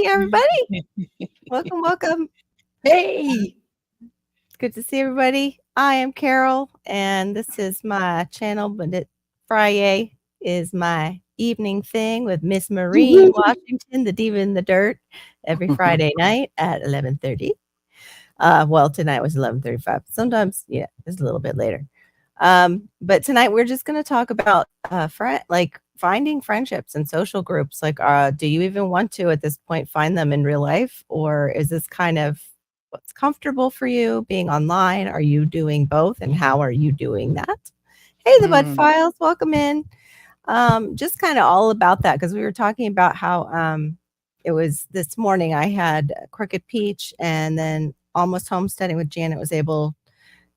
everybody. Welcome. Hey. Good to see everybody. I am Carol, and this is my channel, but Fri-Yay is my evening thing with Miss Marie in Washington, the diva in the dirt, every Friday night at 11:30. Well, tonight was 11:35. Sometimes, yeah, it's a little bit later. But tonight we're just going to talk about finding friendships and social groups. Do you even want to at this point find them in real life, or is this kind of what's comfortable for you being online? Are you doing both, and how are you doing that? Hey, the Bud Files, welcome in. Just kind of all about that, because we were talking about how it was this morning. I had Crooked Peach, and then Almost Homesteading with Janet was able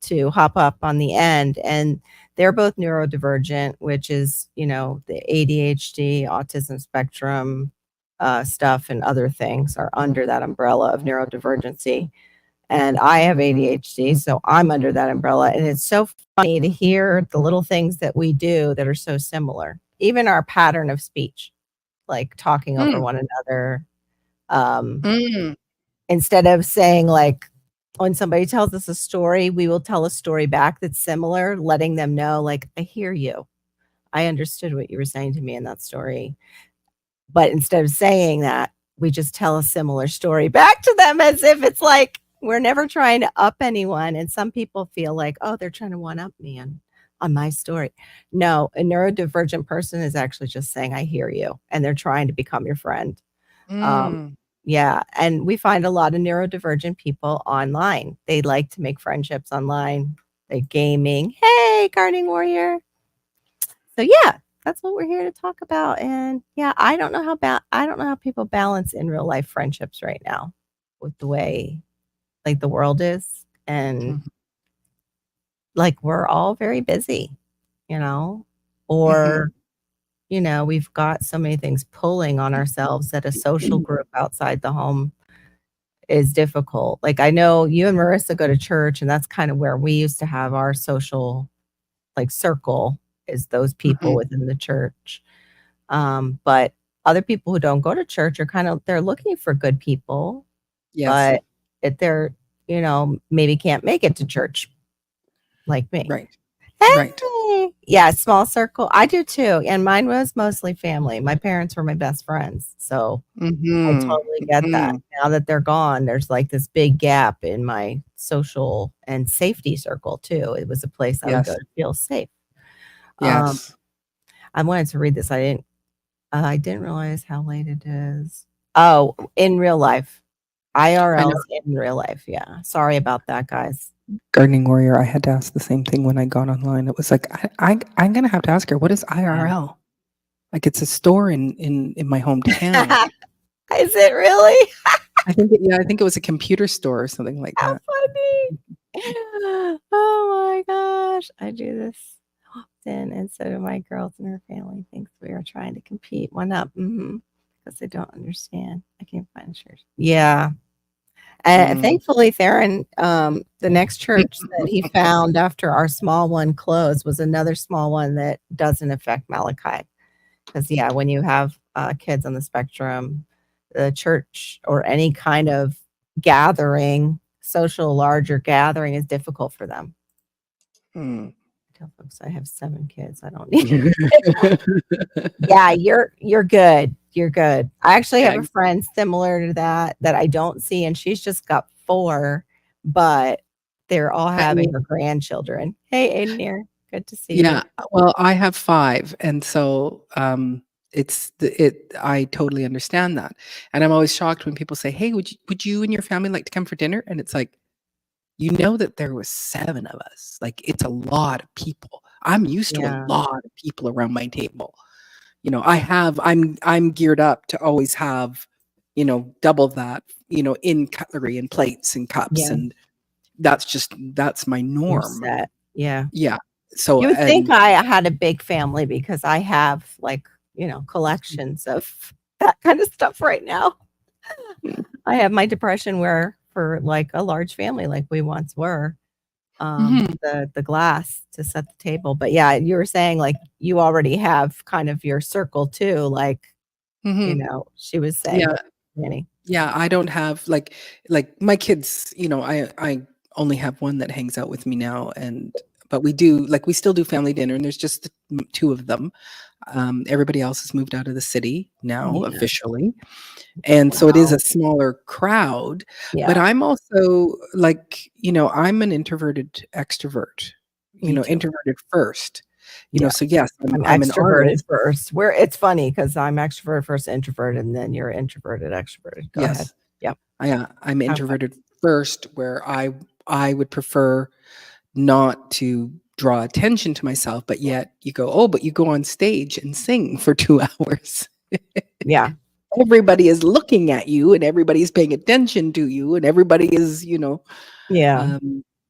to hop up on the end, and they're both neurodivergent, which is, the ADHD, autism spectrum stuff, and other things are under that umbrella of neurodivergency. And I have ADHD, so I'm under that umbrella. And it's so funny to hear the little things that we do that are so similar, even our pattern of speech, like talking over one another. Instead of saying, like, when somebody tells us a story, we will tell a story back that's similar, letting them know, like, I hear you. I understood what you were saying to me in that story. But instead of saying that, we just tell a similar story back to them, as if it's like we're never trying to up anyone. And some people feel like, oh, they're trying to one up me on my story. No, a neurodivergent person is actually just saying, I hear you. And they're trying to become your friend. Yeah, and we find a lot of neurodivergent people online. They like to make friendships online, like gaming. Hey, Gardening Warrior. So yeah, that's what we're here to talk about. And yeah, I don't know how people balance in real life friendships right now with the way like the world is, and like we're all very busy, or we've got so many things pulling on ourselves that a social group outside the home is difficult. Like, I know you and Marissa go to church, and that's kind of where we used to have our social, like, circle, is those people within the church. But other people who don't go to church are they're looking for good people. Yes. But if they're, maybe can't make it to church like me. Right. Hey! Right. Yeah, small circle. I do too. And mine was mostly family. My parents were my best friends. So I totally get that. Now that they're gone, there's like this big gap in my social and safety circle too. It was a place I would go to feel safe. Yes. I wanted to read this. I didn't realize how late it is. Oh, in real life. IRL in real life. Yeah. Sorry about that, guys. Gardening Warrior, I had to ask the same thing when I got online. It was like, I'm going to have to ask her, what is IRL? Like, it's a store in my hometown. Is it really? I think it was a computer store or something like that. How funny. Oh my gosh. I do this often, and so do my girls, and her family thinks we are trying to compete one up because they don't understand. I can't find church. Yeah. And thankfully, Theron, the next church that he found after our small one closed was another small one that doesn't affect Malachi. Because, yeah, when you have kids on the spectrum, the church or any kind of gathering, social larger gathering, is difficult for them. I tell folks I have 7 kids. I don't need Yeah, you're good. You're good. I actually have a friend similar to that I don't see, and she's just got 4, but they're all having her grandchildren. Hey, Aiden here. Good to see you. Yeah, well, I have 5, and so I totally understand that. And I'm always shocked when people say, "Hey, would you and your family like to come for dinner?" And it's like, that there was 7 of us. Like, it's a lot of people. I'm used to a lot of people around my table. I'm geared up to always have, double that, in cutlery and plates and cups, and that's my norm. Yeah. Yeah. So you would think I had a big family, because I have, like, collections of that kind of stuff right now. I have my depression where, for like a large family like we once were, the glass to set the table. But yeah, you were saying, like, you already have kind of your circle too, like, she was saying. Yeah, I don't have like my kids, I only have one that hangs out with me now, but we still do family dinner, and there's just the two of them. Everybody else has moved out of the city now Yeah. officially. And so it is Wow. a smaller crowd, but Yeah. I'm also like, I'm an introverted extrovert, Me too. introverted first, Yeah. so yes, I'm I'm an extroverted artist. first. Where it's funny because I'm extroverted first, introverted, and then you're introverted, extroverted. Go ahead. Yes. Yep. I'm Have fun. introverted first, where I would prefer not to draw attention to myself, but yet you go, "Oh, but you go on stage and sing for 2 hours." Yeah. Everybody is looking at you, and everybody's paying attention to you, and everybody is, Yeah.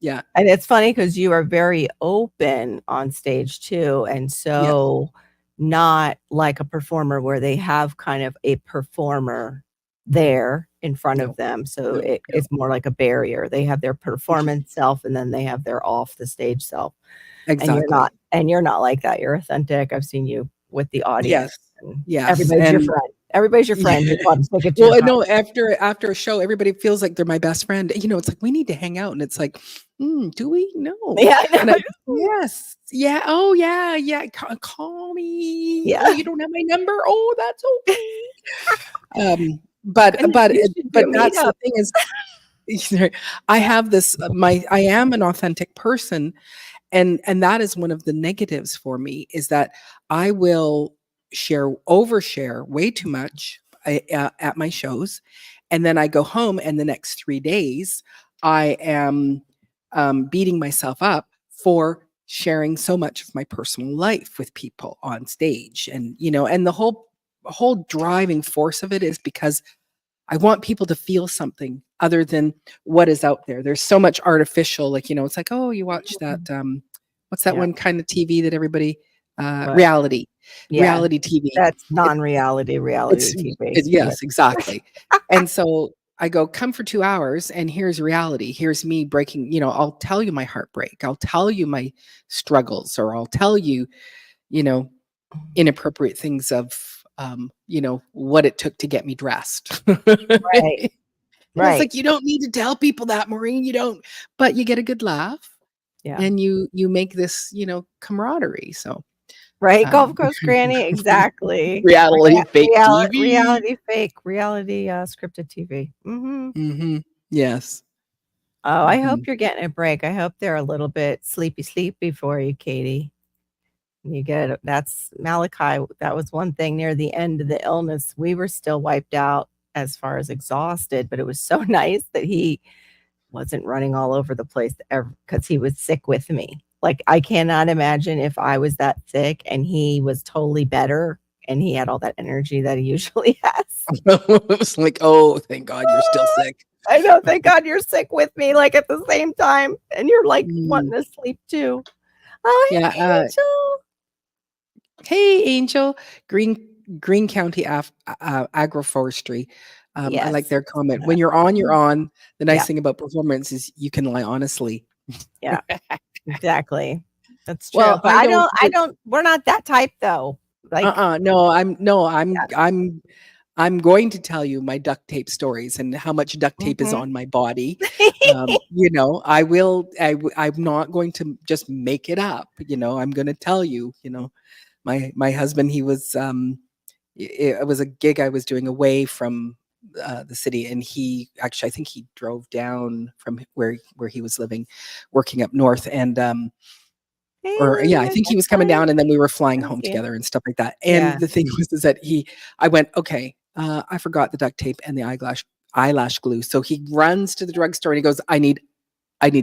yeah. And it's funny because you are very open on stage too, and Yes. so not like a performer where they have kind of a performer there in front of No. them, so No, no. it's more like a barrier. They have their performance self, and then they have their off the stage self, Exactly. and you're not like that. You're authentic. I've seen you with the audience, Yes. and Yes, everybody's your and friend. Everybody's your friend. yeah. You're allowed to take it to Well, your I house. know after a show, everybody feels like they're my best friend. It's like, "We need to hang out," and it's like, do we? No. Yeah, I And I know. yes. Yeah. Oh, yeah, yeah. Call me. Yeah, Oh, you don't have my number? Oh, that's okay. and you should do But a that's the meetup. thing is I have this, I am an authentic person, and that is one of the negatives for me, is that I will overshare way too much at my shows, and then I go home, and the next 3 days I am beating myself up for sharing so much of my personal life with people on stage, and the whole driving force of it is because I want people to feel something other than what is out there. There's so much artificial, like, it's like, oh, you watch that, what's that Yeah, one kind of TV that everybody, but reality, yeah, reality TV. that's It, non-reality reality TV. Yeah. yes, exactly. And so I go, come for 2 hours, and here's reality. Here's me breaking, I'll tell you my heartbreak. I'll tell you my struggles, or I'll tell you, you know, inappropriate things of, what it took to get me dressed. Right, And it's right. like, you don't need to tell people that, Maureen, you don't, but you get a good laugh, Yeah. and you make this, camaraderie, so, Right, Gulf um, Coast Granny, exactly. reality fake TV. Reality fake, reality, scripted TV. Mhm. Mhm. Yes. Oh, I hope Mhm. you're getting a break. I hope they're a little bit sleepy for you, Katie. You get it. That's Malachi. That was one thing near the end of the illness. We were still wiped out as far as exhausted, but it was so nice that he wasn't running all over the place because he was sick with me. Like, I cannot imagine if I was that sick and he was totally better and he had all that energy that he usually has. It was like, "Oh, thank God you're still sick." I know, thank God you're sick with me, like, at the same time, and you're, like, Mm. wanting to sleep too. "Oh, Yeah, hey, Angel." "Hey, Angel." Green County Agroforestry. I like Yes. their comment, "When you're on, you're on." The nice Yeah, thing about performance is you can lie honestly. yeah, exactly. That's true, Well, but I don't we're not that type, though. Like, no, yeah. I'm going to tell you my duct tape stories and how much duct tape is Mhm. on my body. I'm not going to just make it up, I'm gonna tell you, my husband, he was, it was a gig I was doing away from, the city, and he actually, I think he drove down from where he was living, working up north, and, "Hey, or yeah, I Luna, think he just was coming wanted down, and then we were to flying ask home you." together and stuff like that. And Yeah. the thing was is that I went, "Okay, I forgot the duct tape and the eyelash glue." So he runs to the drugstore, and he goes, "I need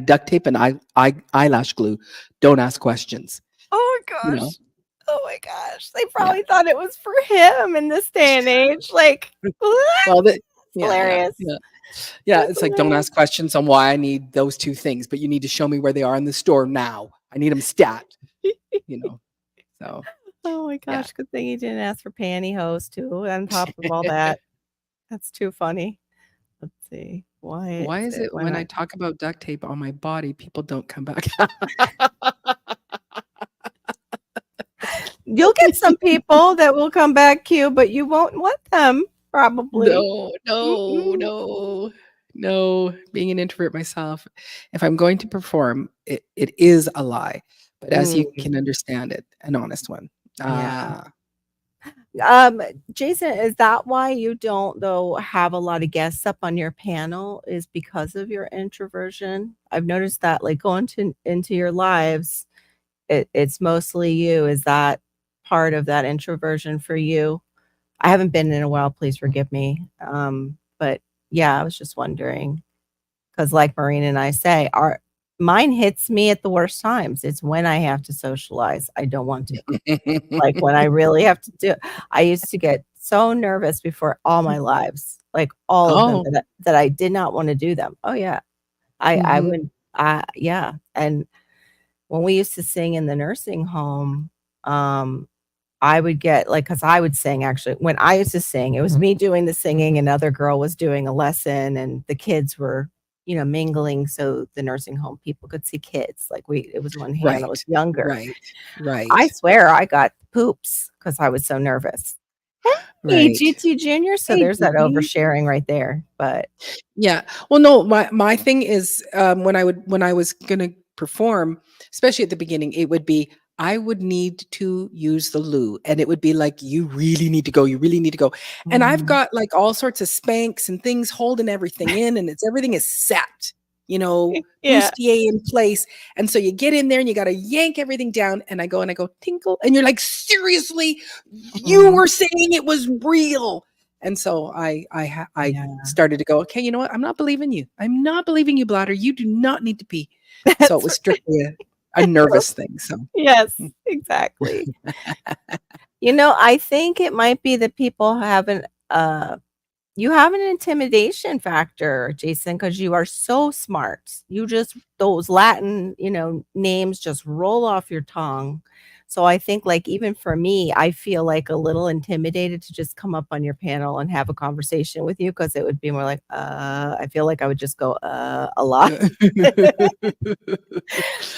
duct tape and eyelash glue. Don't ask questions." Oh my You know? gosh. Oh my gosh. They Yeah. probably thought it was for him in this day and age, like, what? Well, It's hilarious. yeah, That's it's like, "Don't hilarious. ask questions on why I need those 2 things, but you need to show me where they are in the store now. I need them stat." You know? So, Oh my yeah. gosh, good thing he didn't ask for pantyhose too on top of all that. That's too funny. Let's see. Why Why is is it it when when I I talk about duct tape on my body, people don't come back? You'll get some people that will come back cute, but you won't want them, Probably. No, no, Mm-mm. no, no. Being an introvert myself, if I'm going to perform, it is a lie, but as you Mm, can understand it, an honest one. yeah. Uh, Um, Jason, is that why you don't, though, have a lot of guests up on your panel is because of your introversion? I've noticed that, like, going to into your lives, it's mostly you. Is that part of that introversion for you? I haven't been in a while, please forgive me. But yeah, I was just wondering because, like Maureen and I say, our mine hits me at the worst times. It's when I have to socialize. I don't want to. Like, when I really have to do I used to get so nervous before all my lives, like, all of them Oh, that I did not wanna do them. Oh, yeah. I mhm, would yeah, and when we used to sing in the nursing home, I would get like, cause I would sing actually. When I used to sing, it was me doing the singing, another girl was doing a lesson, and the kids were, mingling so the nursing home people could see kids. Like, we it was when Hannah was right, younger. right, I right, swear I got poops because I was so nervous. Hey, right. GT Junior, so Hey, there's that GT. oversharing right there, but Yeah. Well, no, my thing is, when I was gonna perform, especially at the beginning, it would be I would need to use the loo, and it would be like, "You really need to go, you really need to go." And I've mhm. got, like, all sorts of Spanx and things holding everything in, and everything is set, Yeah. bustier in place, and so you get in there and you gotta yank everything down, and I go, "Tinkle," and you're like, "Seriously? You Mhm. were saying it was real?" And so I Yeah. started to go, "Okay, you know what? I'm not believing you. I'm not believing you, bladder. You do not need to pee." So it That's was right. strictly a nervous thing, so Yes, mm. exactly. I think it might be that people haven't, you have an intimidation factor, Jason, because you are so smart. You just those Latin, names just roll off your tongue. So I think, like, even for me, I feel, like, a little intimidated to just come up on your panel and have a conversation with you because it would be more like, I feel like I would just go, a lot.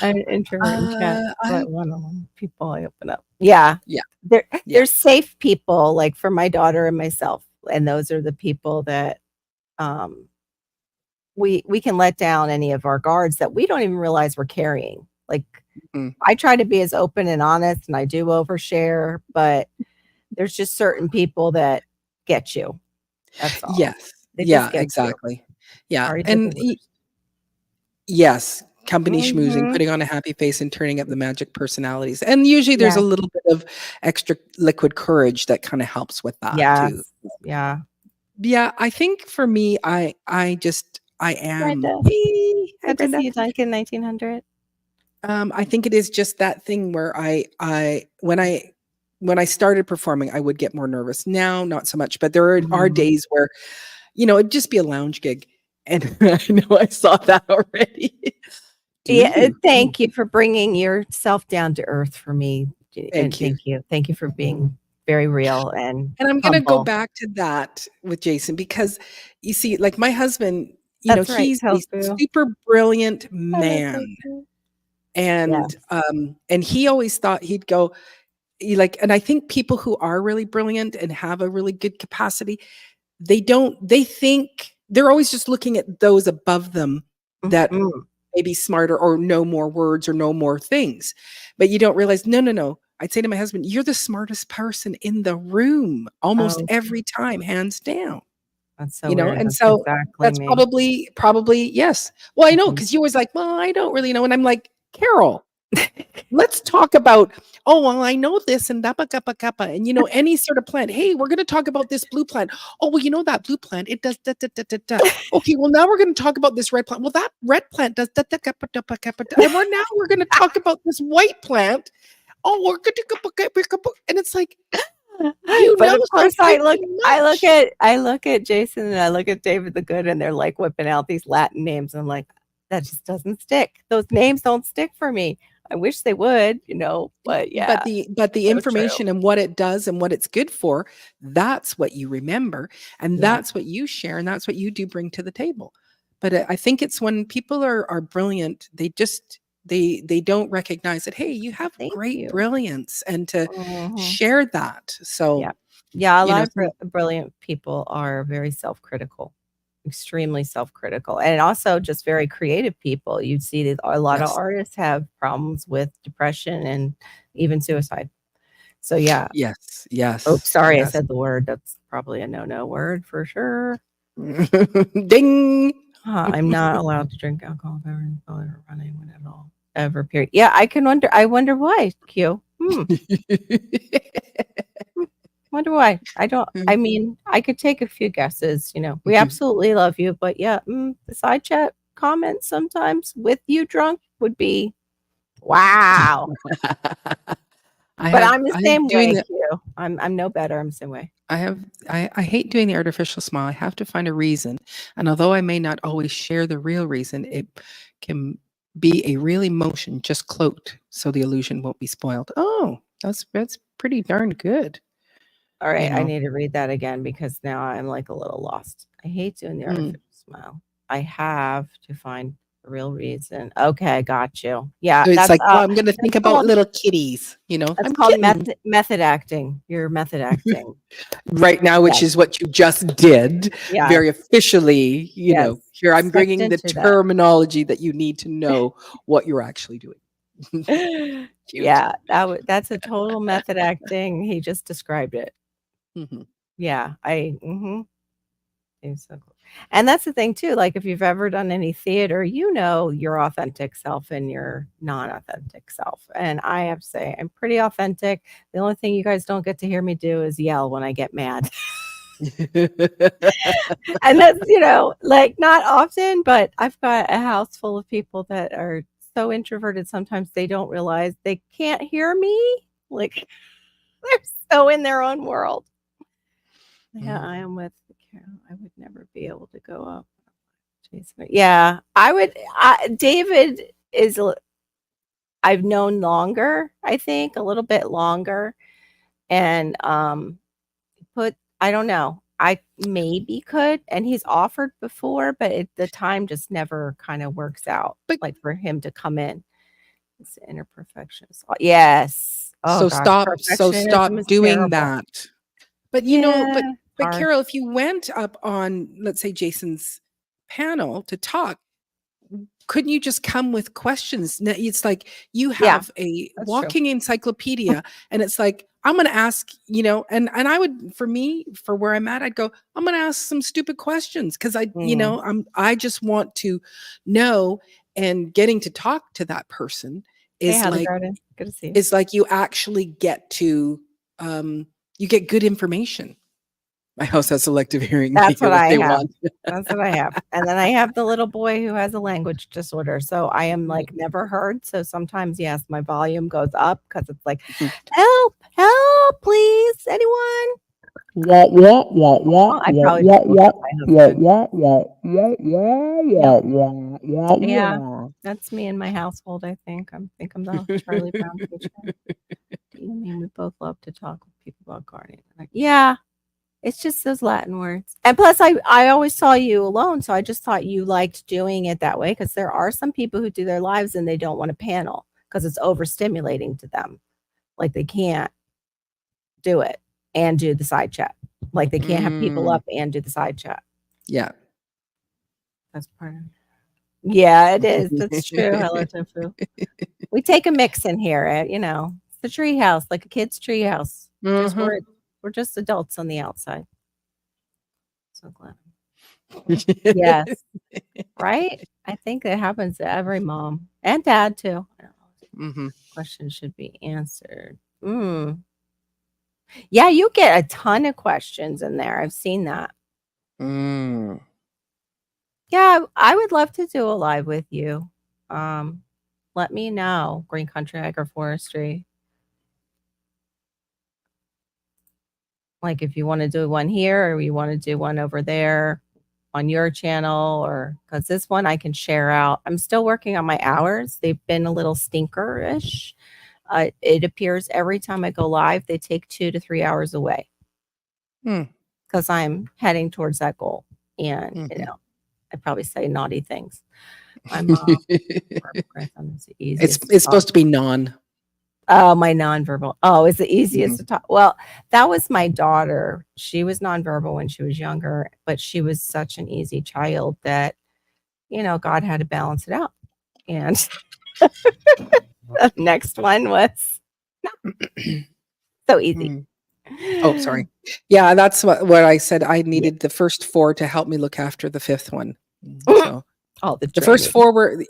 I'm an introvert in chat, I but one-on-one people, I open up. Yeah. Yeah, There yeah. there's safe people, like, for my daughter and myself, and those are the people that, um, we can let down any of our guards that we don't even realize we're carrying. Like, Mm. I try to be as open and honest, and I do overshare, but there's just certain people that get you. That's all. Yes. They just Yeah, get you. exactly. Yeah, Sorry to the and worst. yes, company schmoozing, Mhm. putting on a happy face and turning up the magic personalities, and usually there's a Yes. little bit of extra liquid courage that kinda helps with that too. Yes. Yeah. Yeah, I think for me, I am Brenda. hey, hi, Good to see Brenda. you, Duncan 1900. I think it is just that thing where when I started performing, I would get more nervous. Now, not so much, but there are Mhm. days where, it'd just be a lounge gig, and I know I saw that already. Do Yeah, you? Mm, thank you for bringing yourself down to earth for me, and thank you. thank you. Thank you for being very real and And I'm gonna go humble. back to that with Jason because you see, like my husband, That's right, he's a tofu. super brilliant I love man, tofu. and Yes. and he always thought he'd go and I think people who are really brilliant and have a really good capacity, they think they're always just looking at those above them that Mhm. may be smarter or know more words or know more things. But you don't realize, no, no, no. I'd say to my husband, you're the smartest person in the room almost Oh, every time, hands down. that's so weird. And That's so exactly that's me. probably yes. Well, I know Mhm. because you always like, well, I don't really know. And I'm like, Carol, let's talk about, oh, well, I know this and dappa kappa kappa, and any sort of plant. Hey, we're going to talk about this blue plant. Oh, well, that blue plant, it does da, da, da, da, da. Okay, well, now we're going to talk about this red plant. Well, that red plant does da, da, kappa, dappa, kappa, da. And we're going to talk about this white plant. Oh, we're going to kappa, kappa, kappa. And it's like, you But, know of so course, freaking much. I look at Jason and I look at David the Good, and they're, like, whipping out these Latin names. I'm like, "That just doesn't stick. Those names don't stick for me. I wish they would, but But yeah, the so true. information and what it does and what it's good for, that's what you remember, and Yeah, that's what you share, and that's what you do bring to the table. But I think it's when people are brilliant, they just they don't recognize that, hey, you have thank great you. brilliance, and to Mhm. share that. So Yeah. Yeah, a You know, lot of brilliant people are very self-critical, extremely self-critical, and also just very creative people. You'd see that a lot of yes, artists have problems with depression and even suicide. So, yeah. yes, Oops, yes, sorry, I yes. said the word. That's probably a no-no word for sure. Ding. I'm not allowed to drink alcohol, beverage, or running when at all. Ever, period. Yeah, I wonder why, Q. Wonder why. I mean, I could take a few guesses, we absolutely love you, but yeah, the side chat comments sometimes with you drunk would be, wow. But I'm the I have same doing way, the Q. I'm no better, I'm the same way. I hate doing the artificial smile. I have to find a reason, and although I may not always share the real reason, it can be a real emotion just cloaked so the illusion won't be spoiled. Oh, that's pretty darn good, All you right, I know? need to read that again because now I'm, like, a little lost. I hate doing the Mm. artificial smile. I have to find the real reason. Okay, got you. Yeah, So it's that's, like, "Oh, I'm gonna think that's about called little kitties," that's "I'm called kittens." method acting. You're method acting. Right now, which Yes, is what you just did, yes, very officially, yes. here I'm Slipped bringing the into that. terminology that you need to know what you're actually doing. Cute. Yeah, that's a total method acting. He just described it. Mhm. Yeah, it's so cool. And that's the thing too, like, if you've ever done any theater, your authentic self and your non-authentic self, and I have to say, I'm pretty authentic. The only thing you guys don't get to hear me do is yell when I get mad. And that's, like, not often, but I've got a house full of people that are so introverted, sometimes they don't realize they can't hear me. Like, they're so in their own world. Yeah, Mm. I am with Carol. I would never be able to go up. Yeah, I would. David is, I've known longer, I think, a little bit longer. And I don't know. I maybe could, and he's offered before, but the time just never kind of works out, But like for him to come in. It's inner perfectionist. Yes. Oh gosh, so perfectionism stop is doing terrible. that. But, Yeah, but hard. Carol, if you went up on, let's say, Jason's panel to talk, couldn't you just come with questions? It's like you Yeah, have a that's true. walking encyclopedia, and it's like, I'm gonna ask, and I would, for me, for where I'm at, I'd go, I'm gonna ask some stupid questions because Mhm. I just want to know, and getting to talk to that person Hey, is Heather like Garden. Good to see you. is like you actually get to you get good information. My house has selective hearing. They That's hear what what I they have. want. That's what I have. And then I have the little boy who has a language disorder, so I am, like, never heard, so sometimes, yes, my volume goes up because it's like, "Help, help, please, anyone?" Yeah, yeah, yeah, yeah, Well, I yeah, probably yeah, just woke yeah, up my yeah, husband. yeah, yeah, yeah, yeah, Yep. yeah, yeah, yeah, Yeah, yeah. that's me and my household, I think. I'm the Charlie Brown teacher. Do you mean we both love to talk with people about gardening? Like, yeah. It's just those Latin words. And plus I always saw you alone, so I just thought you liked doing it that way because there are some people who do their lives and they don't want a panel because it's overstimulating to them. Like, they can't do it and do the side chat. Like, they can't have people Mm, up and do the side chat. yeah. That's part of it. Yeah, it is. That's true. Hello, Tofu. We take a mix in here, it's the tree house, like a kid's tree house. Just Mhm. we're just adults on the outside. So glad. Yes. Right? I think it happens to every mom and dad too. I don't know. Mhm. Questions should be answered. Yeah, you get a ton of questions in there. I've seen that. Mm. Yeah, I would love to do a live with you. Um, Let me know, Green Country Agroforestry. Like, if you want to do one here or you want to do one over there on your channel, or because this one I can share out. I'm still working on my hours. They've been a little stinker-ish. It appears every time I go live, they take 2 to 3 hours away Mm. because I'm heading towards that goal. And, Mhm. I probably say naughty things. My mom, our grandson is the easiest to It's talk. supposed to be non. Oh, my nonverbal. Oh, it's the easiest Mhm. to talk. Well, that was my daughter. She was nonverbal when she was younger, but she was such an easy child that, God had to balance it out. And the next one was so easy. Mm. Oh, sorry. Yeah, that's what I said. I needed the first 4 to help me look after the 5th one. So All the the first training.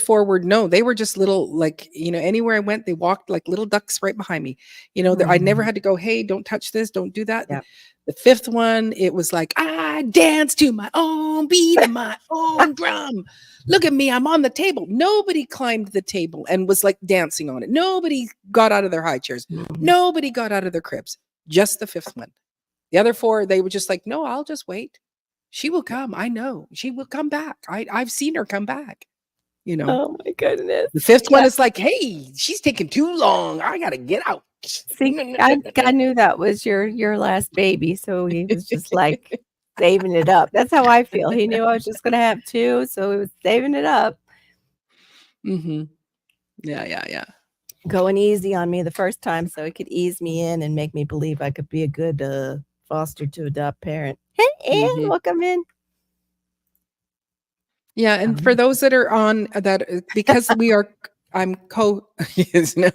4 were no, they were just little, like, anywhere I went, they walked like little ducks right behind me. I never Mhm. had to go, "Hey, don't touch this, don't do that." Yep. The 5th one, it was like, "I dance to my own beat and my own drum. Look at me, I'm on the table." Nobody climbed the table and was like dancing on it. Nobody got out of their high chairs. Mhm. Nobody got out of their cribs. Just the 5th one. The other 4, they were just like, "No, I'll just wait. She will come. I know. She will come back. I've seen her come back." You know. Oh my goodness. The 5th Yeah. one is like, "Hey, she's taking too long. I gotta get out." See, God knew that was your last baby, so he was just like saving it up. That's how I feel. He knew I was just gonna have 2, so he was saving it up. Mhm. Yeah, yeah, yeah. Going easy on me the first time so he could ease me in and make me believe I could be a good foster to adopt parent. Hey, Ann, Mhm. welcome in. Yeah, and for those that are on that, because I'm yes, no,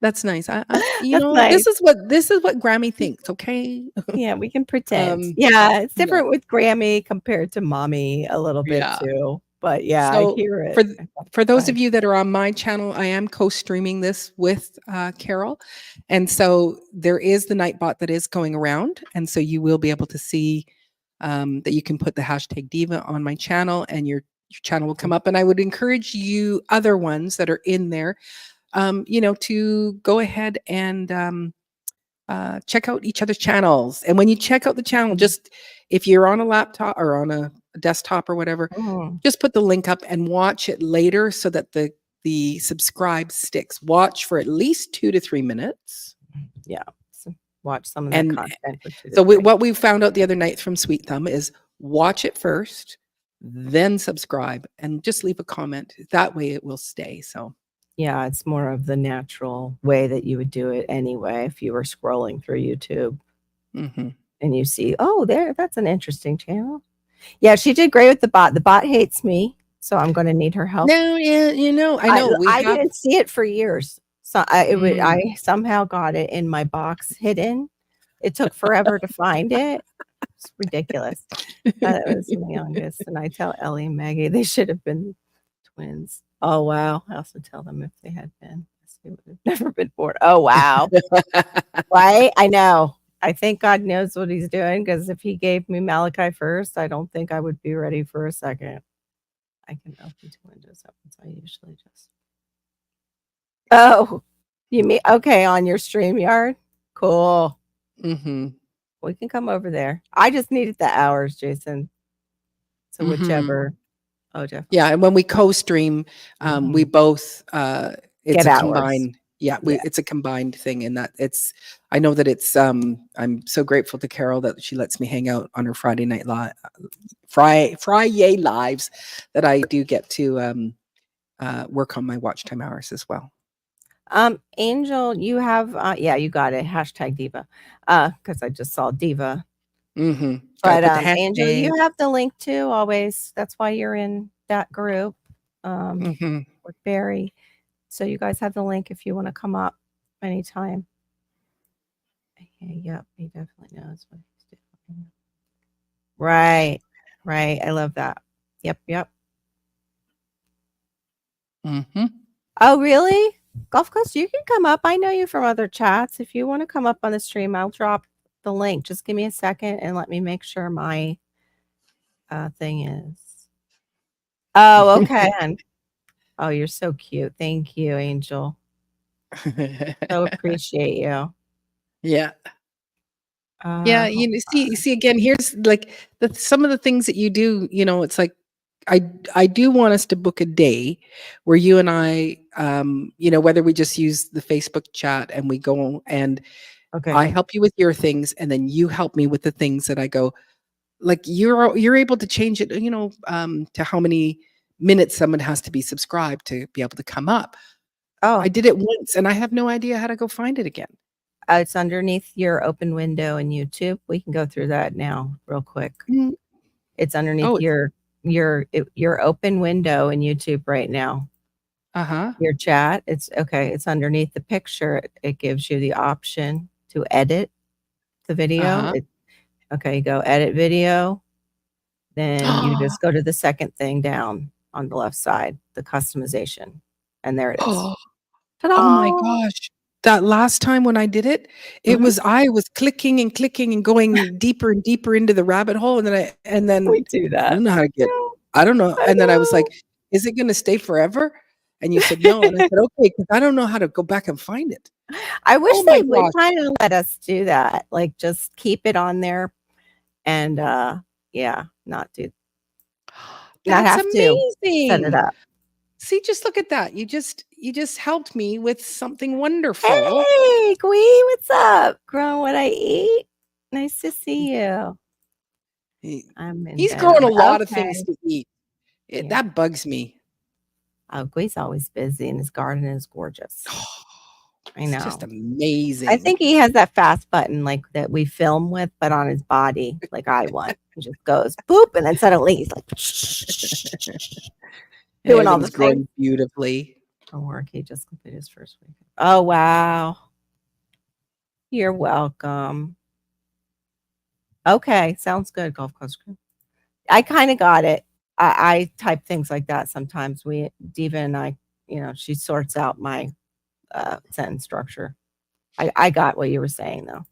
that's nice. That's nice. This is what Grammy thinks, okay? Yeah, we can pretend. Um, Yeah, it's yeah, different with Grammy compared to mommy a little bit yeah. too. But yeah, I So hear for it. th Go for those ahead. of you that are on my channel, I am co-streaming this with, Carol, and so there is the Nightbot that is going around, and so you will be able to see, that you can put the hashtag diva on my channel, and your channel will come up, and I would encourage you other ones that are in there, to go ahead and, check out each other's channels. And when you check out the channel, Mhm. just if you're on a laptop or on a desktop or whatever, Mhm. just put the link up and watch it later so that the subscribe sticks. Watch for at least 2 to 3 minutes. Yeah. So watch some of that And content for 2 to so 3. what we found out the other night from Sweet Thumb is watch it first, then subscribe, and just leave a comment. That way it will stay. So Yeah, it's more of the natural way that you would do it anyway if you were scrolling through YouTube mhm. and you see, "Oh, that's an interesting channel." Yeah, she did great with the bot. The bot hates me, so I'm gonna need her help. No, yeah, I I know we I have. didn't see it for years. So Mm. I somehow got it in my box hidden. It took forever to find it. It's ridiculous. That was my youngest, and I tell Ellie and Maggie they should have been twins. Oh, wow. I also tell them if they had been, they would have never been born. Oh, wow. Right? I know. I think God knows what he's doing because if he gave me Malachi first, I don't think I would be ready for a second. I can open 2 windows up as I usually just. Oh, you mean okay on your StreamYard? Cool. Mhm. We can come over there. I just needed the hours, Jason. So Mhm. whichever. Oh, definitely. Yeah, and when we co-stream, we Mhm. both, it's Get a hours. combined yeah, Yeah. it's a combined thing in that I know that I'm so grateful to Carol that she lets me hang out on her Friday night Fri-Yay lives that I do get to, work on my watch time hours as well. Angel, you have yeah, you got it. Hashtag diva. Because I just saw diva. Mhm. Gotta But put the Angel, you hashtag. have the link too, always. That's why you're in that group Mhm. with Barry. So you guys have the link if you want to come up anytime. Okay, yep, he definitely knows what he's doing. Right, right. I love that. Yep, yep. Mhm. Oh, really? Gulf Coast, you can come up. I know you from other chats. If you want to come up on the stream, I'll drop the link. Just give me a second and let me make sure my thing is. Oh, okay. And oh, you're so cute. Thank you, Angel. So appreciate you. Yeah. Yeah, Hold you on. see again, here's like some of the things that you do, it's like I I do want us to book a day where you and I, whether we just use the Facebook chat and we go and Okay, I good. help you with your things and then you help me with the things that I go like you're able to change it, to how many minutes someone has to be subscribed to be able to come up. Oh, I did it once, and I have no idea how to go find it again. it's underneath your open window in YouTube. We can go through that now real quick. Mm. It's underneath Oh, it's your open window in YouTube right now. uh-huh. Your chat, it's okay, it's underneath the picture. It gives you the option to edit the video. Uh-huh. Okay, you go edit video, then you just go to the second thing down on the left side, the customization, and there it is. Oh, oh my Ta-da! gosh. That last time when I did it, Mhm. I was clicking and clicking and going deeper and deeper into the rabbit hole, and then We do I that. don't know how to get Yeah, I don't know, I and then I was like, know. "Is it gonna stay forever?" And you said, "No," and I said, "Okay, because I don't know how to go back and find it." I wish Oh my they would gosh. kinda let us do that, like, just keep it on there and, yeah, not That's have to set it amazing. up. See, just look at that. You just helped me with something wonderful. Hey, Quee, what's up? Growing what I eat? Nice to see you. He I'm in he's bed growing a lot of okay. things to eat. Yeah. That bugs me. Oh, Quee's always busy and his garden is gorgeous. I It's just know. I amazing. think he has that fast button like that we film with, but on his body, like I want. He just goes boop, and then suddenly he's like And doing all the everything's things growing beautifully. for work. He just completed his first week. Oh wow. You're welcome. Okay, sounds good, golf course crew. I kinda got it. I type things like that sometimes. Diva and I, she sorts out my, sentence structure. I got what you were saying, though.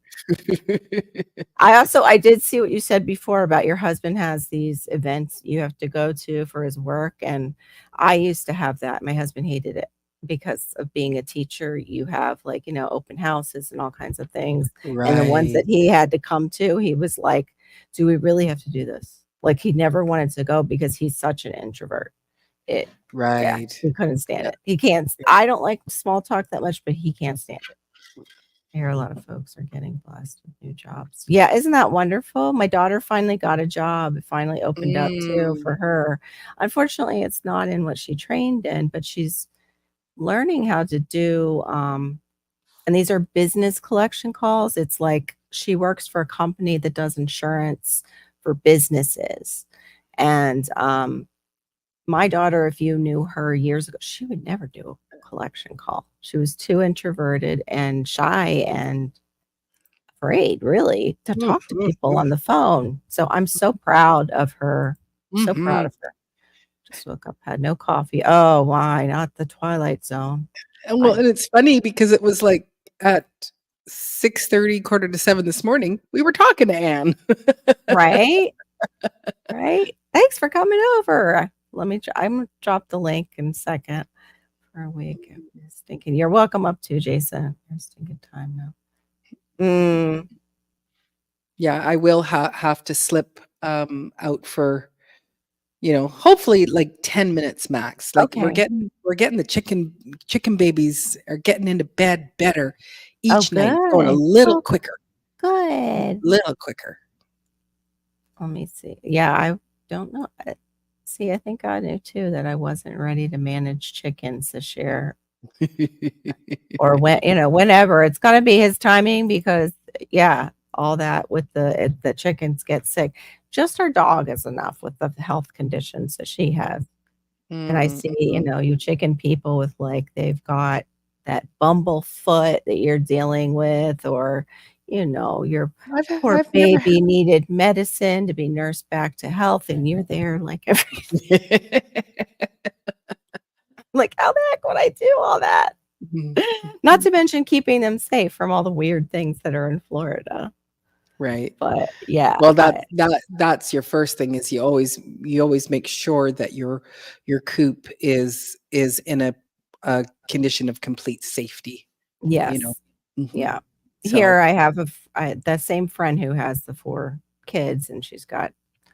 I did see what you said before about your husband has these events you have to go to for his work, and I used to have that. My husband hated it because of being a teacher. You have, like, open houses and all kinds of things, and the ones Right, that he had to come to, he was like, "Do we really have to do this?" Like, he never wanted to go because he's such an introvert. It Yeah, right. he couldn't stand Yeah, it. He can't yeah. I don't like small talk that much, but he can't stand it. I hear a lot of folks are getting blessed with new jobs. Yeah, isn't that wonderful? My daughter finally got a job. It finally opened up too Mm, for her. Unfortunately, it's not in what she trained in, but she's learning how to do and these are business collection calls. It's like she works for a company that does insurance for businesses. And my daughter, if you knew her years ago, she would never do a collection call. She was too introverted and shy and afraid, really, to mm, talk to mm, people mm, on the phone. So I'm so proud of her. So proud mhm. of her. Just woke up, had no coffee. Oh, why? Not the Twilight Zone. And I it's funny because it was, like, at 6:30, quarter to 7 this morning, we were talking to Anne. Right? Right? Thanks for coming over. I'm gonna drop the link in a second for a week. I'm just thinking you're welcome up too, Jason. You're stinking time now. Mm, Yeah, I will have to slip, out for, hopefully, like, 10 minutes max. Like, okay. we're getting the chicken babies are getting into bed better Oh, each night. It's going a good. little Oh, quicker, good. little quicker. Let me see. Yeah, I don't know. See, I think I knew too that I wasn't ready to manage chickens this year or whenever. It's gotta be his timing because yeah, all that with the chickens get sick. Just our dog is enough with the health conditions that she has. And I Mm, see, mhm. you chicken people with like they've got that bumblefoot that you're dealing with, or your poor I've never had baby needed medicine to be nursed back to health, and you're there like every like how the heck would I do all that? Mhm, Not mhm. to mention keeping them safe from all the weird things that are in Florida. Right. But yeah, Well, that's your first thing is you always make sure that your coop is in a condition of complete safety, you know? yes. Mhm. Yeah. Here So I have that same friend who has the 4 kids, and she's got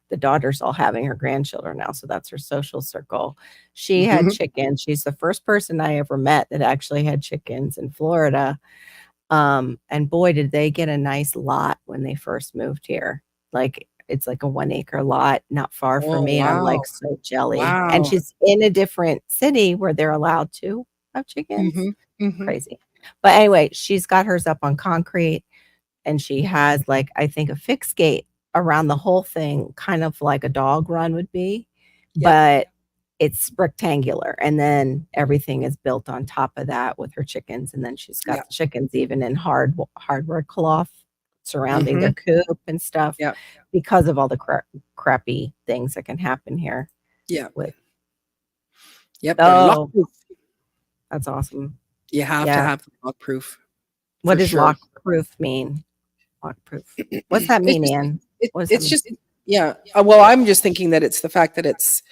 the daughter's all having her grandchildren now, so that's her social circle. She had Mhm. chickens. She's the first person I ever met that actually had chickens in Florida. And boy, did they get a nice lot when they first moved here. Like, it's like a 1-acre lot not far from Oh, me. I'm wow. like so jelly. And Wow. she's in a different city where they're allowed to. of chickens. Mhm. Crazy. But anyway, she's got hers up on concrete, and she has, like, I think a fixed gate around the whole thing, kind of like a dog run would be, Yep. but it's rectangular, and then everything is built on top of that with her chickens, and then she's got Yep. the chickens even in hardware cloth surrounding their Mhm. coop and stuff Yep. because of all the crappy things that can happen here Yep. with Yep. They're lock Oh, proof. that's awesome. You have to Yeah. have them lock proof What for does sure. lock-proof mean? Lock-proof. What's that It's mean, just Ann? What does that it's mean? just yeah. Well, I'm just thinking that it's the fact that it's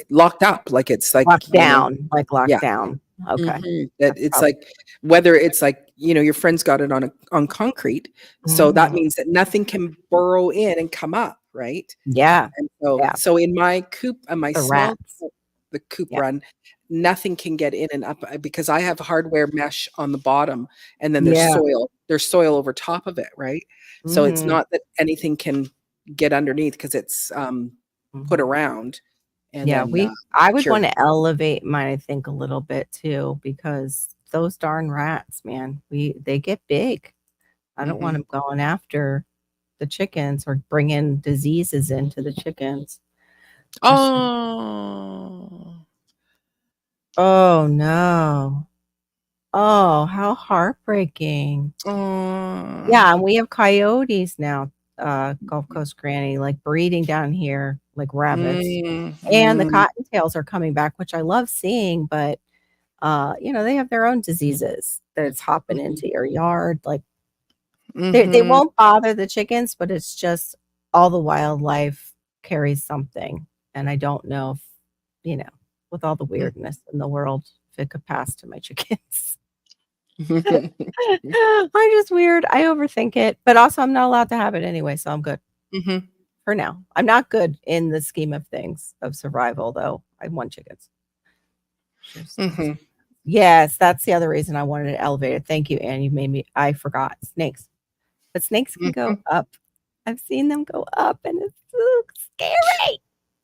locked up, like it's like, Locked you know, down, like locked yeah. down. Okay. That That's it's probably like whether it's like, you know, your friend's got it on concrete, so that Mhm. means that nothing can burrow in and come up, right? Yeah. And so Yeah. so in my coop, my The small rats. coop, the coop Yeah. run, nothing can get in and up because I have hardware mesh on the bottom, and then Yeah. there's soil over top of it, right? So it's Mhm. not that anything can get underneath because it's put Mhm. around and Yeah, then I would secured. wanna elevate mine, I think, a little bit too, because those darn rats, man, they get big. I don't want Mhm. them going after the chickens or bringing diseases into the chickens. There's Oh. Oh, no. Oh, how heartbreaking. Oh. Yeah, and we have coyotes now, Gulf Coast Granny, like, breeding down here like rabbits, Mm, and the mm, cottontails are coming back, which I love seeing, but, they have their own diseases that's hopping mhm, into your yard, like, they mhm, won't bother the chickens, but it's just all the wildlife carries something, and I don't know if, you know, with all the mm. weirdness in the world, if it could pass to my chickens. Mhm, I'm just weird. I overthink it, but also I'm not allowed to have it anyway, so I'm good mhm, for now. I'm not good in the scheme of things of survival, though. I want chickens. mhm, Yes, that's the other reason I wanted it elevated. Thank you, Anne. You made me. I forgot snakes, but snakes can go mhm. up. I've seen them go up, and it's so scary.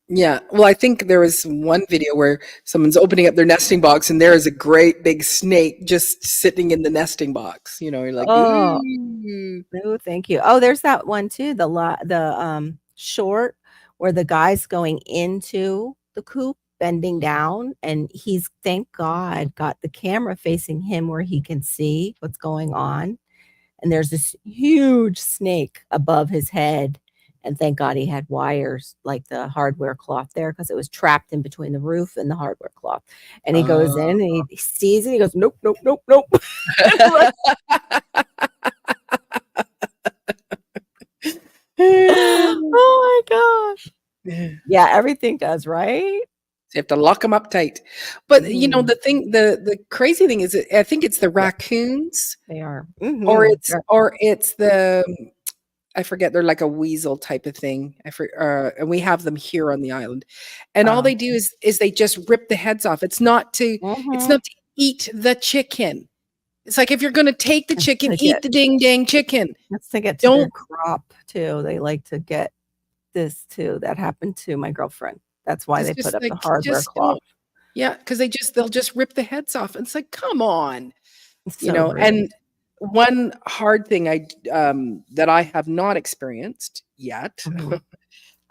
Yeah, well, I think there was one video where someone's opening up their nesting box, and there is a great big snake just sitting in the nesting box, you know, you're like, Oh, "Ooh." no, thank you. Oh, there's that one too, short where the guy's going into the coop, bending down, and he's, thank God, got the camera facing him where he can see what's going on, and there's this huge snake above his head, and thank God he had wires, like the hardware cloth there, because it was trapped in between the roof and the hardware cloth, and he goes in, Oh. and he sees it, he goes, "Nope, nope, nope, nope," and runs. Oh my gosh. Yeah, everything does, right? You have to lock them up tight. But, you know, Mhm. the crazy thing is that I think it's the Yeah, raccoons they are. or Mhm. it's or it's the I forget, they're like a weasel type of thing. And we have them here on the island. And all Oh. they do is they just rip the heads off. It's Mhm. not to eat the chicken. It's like if you're gonna take the It's chicken, to eat get the ding dang chicken. it's to get to their Don't crop too. They like to get this too. That happened to my girlfriend. That's why it's they put just up the like hardware just don't cloth. yeah, because they'll just rip the heads off. And it's like, come on. It's You so know, rude. and one hard thing that I have not experienced yet, Mhm.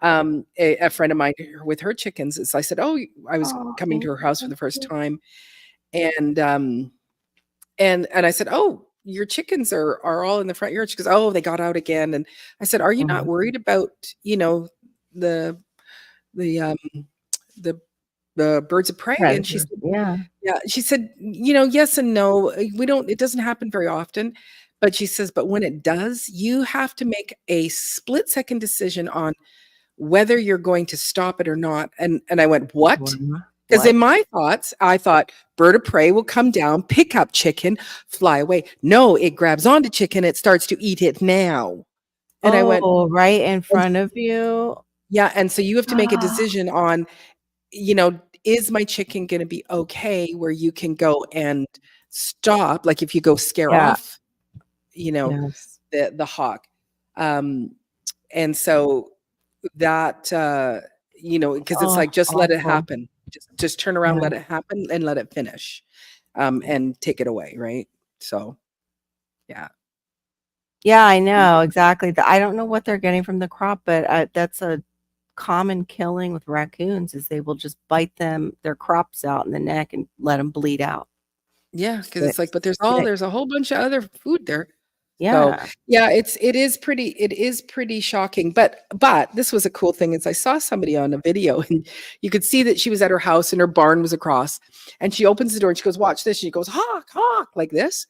a friend of mine with her chickens is I said, "Oh," I was Oh, coming to thank her you, house for thank the first you. time, and, and I said, "Oh, your chickens are all in the front yard." She goes, "Oh, they got out again," and I said, "Are you not Mhm. worried about, you know, the the, um, the the birds of prey?" And she Predators. said Yeah. yeah, she said, "You know, yes and no. We don't it doesn't happen very often." But she says, "But when it does, you have to make a split-second decision on whether you're going to stop it or not." And I went, "What?" Because What? in my thoughts, I thought bird of prey will come down, pick up chicken, fly away. No, it grabs onto chicken, it starts to eat it now. And I went, Oh, right in and front of you? yeah, and so you have to make a Ah, decision on, you know, is my chicken gonna be okay where you can go and stop, like, if you go scare yeah. off, you know, Yes. the hawk. Um, and so that, you know, because it's Oh, like, just let it awful. happen. Just turn around, Yeah. let it happen, and let it finish, and take it away, right? So, yeah. Yeah, I know, exactly. I don't know what they're getting from the crop, but that's a common killing with raccoons is they will just bite their crops out in the neck and let them bleed out. Yeah, because Sick, it's like, but sick. there's a whole bunch of other food there. So, Yeah. yeah, it is pretty shocking, but this was a cool thing is I saw somebody on a video and you could see that she was at her house and her barn was across, and she opens the door and she goes, "Watch this." And she goes, "Honk, honk," like this.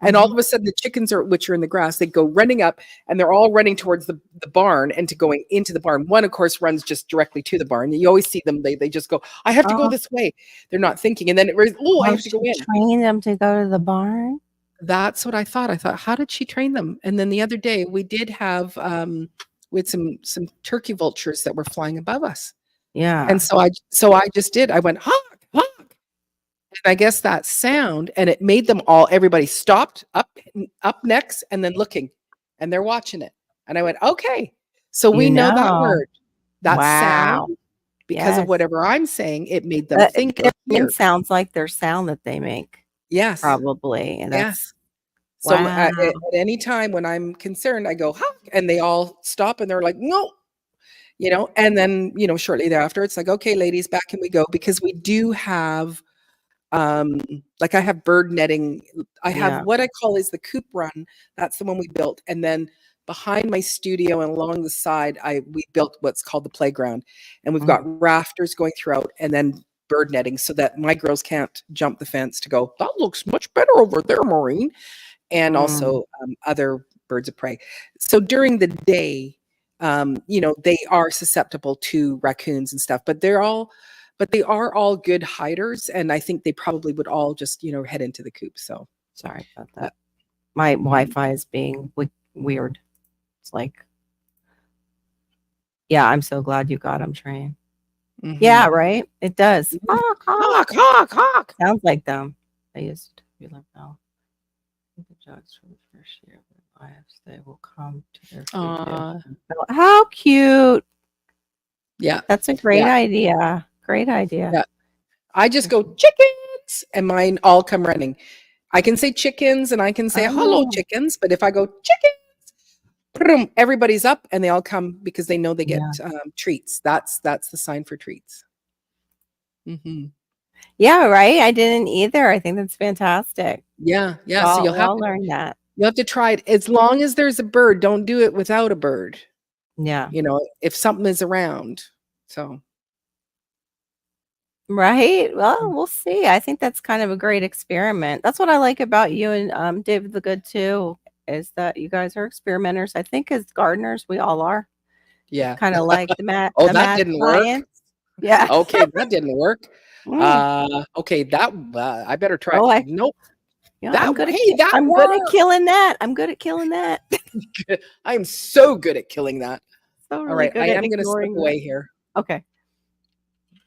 And all Mhm. of a sudden the chickens which are in the grass, they go running up and they're all running towards the barn and to going into the barn. One, of course, runs just directly to the barn. You always see them, they just go, "I have to go Oh, this way." They're not thinking. And then oh, I oh, have to go she in. trained them to go to the barn? That's what I thought. I thought, "How did she train them?" And then the other day, we had some turkey vultures that were flying above us. Yeah. And so I just did. I went, "Honk, honk." And I guess that sound, and it made them all everybody stopped, up next, and then looking, and they're watching it. And I went, "Okay. So we You know that know. word, that sound, Wow. because of Yes. whatever I'm saying, it made them think or Their wind hear." sounds like their sound that they make, Yes. probably, and that's Yes. So, wow. at any time when I'm concerned, I go, "Honk," and they all stop, and they're like, "No," and then, shortly thereafter, it's like, "Okay, ladies, back can we go?" Because we do have, um, like, I have bird netting. I have Yeah. what I call is the coop run. That's the one we built, and then behind my studio and along the side, we built what's called the playground, and we've got Mhm. rafters going throughout, and then bird netting so that my girls can't jump the fence to go, "That looks much better over there, Maureen." And Mm. also other birds of prey. So during the day, they are susceptible to raccoons and stuff, but they are all good hiders, and I think they probably would all just head into the coop. So, Sorry about uh, that. My mhm, Wi-Fi is being weird. It's like, yeah, I'm so glad you got them trained. Yeah, mhm. right? It does. Mhm. Honk, honk. Honk, honk, honk. Sounds like them. I used to be like, "No, the jokes for the first year of their lives, they will come to their food too." Uh, How cute. yeah, That's a great yeah, idea. Great idea. yeah. I just go chickens, and mine all come running. I can say chickens, and I can say hello, Oh, chickens. But if I go chicken, boom, everybody's up and they all come because they know they yeah. get treats. That's the sign for treats. Hmm. Yeah, right? I didn't either. I think that's fantastic. Yeah, yeah. So Well, we all learned that. you'll have to try it as long as there's a bird. Don't do it without a bird. Yeah. If something is around. So Right? Well, we'll see. I think that's kind of a great experiment. That's what I like about you and David the Good too, is that you guys are experimenters. I think as gardeners, we all are. yeah. Kind of like Oh, the that mad didn't work. science. Yeah. Okay, that didn't work. Mm. Okay, that I better try. Oh, Nope. yeah, That hey, that I'm good at worked. killing that. I'm good at killing that. I am so good at killing that. So All really right, I good at am going to step ignoring that. away here. Okay.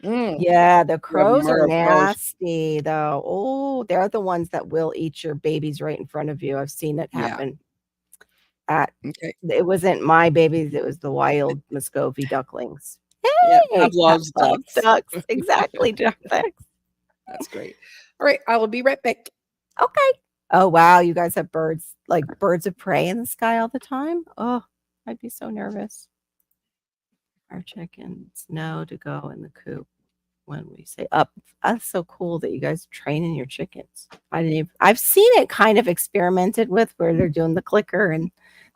Mm, Yeah, the you have crows are murder crows. nasty though. Oh, they're the ones that will eat your babies right in front of you. I've seen it Yeah. happen at Okay. it wasn't my babies, it was the wild Muscovy ducklings. Yeah. Hey, Pavlov's Pavlov's ducks. ducks. Exactly, ducks. That's great. All right, I will be right back. Okay. Oh wow, you guys have birds of prey in the sky all the time? Oh, I'd be so nervous. Our chickens know to go in the coop when we say up. That's so cool that you guys are training your chickens. I've seen it kind of experimented with where they're doing the clicker and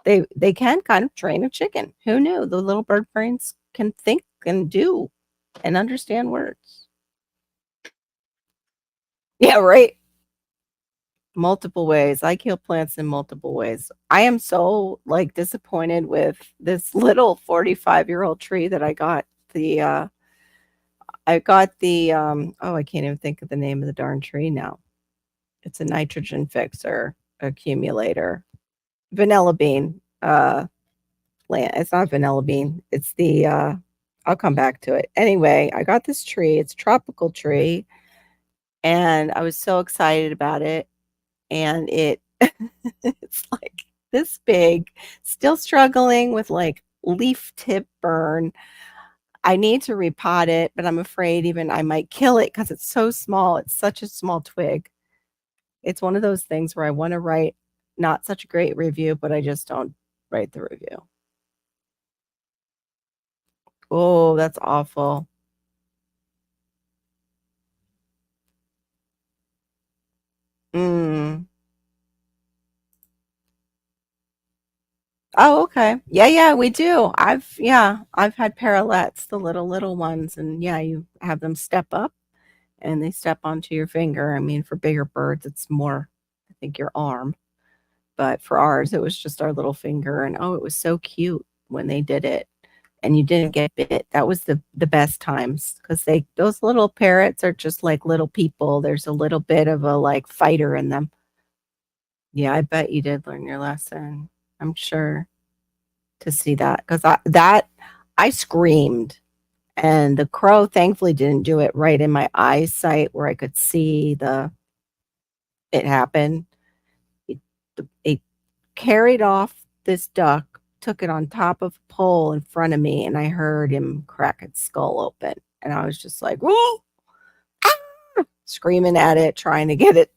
they can kind of train a chicken. Who knew the little bird brains can think and do and understand words. Yeah, right. Multiple ways. I kill plants in multiple ways. I am so like disappointed with this little 45-year-old tree that I got the oh, I can't even think of the name of the darn tree now. It's a nitrogen fixer accumulator. Vanilla bean plant. It's not vanilla bean. It's the I'll come back to it. Anyway, I got this tree. It's a tropical tree and I was so excited about it and it it's like this big, still struggling with like leaf tip burn. I need to repot it, but I'm afraid even I might kill it because it's so small. It's such a small twig. It's one of those things where I want to write not such a great review, but I just don't write the review. Oh, that's awful. Mm. Oh, okay. Yeah, we do. I've had parallettes, the little ones, and yeah, you have them step up and they step onto your finger. I mean, for bigger birds, it's more, I think, your arm. But for ours, it was just our little finger, and oh, it was so cute when they did it, and you didn't get bit. That was the best times because those little parrots are just like little people. There's a little bit of a like fighter in them. Yeah, I bet you did learn your lesson. I'm sure to see that because I screamed, and the crow thankfully didn't do it right in my eyesight where I could see it happen. It carried off this duck, took it on top of a pole in front of me, and I heard him crack its skull open. And I was just like, whoa, screaming at it, trying to get it,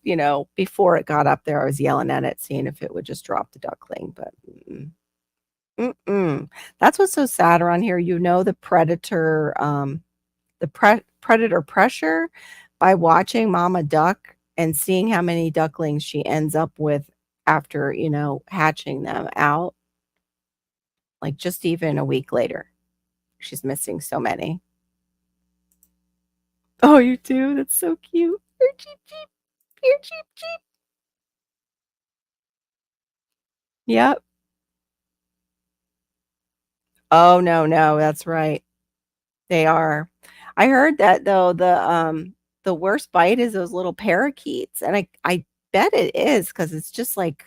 before it got up there. I was yelling at it, seeing if it would just drop the duckling, but mm-mm. That's what's so sad around here. The predator, predator pressure by watching Mama Duck and seeing how many ducklings she ends up with after, hatching them out. Like just even a week later, she's missing so many. Oh, you do? That's so cute. Here, cheep, cheep. Here, cheep, cheep. Yep. Oh, no, that's right. They are. I heard that though, the worst bite is those little parakeets, and I bet it is because it's just like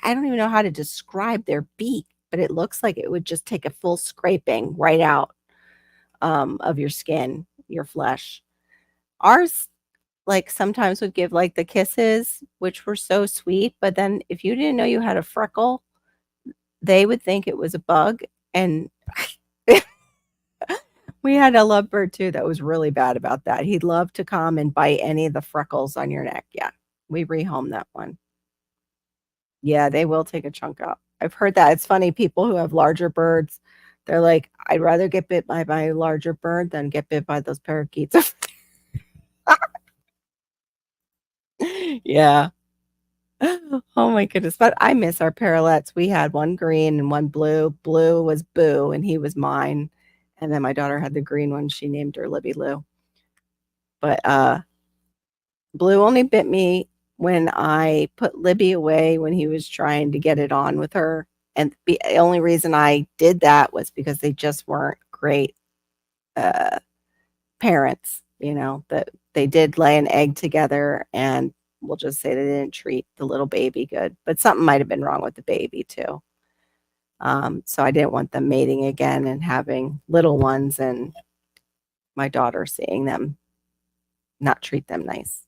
I don't even know how to describe their beak, but it looks like it would just take a full scraping right out, of your skin, your flesh. Ours, like, sometimes would give, like, the kisses, which were so sweet, but then if you didn't know you had a freckle, they would think it was a bug, and we had a lovebird too that was really bad about that. He'd love to come and bite any of the freckles on your neck. Yeah, we rehomed that one. Yeah, they will take a chunk out. I've heard that. It's funny, people who have larger birds, they're like, "I'd rather get bit by my larger bird than get bit by those parakeets." Yeah. Oh my goodness, but I miss our parrotlets. We had one green and one blue. Blue was Boo, and he was mine, and then my daughter had the green one. She named her Libby Lou. But, Blue only bit me when I put Libby away when he was trying to get it on with her, and the only reason I did that was because they just weren't great, uh, parents, that they did lay an egg together, and we'll just say they didn't treat the little baby good, but something might have been wrong with the baby too. So I didn't want them mating again and having little ones and my daughter seeing them not treat them nice.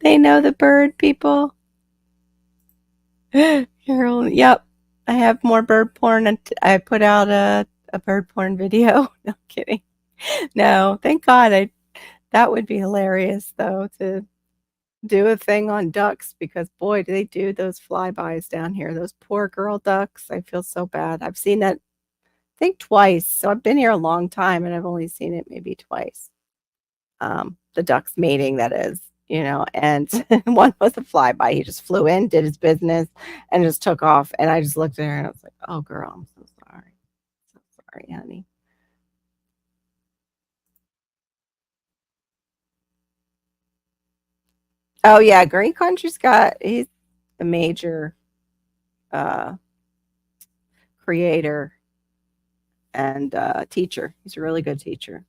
They know the bird people. Carol, yep. I have more bird porn, and I put out a bird porn video. No kidding. No, thank God. That would be hilarious though to do a thing on ducks because boy, do they do those flybys down here. Those poor girl ducks. I feel so bad. I've seen that I think twice. So I've been here a long time and I've only seen it maybe twice. The ducks mating, that is, and one was a flyby. He just flew in, did his business, and just took off. And I just looked at her and I was like, oh, girl, I'm so sorry. So sorry, honey. Oh, yeah. Green Country's he's the major uh, creator and teacher. He's a really good teacher.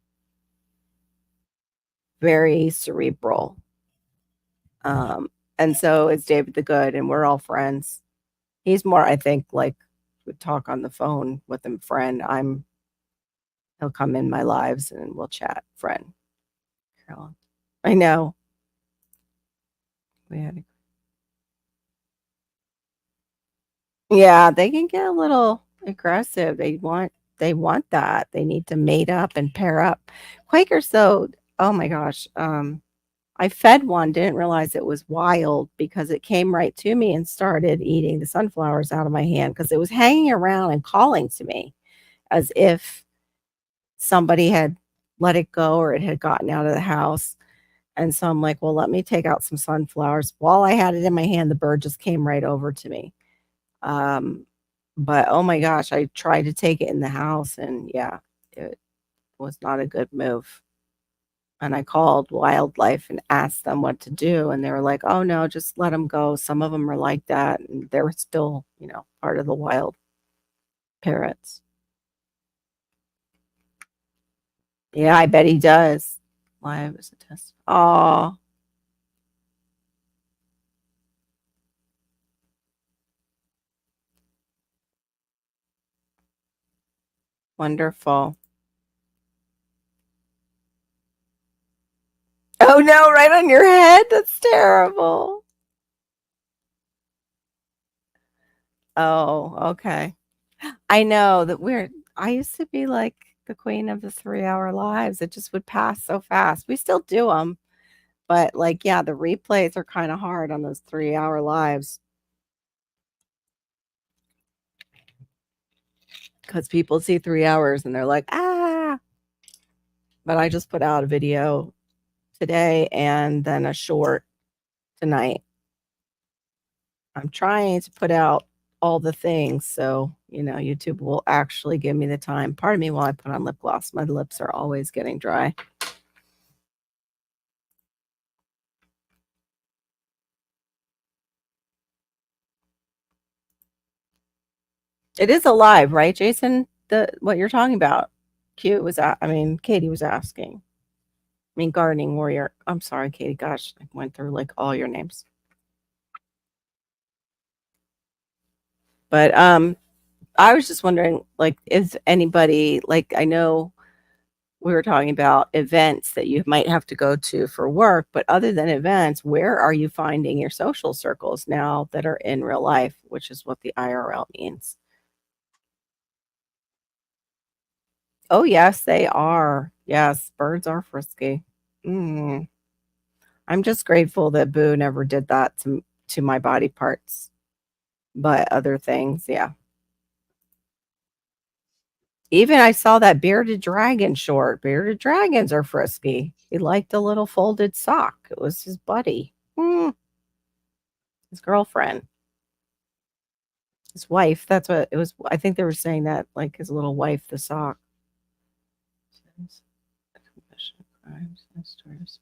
Very cerebral. Um, and so is David the Good, and we're all friends. He's more, I think, like would talk on the phone with a friend. He'll come in my lives and we'll chat. Friend, Carolyn. I know. We had Yeah, they can get a little aggressive. They want that. They need to mate up and pair up. Quakers though, oh my gosh. I fed one, didn't realize it was wild because it came right to me and started eating the sunflowers out of my hand because it was hanging around and calling to me as if somebody had let it go or it had gotten out of the house. And so I'm like, well, let me take out some sunflowers. While I had it in my hand, the bird just came right over to me. But oh my gosh, I tried to take it in the house and yeah, it was not a good move. And I called wildlife and asked them what to do. And they were like, oh no, just let them go. Some of them are like that. And they're still, part of the wild parrots. Yeah, I bet he does. Live as a test. Oh, wonderful. Oh no, right on your head? That's terrible. Oh, okay. I know that I used to be like the queen of the 3-hour lives. It just would pass so fast. We still do them, but like, yeah, the replays are kind of hard on those 3-hour lives because people see 3 hours and they're like, ah. But I just put out a video today and then a short tonight. I'm trying to put out all the things so YouTube will actually give me the time. Pardon me while I put on lip gloss. My lips are always getting dry. It is alive, right, Jason? What you're talking about. Katie was asking. Gardening warrior. I'm sorry, Katie. Gosh, I went through like all your names. But I was just wondering, like, is anybody like I know we were talking about events that you might have to go to for work, but other than events, where are you finding your social circles now that are in real life, which is what the IRL means? Oh, yes, they are. Yes, birds are frisky. Mm. I'm just grateful that Boo never did that to my body parts, but other things, yeah. Even I saw that bearded dragon short. Bearded dragons are frisky. He liked a little folded sock. It was his buddy. His girlfriend. His wife. That's what it was. I think they were saying that, like his little wife, the sock. Crimes and stories.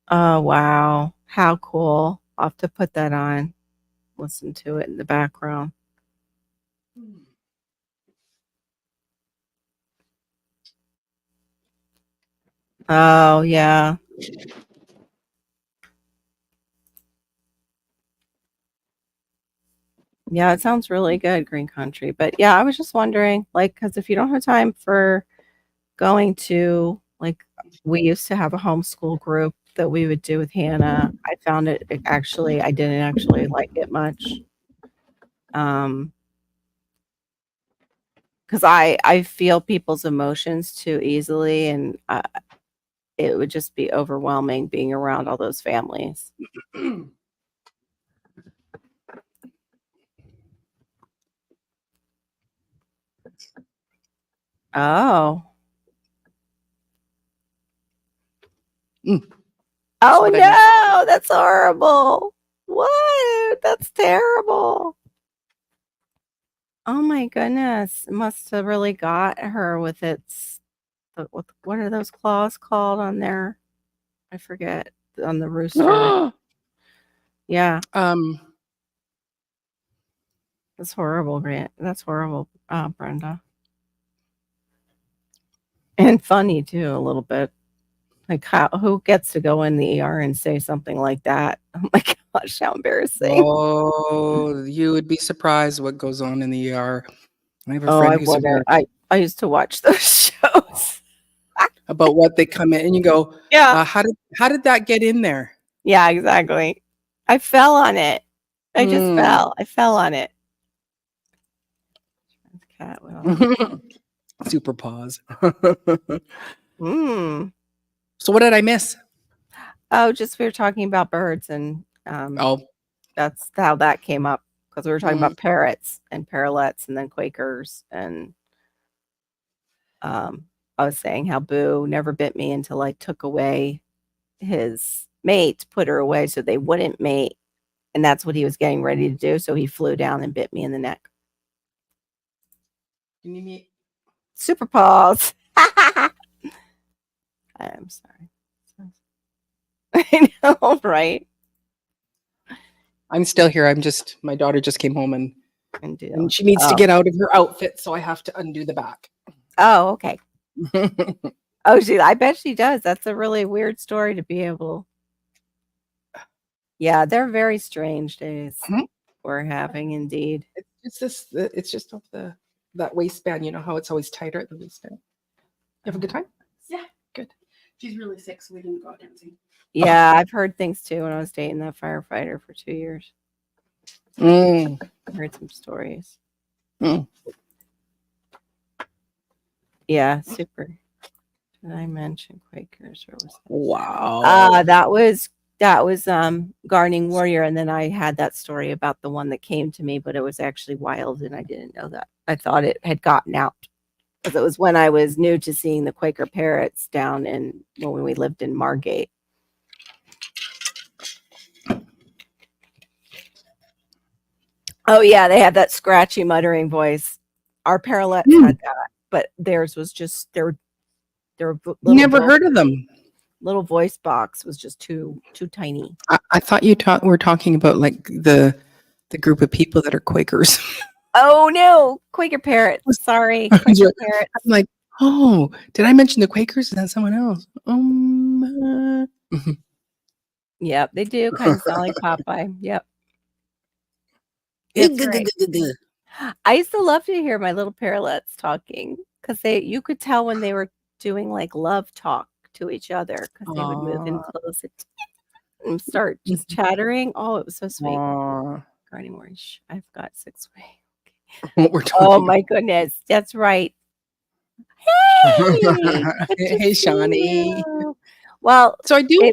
Oh, wow. How cool. I'll have to put that on. Listen to it in the background. Oh, yeah. Yeah, it sounds really good, Green Country. But yeah, I was just wondering, like, because if you don't have time for going to, like, we used to have a homeschool group that we would do with Hannah. I found I didn't actually like it much. Because I feel people's emotions too easily, and it would just be overwhelming being around all those families. Oh. Oh no, that's horrible. What? That's terrible. Oh my goodness. It must have really got her with what are those claws called on there? I forget. On the rooster. Yeah. That's horrible, Grant. That's horrible, Brenda. And funny too, a little bit. Like who gets to go in the ER and say something like that? Oh my gosh, how embarrassing. Oh, you would be surprised what goes on in the ER. I have a Oh, friend I who's a wonder. nurse. I used to watch those shows. About what they come in and you go, Yeah. how did that get in there? Yeah, exactly. I fell on it. I just Mm. fell. I fell on it. Cat will. Super pause. Mm. So what did I miss? Oh, just we were talking about birds, and Oh, that's how that came up because we were talking mm. about parrots and parrotlets, and then Quakers, and I was saying how Boo never bit me until I took away his mate, put her away so they wouldn't mate, and that's what he was getting ready to do. So he flew down and bit me in the neck. You need me? Super paws. I'm sorry. I know, right? I'm still here. My daughter just came home and And she needs to get out of her outfit, so I have to undo the back. Oh, okay. Oh, I bet she does. That's a really weird story to be able. Yeah, they're very strange days we're having, indeed. It's just off that waistband. You know how it's always tighter at the waistband. You have a good time? Yeah, good. She's really sick, so we didn't go out dancing. Yeah, I've heard things too when I was dating that firefighter for 2 years. Mm. I heard some stories. Mm. Yeah, super. Did I mention Quakers or was that? Wow. That was Gardening Warrior, and then I had that story about the one that came to me, but it was actually wild, and I didn't know that. I thought it had gotten out because it was when I was new to seeing the Quaker parrots down in when we lived in Margate. Oh yeah, they had that scratchy muttering voice. Our parrotlets had that, but theirs was just their Never heard of them. little voice box was just too tiny. I thought you were talking about like the group of people that are Quakers. Oh no, Quaker parrots. Sorry, Quaker parrots. I'm like, oh, did I mention the Quakers? Is that someone else? Yep, they do kind of sound like Popeye. Yep. That's right. I used to love to hear my little parrotlets talking because you could tell when they were doing like love talk to each other because they would move in close and start just chattering. Oh, it was so sweet. Gardening Orange. I've got 6 weeks. What we're talking Oh my goodness, that's right. Hey, hey, Shawnee. Well, so I do.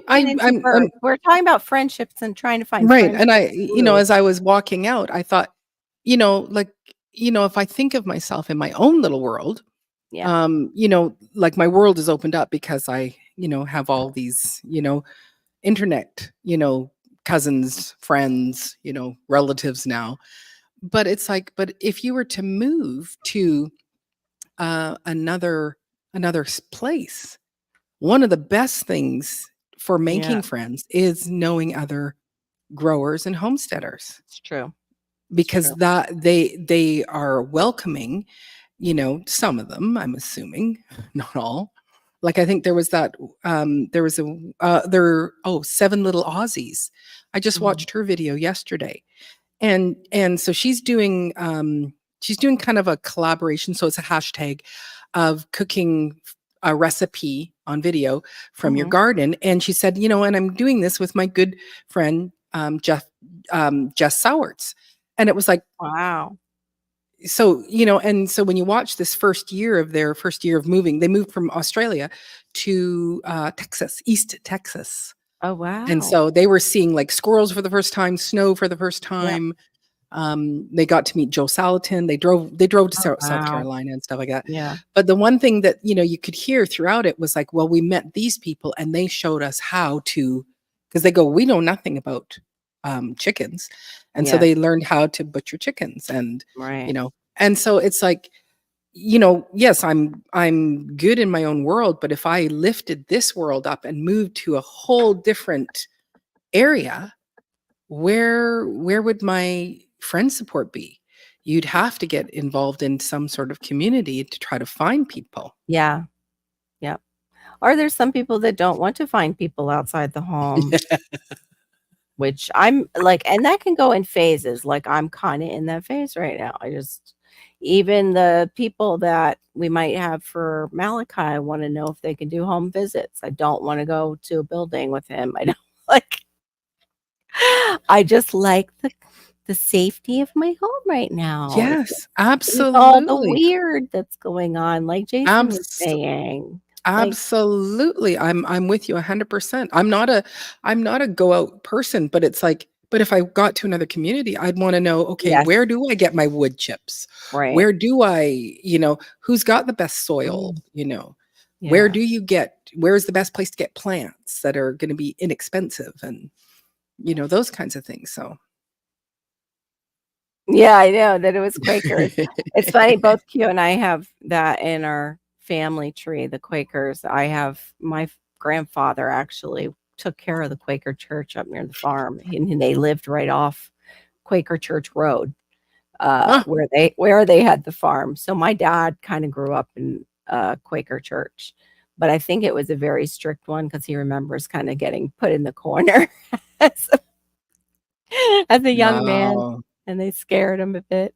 We're talking about friendships and trying to find right, and friendships. as I was walking out, I thought, if I think of myself in my own little world, Yeah. like my world is opened up because I, have all these, internet, cousins, friends, relatives now. But it's like, but if you were to move to another place, one of the best things for making friends is knowing other growers and homesteaders. It's true. Because that they are welcoming, some of them, I'm assuming, not all. Like I think there was 7 Little Aussies. I just watched her video yesterday. And so she's doing kind of a collaboration. So it's a hashtag of cooking a recipe on video from your garden. And she said, and I'm doing this with my good friend Jess Sowards. And it was like, wow. So, and so when you watch this first year of moving, they moved from Australia to Texas, East Texas. Oh, wow. And so they were seeing like squirrels for the first time, snow for the first time. They got to meet Joe Salatin. They drove to South Carolina and stuff like that. Yeah. But the one thing that, you could hear throughout it was like, well, we met these people and they showed us how to, because they go, we know nothing about chickens. And so they learned how to butcher chickens and, and so it's like, yes, I'm good in my own world, but if I lifted this world up and moved to a whole different area, where would my friend support be? You'd have to get involved in some sort of community to try to find people. Yeah. Yep. Or there's some people that don't want to find people outside the home. which I'm like, and that can go in phases. Like I'm kind of in that phase right now. Even the people that we might have for Malachi, I want to know if they can do home visits. I don't want to go to a building with him. I don't like, I just like the safety of my home right now. Yes, With all the absolutely. weird that's going on, like Jason was Abs- saying. Like, Absolutely. I'm with you 100%. I'm not a go out person, but it's like, but if I got to another community, I'd want to know, okay, yes, where do I get my wood chips? right. Where do I, who's got the best soil, Where Yeah. do you where's the best place to get plants that are going to be inexpensive and those kinds of things. So Yeah, I know that it was Quakers. It's funny, both Q and I have that in our family tree, the Quakers. I have my grandfather actually took care of the Quaker church up near the farm, and they lived right off Quaker Church Road, Ah, where they had the farm. So my dad kind of grew up in Quaker church, but I think it was a very strict one because he remembers kind of getting put in the corner as a young man. wow. And they scared him a bit.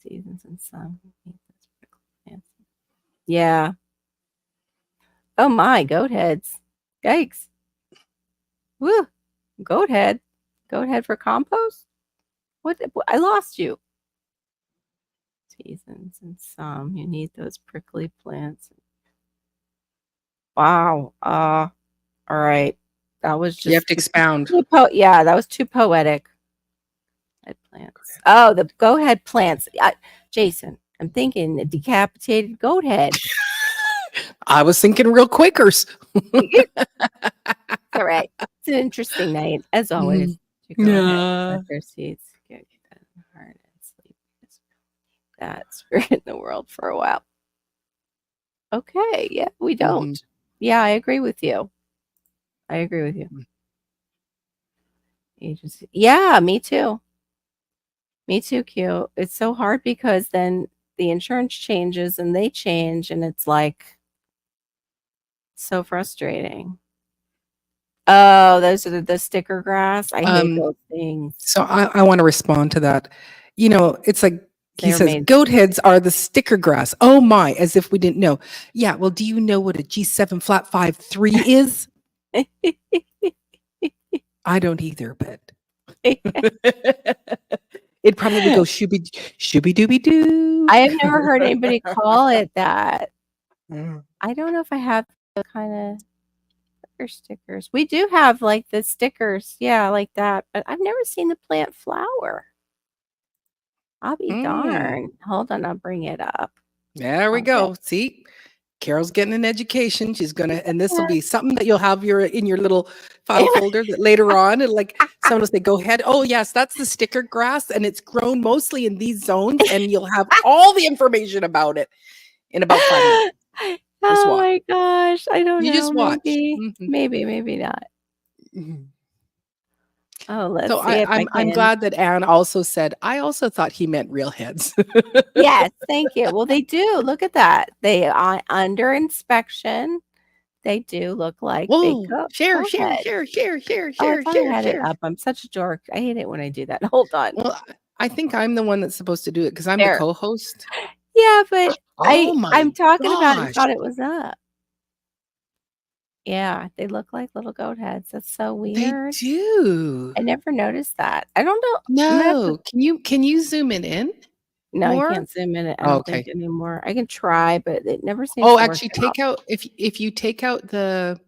Seasons and sun. Yeah. Oh my, goat heads. Yikes. Woo. Goat head. Goat head for compost? What? I lost you. Seasons and some. You need those prickly plants. Wow. All right. That was just You have to expound. yeah, that was too poetic. Head plants. Oh, the goat head plants. Jason, I'm thinking a decapitated goat head. I was thinking real Quakers. All right. It's an interesting night, as always. To go ahead and let their seeds get hard and sleep. That spirit in the world for a while. Okay. Yeah, we don't. Yeah, I agree with you. I agree with you. Agency. Yeah, me too. Me too, Q. It's so hard because then the insurance changes and they change, and it's like so frustrating. Oh, those are the sticker grass. I hate those things. So I want to respond to that. It's like he They're says, made. goat heads are the sticker grass. Oh my, as if we didn't know. Yeah, well, do you know what a G7 flat 5.3 is? I don't either, but it'd probably go shooby dooby doo. I have never heard anybody call it that. I don't know if I have the kind of stickers. We do have like the stickers, yeah, like that, but I've never seen the plant flower. I'll be darned. Hold on, I'll bring it up. There we go. See, Carol's getting an education. She's gonna, and this will be something that you'll have in your little file folder that later on, and like someone will say, "Go ahead." Oh yes, that's the sticker grass, and it's grown mostly in these zones, and you'll have all the information about it in about 5 minutes. Just Oh watch. my gosh, I don't know. You just watch. Maybe not. Oh, let's So see if I I'm can. glad that Anne also said, I also thought he meant real heads. Yes, thank you. Well, they do. Look at that. They are under inspection. They do look like they Whoa, go. share. Oh, I thought I had it up. I'm such a dork. I hate it when I do that. Hold on. Well, I think I'm the one that's supposed to do it because I'm There. the co-host. Yeah, but Oh my I'm talking about it and gosh. thought it was up. Yeah, they look like little goat heads. That's so They weird. do. I never noticed that. I don't know. No. Can you zoom it in? No, more? I can't zoom in it. I Oh, don't think anymore. I can try, but it never seems Oh, to actually work out. take out if you take out the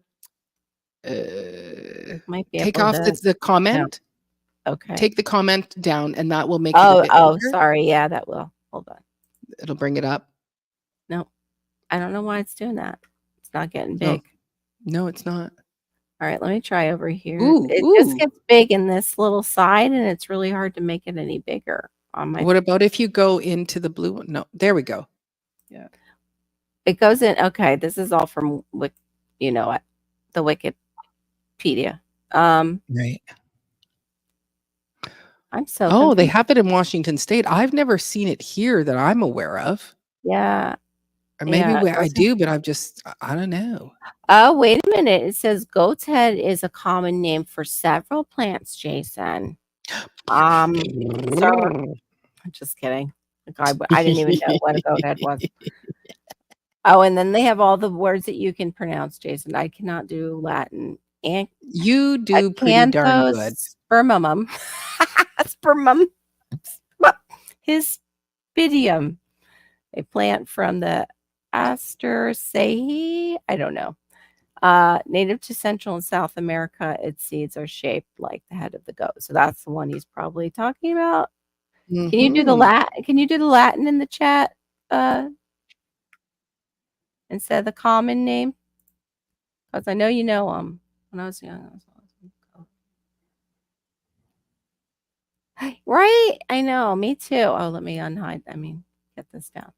Might be take able off to. the comment. Okay. Take the comment down and that will make it a bit bigger. Sorry. Yeah, that will. Hold on. It'll bring it up. No, I don't know why it's doing that. It's not getting big. No, it's not. All right, let me try over here. Ooh, It just gets big in this little side, and it's really hard to make it any bigger on my. What about if you go into the blue one? No, there we go. Yeah. It goes in. Okay, this is all from the Wikipedia. Right. I'm so. Oh, they confused. have it in Washington State. I've never seen it here that I'm aware of. Yeah. Or maybe Yeah, I goat's head. do, but I don't know. Oh, wait a minute. It says goat's head is a common name for several plants, Jason. Sir, I'm just kidding. Like, I didn't even know what a goat head was. Oh, and then they have all the words that you can pronounce, Jason. I cannot do Latin. And You do pretty darn good. Acanthospermum. Spermum. Hispidium. A plant from the Asteraceae. I don't know. Native to Central and South America, its seeds are shaped like the head of the goat. So that's the one he's probably talking about. Can you do the Latin? Can you do the Latin in the chat? Instead of the common name? Because I know you know them. When I was young, right? I know, me too. Oh, let me get this down.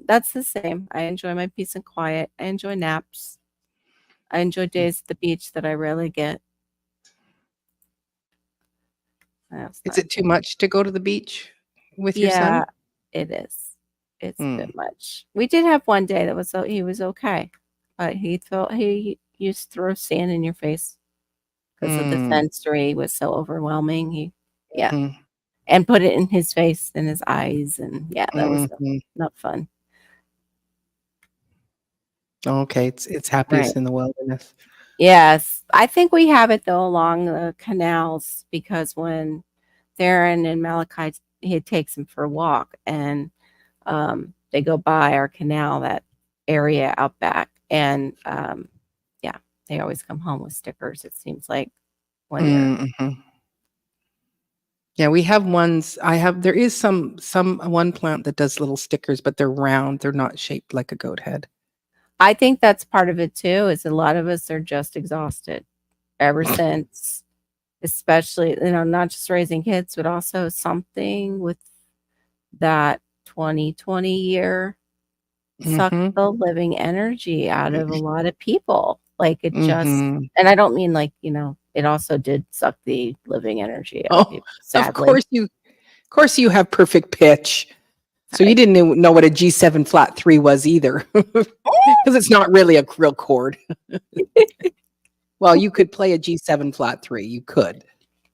That's the same. I enjoy my peace and quiet. I enjoy naps. I enjoy days at the beach that I rarely get. Is it too much to go to the beach with your son? Yeah, it is. It's a bit much. We did have one day that he was okay, but he used to throw sand in your face because of the sensory was so overwhelming. And put it in his face and his eyes, and that was not fun. Okay, it's happiest in the wilderness. Yes, I think we have it though along the canals because when Theron and Malachi, he takes him for a walk, and they go by our canal, that area out back, and they always come home with stickers. It seems like when they're Yeah, we have ones. There is one plant that does little stickers, but they're round. They're not shaped like a goat head. I think that's part of it too, is a lot of us are just exhausted ever since, especially, not just raising kids, but also something with that 2020 year sucked the living energy out of a lot of people. Like it just, and I don't mean like, it also did suck the living energy out of people, sadly. Of course you have perfect pitch. So you didn't even know what a G7 flat 3 was either. Because it's not really a real chord. Well, you could play a G7 flat 3. You could.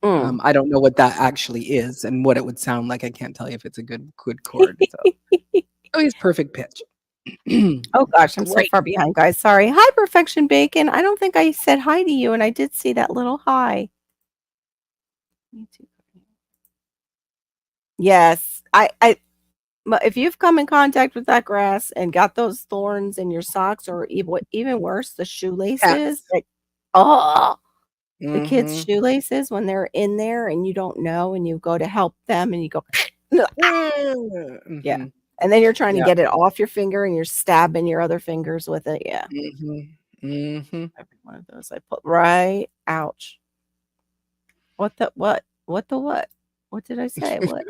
I don't know what that actually is and what it would sound like. I can't tell you if it's a good chord. So it's perfect pitch. Oh gosh, I'm so far behind, guys. Sorry. Hi, Perfection Bacon. I don't think I said hi to you, and I did see that little hi. Me too. Yes, if you've come in contact with that grass and got those thorns in your socks, or even worse, the shoelaces, the kids' shoelaces when they're in there and you don't know, and you go to help them and you go, yeah. And then you're trying to get it off your finger and you're stabbing your other fingers with it. Yeah. Every one of those I put right. Ouch. What did I say? What?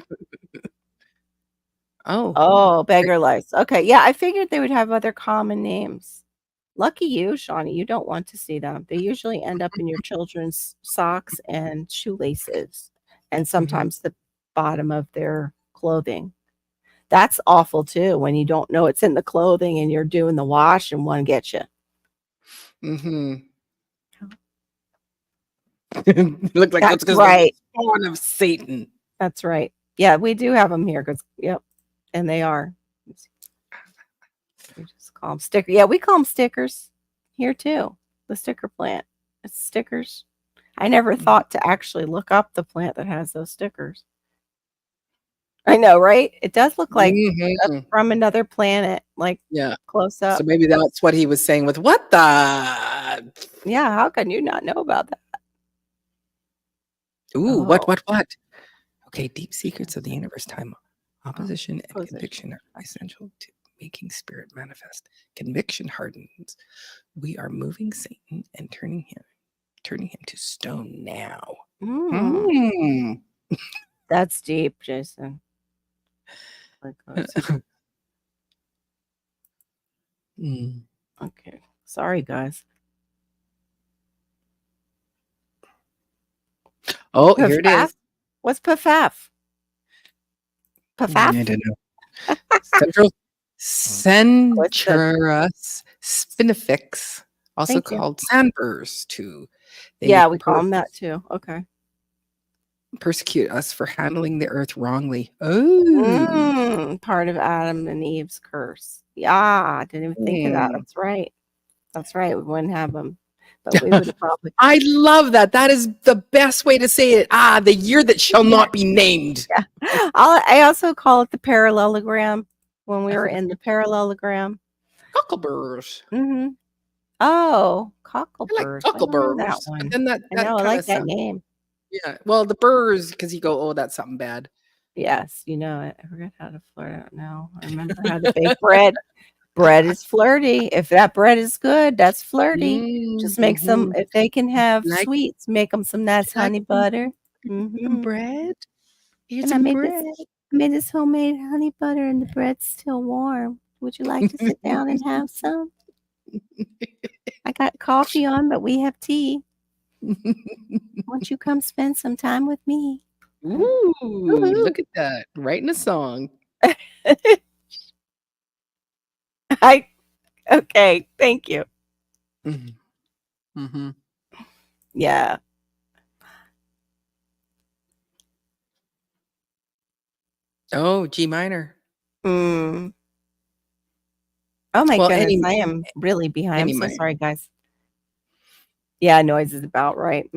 Oh, beggar lice. Okay. Yeah. I figured they would have other common names. Lucky you, Shawnee. You don't want to see them. They usually end up in your children's socks and shoelaces, and sometimes the bottom of their clothing. That's awful too, when you don't know it's in the clothing and you're doing the wash and one gets you. Look like that's right. The spawn of Satan. That's right. Yeah, we do have them here. And they are. We just call them stickers. Yeah, we call them stickers here too. The sticker plant. It's stickers. I never thought to actually look up the plant that has those stickers. I know, right? It does look like from another planet, like close up. So maybe that's what he was saying with what the? Yeah, how can you not know about that? Ooh, what? Okay, deep secrets of the universe, time, opposition, and conviction are essential to making spirit manifest. Conviction hardens. We are moving Satan and turning him to stone now. That's deep, Jason. Okay. Sorry, guys. Oh, here it is. What's Pafaf? Pafaf? I don't know. Centurus spinifex, also Thank you. called sandburrs, too. They Yeah, we call them that too. Okay. persecute us for handling the earth wrongly. Oh, Part of Adam and Eve's curse. Yeah, I didn't even think of that. That's right. That's right. We wouldn't have them, but we would have probably. I love that. That is the best way to say it. Ah, the year that shall not be named. Yeah. I also call it the parallelogram when we were in the parallelogram. Cockleburs. Mm-hmm. Oh, I like cockleburs. I don't know that cockleburs, but one. then that I know. I kind like of that sounds. name. Yeah. Well, the burrs, because you go, oh, that's something bad. Yes, you know it. I forget how to flirt. I don't know. I remember how to bake bread. Bread is flirty. If that bread is good, that's flirty. Just make some. Mhm. If they can have Like, sweets, make them some nice like honey some butter. Mm-hmm. bread. Here's And I some made bread. this homemade honey butter, and the bread's still warm. Would you like to sit down and have some? I got coffee on, but we have tea. Won't you come spend some time with me? Ooh, Woohoo. look at that. Writing a song. Okay, thank you. Mm-hmm. Yeah. Oh, G minor. Mm. Oh my Well, goodness, I am really behind. I'm so minor. sorry, guys. Yeah, noise is about right.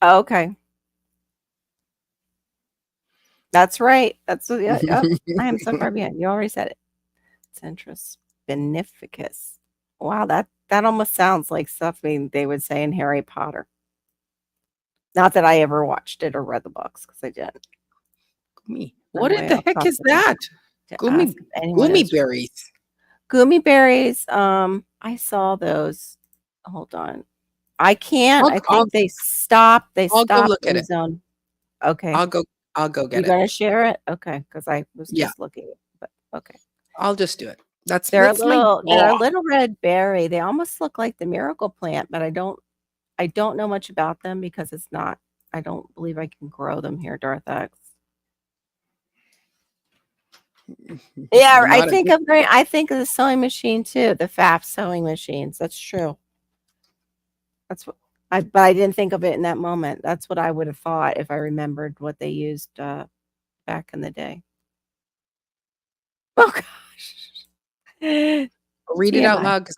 Oh, okay. That's right. That's I am so far behind. You already said it. Centrus beneficus. Wow, that almost sounds like something they would say in Harry Potter. Not that I ever watched it or read the books because I didn't. Gummy. What the heck I'll is talk to them that? to Gummy, ask if anyone gummy knows. berries. Gummy berries. I saw those. Hold on. I can't. I think they stopped. They I'll go stopped look at in it. zone. Okay. I'll go get You it. gonna share it? Okay, because I was Yeah. just looking. But okay. I'll just do it. They're a my little red berry. They almost look like the miracle plant, but I don't know much about them because it's not. I don't believe I can grow them here, Darth X. Yeah, I think of the sewing machine too, the FAF sewing machines. That's true. That's what but I didn't think of it in that moment. That's what I would have thought if I remembered what they used back in the day. Oh gosh. Read it out TMI. loud because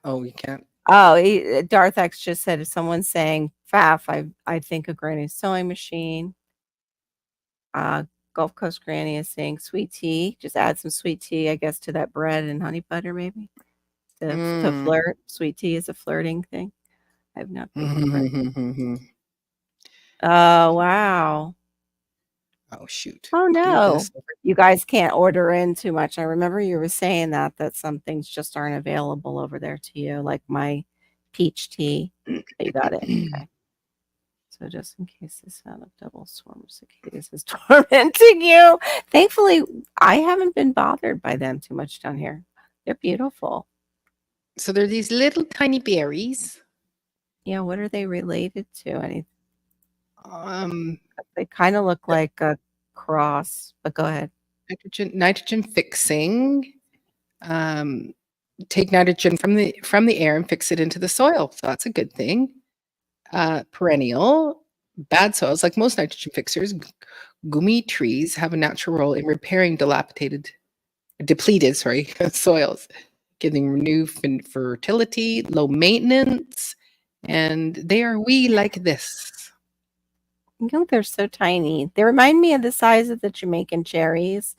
oh, you can't. Oh, Darth X just said if someone's saying FAF, I think of Granny's sewing machine. Gulf Coast Granny is saying sweet tea. Just add some sweet tea, I guess, to that bread and honey butter, maybe. To flirt. Sweet tea is a flirting thing. I've not baked bread. Oh, wow. Oh, shoot. Oh, Do no. this. You guys can't order in too much. I remember you were saying that some things just aren't available over there to you, like my peach tea. You got it. Okay. So just in case the sound of double swarm of cicadas is tormenting you. Thankfully, I haven't been bothered by them too much down here. They're beautiful. So they're these little tiny berries. Yeah, what are they related to? Anything? They kind of look like a cross, but go ahead. Nitrogen fixing. Take nitrogen from the air and fix it into the soil. So that's a good thing. Perennial. Bad soils, like most nitrogen fixers, gummy trees have a natural role in repairing depleted soils, giving new fertility, low maintenance, and they are wee like this. You know, they're so tiny. They remind me of the size of the Jamaican cherries,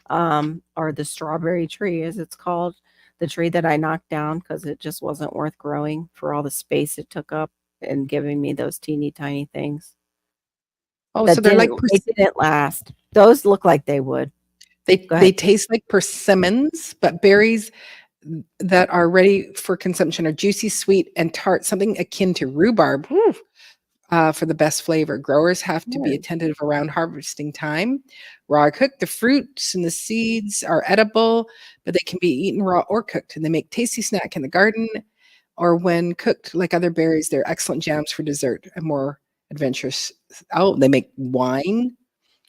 or the strawberry tree, as it's called. The tree that I knocked down because it just wasn't worth growing for all the space it took up and giving me those teeny tiny things. Oh, so they're like they didn't last. Those look like they would. They taste like persimmons, but berries that are ready for consumption are juicy, sweet, and tart, something akin to rhubarb. For the best flavor. Growers have to be attentive around harvesting time. Raw or cooked, the fruits and the seeds are edible, but they can be eaten raw or cooked, and they make tasty snack in the garden, or when cooked like other berries, they're excellent jams for dessert and more adventurous. Oh, they make wine,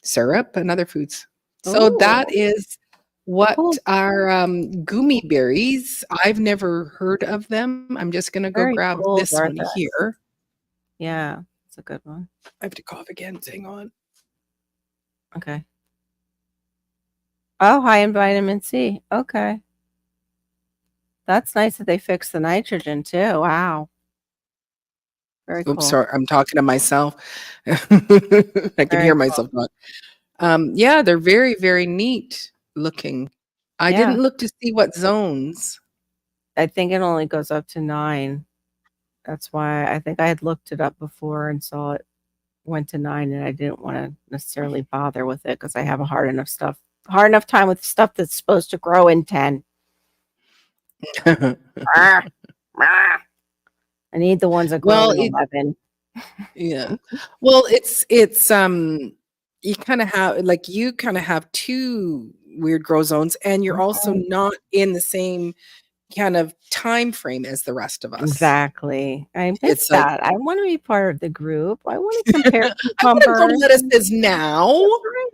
syrup, and other foods. So that Ooh, is what cool. are gummy berries. I've never heard of them. I'm just gonna go Very grab cool, this one Dorothy. here. Yeah, it's a good one. I have to cough again. Hang on. Okay. Oh, high in vitamin C. Okay. That's nice that they fixed the nitrogen too. Wow. Very Oops, cool. sorry. I'm talking to myself. I can Very hear cool. myself talk. Yeah, they're very, very neat looking. I Yeah. didn't look to see what zones. I think it only goes up to 9. That's why I think I had looked it up before and saw it went to 9, and I didn't want to necessarily bother with it because I have a hard enough time with stuff that's supposed to grow in 10. Ah, ah. I need the ones that grow Well, in 11. yeah. Well, it's you kind of have like you kind of have two weird grow zones, and you're also Mhm. not in the same kind of time frame as the rest of us. Exactly. I miss It's like that. I want to be part of the group. I want to compare I want to grow cucumbers. lettuces now. That's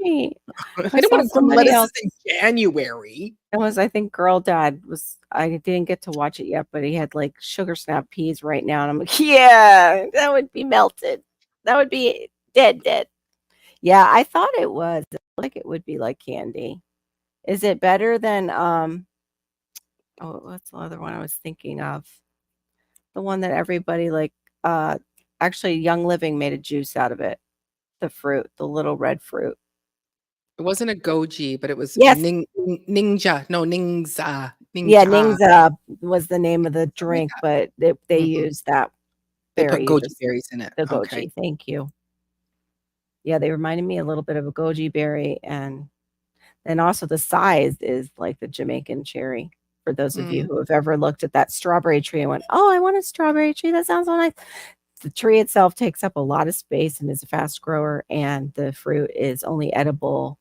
right. I I don't saw want to grow somebody lettuces else. in January. It was, I think, Girl Dad was. I didn't get to watch it yet, but he had like sugar snap peas right now, and I'm like, yeah, that would be melted. That would be dead, dead. Yeah, I thought it was. It looked like it would be like candy. Is it better than oh, what's the other one I was thinking of? The one that everybody like actually Young Living made a juice out of it. The fruit, the little red fruit. It wasn't a goji, but it was Yes. ninja. No, ningza. Yeah, Ningcha. Ningza was the name of the Something like drink, that. but they Mhm. used that They put berry, goji berries in it. the Okay. goji. Thank you. Yeah, they reminded me a little bit of a goji berry, and also the size is like the Jamaican cherry. For those of you Mm. who have ever looked at that strawberry tree and went, "Oh, I want a strawberry tree. That sounds so nice." The tree itself takes up a lot of space and is a fast grower, and the fruit is only edible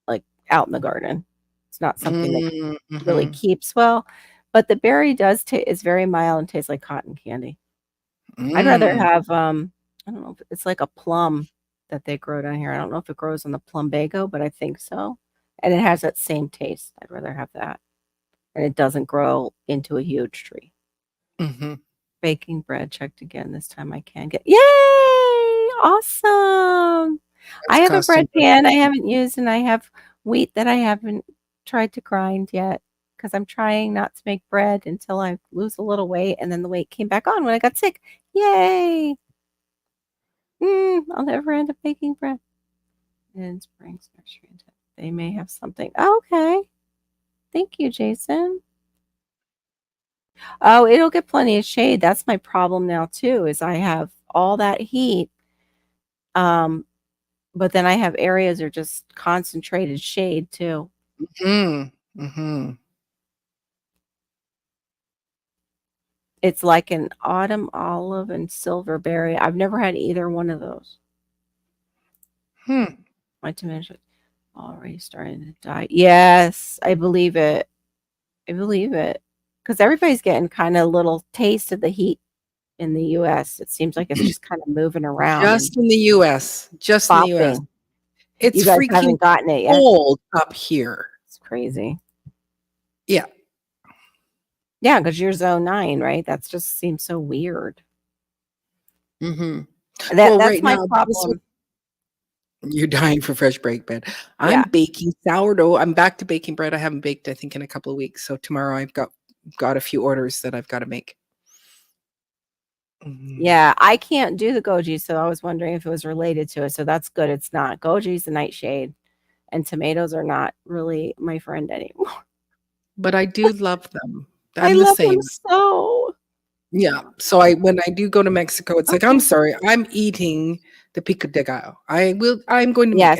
like out in the garden. It's not something that really Mhm. keeps well, but the berry does is very mild and tastes like cotton candy. I'd rather Mm. have I don't know if it's like a plum that they grow down here. I don't know if it grows on the plumbago, but I think so. And it has that same taste. I'd rather have that. And it doesn't grow into a huge tree. Mhm. Baking bread checked again. This time I can get. Yay! Awesome. I That's have a costing bread pan I haven't used, and I have wheat that I haven't tried to grind yet because I'm trying not to make bread until I lose a little weight. And then the weight came back on when I got sick. Yay! I'll never end up baking bread. In Springs Nursery. They may have something. Oh, okay. Thank you, Jason. Oh, it'll get plenty of shade. That's my problem now too, is I have all that heat. Um, but then I have areas are just concentrated shade too. Mhm. Mhm. It's like an autumn olive and silverberry. I've never had either one of those. Hmm. My tomatoes are already starting to die. Yes, I believe it. I believe it. Because everybody's getting kind of a little taste of the heat in the US. It seems like it's just kind of moving around and Just in the US. Just in the US. popping. It's You guys freaking haven't gotten it yet? cold up here. It's crazy. Yeah. Yeah, because you're zone 9, right? That's just seems so weird. Mhm. That Well, that's right my now, this problem. you're dying for fresh break bread. I'm Yeah. baking sourdough. I'm back to baking bread. I haven't baked, I think, in a couple of weeks. So tomorrow I've got a few orders that I've got to make. Mhm. Yeah, I can't do the goji, so I was wondering if it was related to it. So that's good. It's not. Goji's the nightshade, and tomatoes are not really my friend anymore. But I do love them. I I'm the love them same. so. Yeah. So when I do go to Mexico, it's like, I'm Okay. sorry, I'm eating the pico de gallo. I'm going to make, Yes,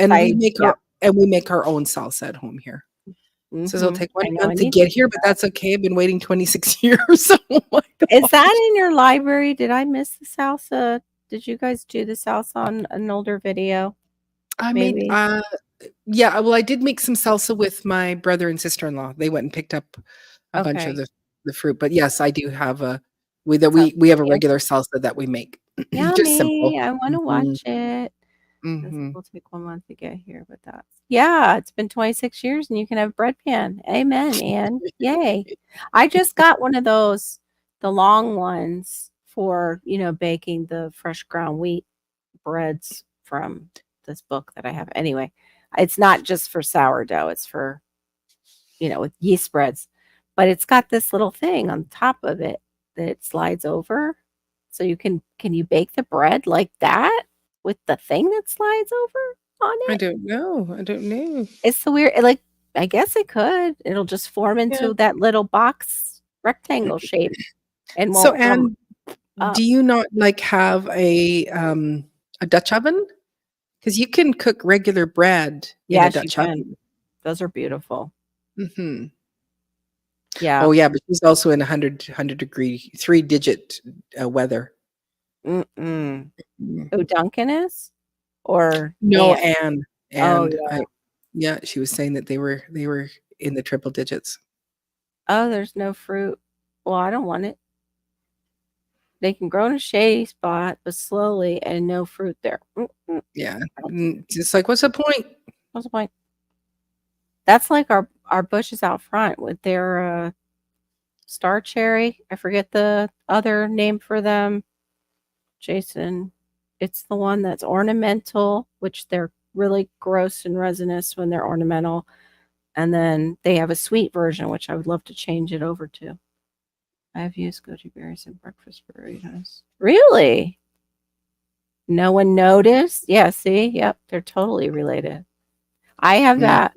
yeah. and we make our own salsa at home here. So it'll take I 1 know I month to need to get do here, but that. that's okay. I've been waiting 26 years. Oh my Is that gosh. in your library? Did I miss the salsa? Did you guys do the salsa on an older video? I made Maybe? yeah, well, I did make some salsa with my brother and sister-in-law. They went and picked up a bunch of Okay. the fruit. But yes, I do have a we that Sounds we have a familiar. regular salsa that we make. Just simple. Yummy. I wanna Mhm. watch it. Mhm. Will take 1 month to get here, but it's been 26 years and you can have bread pan. Amen. And yay. I just got one of those, the long ones for, baking the fresh ground wheat breads from this book that I have. Anyway, it's not just for sourdough, it's for, with yeast breads. But it's got this little thing on top of it that it slides over. So can you bake the bread like that with the thing that slides over on I it? don't know. It's so weird. I guess it could. It'll just form into Yeah. that little box rectangle shape and So, won't come Anne, up. do you not have a Dutch oven? Because you can cook regular bread in a Yes, you Dutch can. oven. Those are beautiful. Hmm. Yeah. Oh yeah, but she's also in 100-degree 3-digit weather. Mm-mm. Mm. Who Duncan is? Or No, Anne? Anne, Oh, and yeah. yeah, she was saying that they were in the triple digits. Oh, there's no fruit. Well, I don't want it. They can grow in a shady spot, but slowly, and no fruit there. Yeah, just like, what's the point? What's the point? That's like our bushes out front with their star cherry. I forget the other name for them. Jason, it's the one that's ornamental, which they're really gross and resinous when they're ornamental. And then they have a sweet version, which I would love to change it over to. I've used goji berries in breakfast burritos. Really? No one noticed? Yeah, see? Yep, they're totally related. I have that.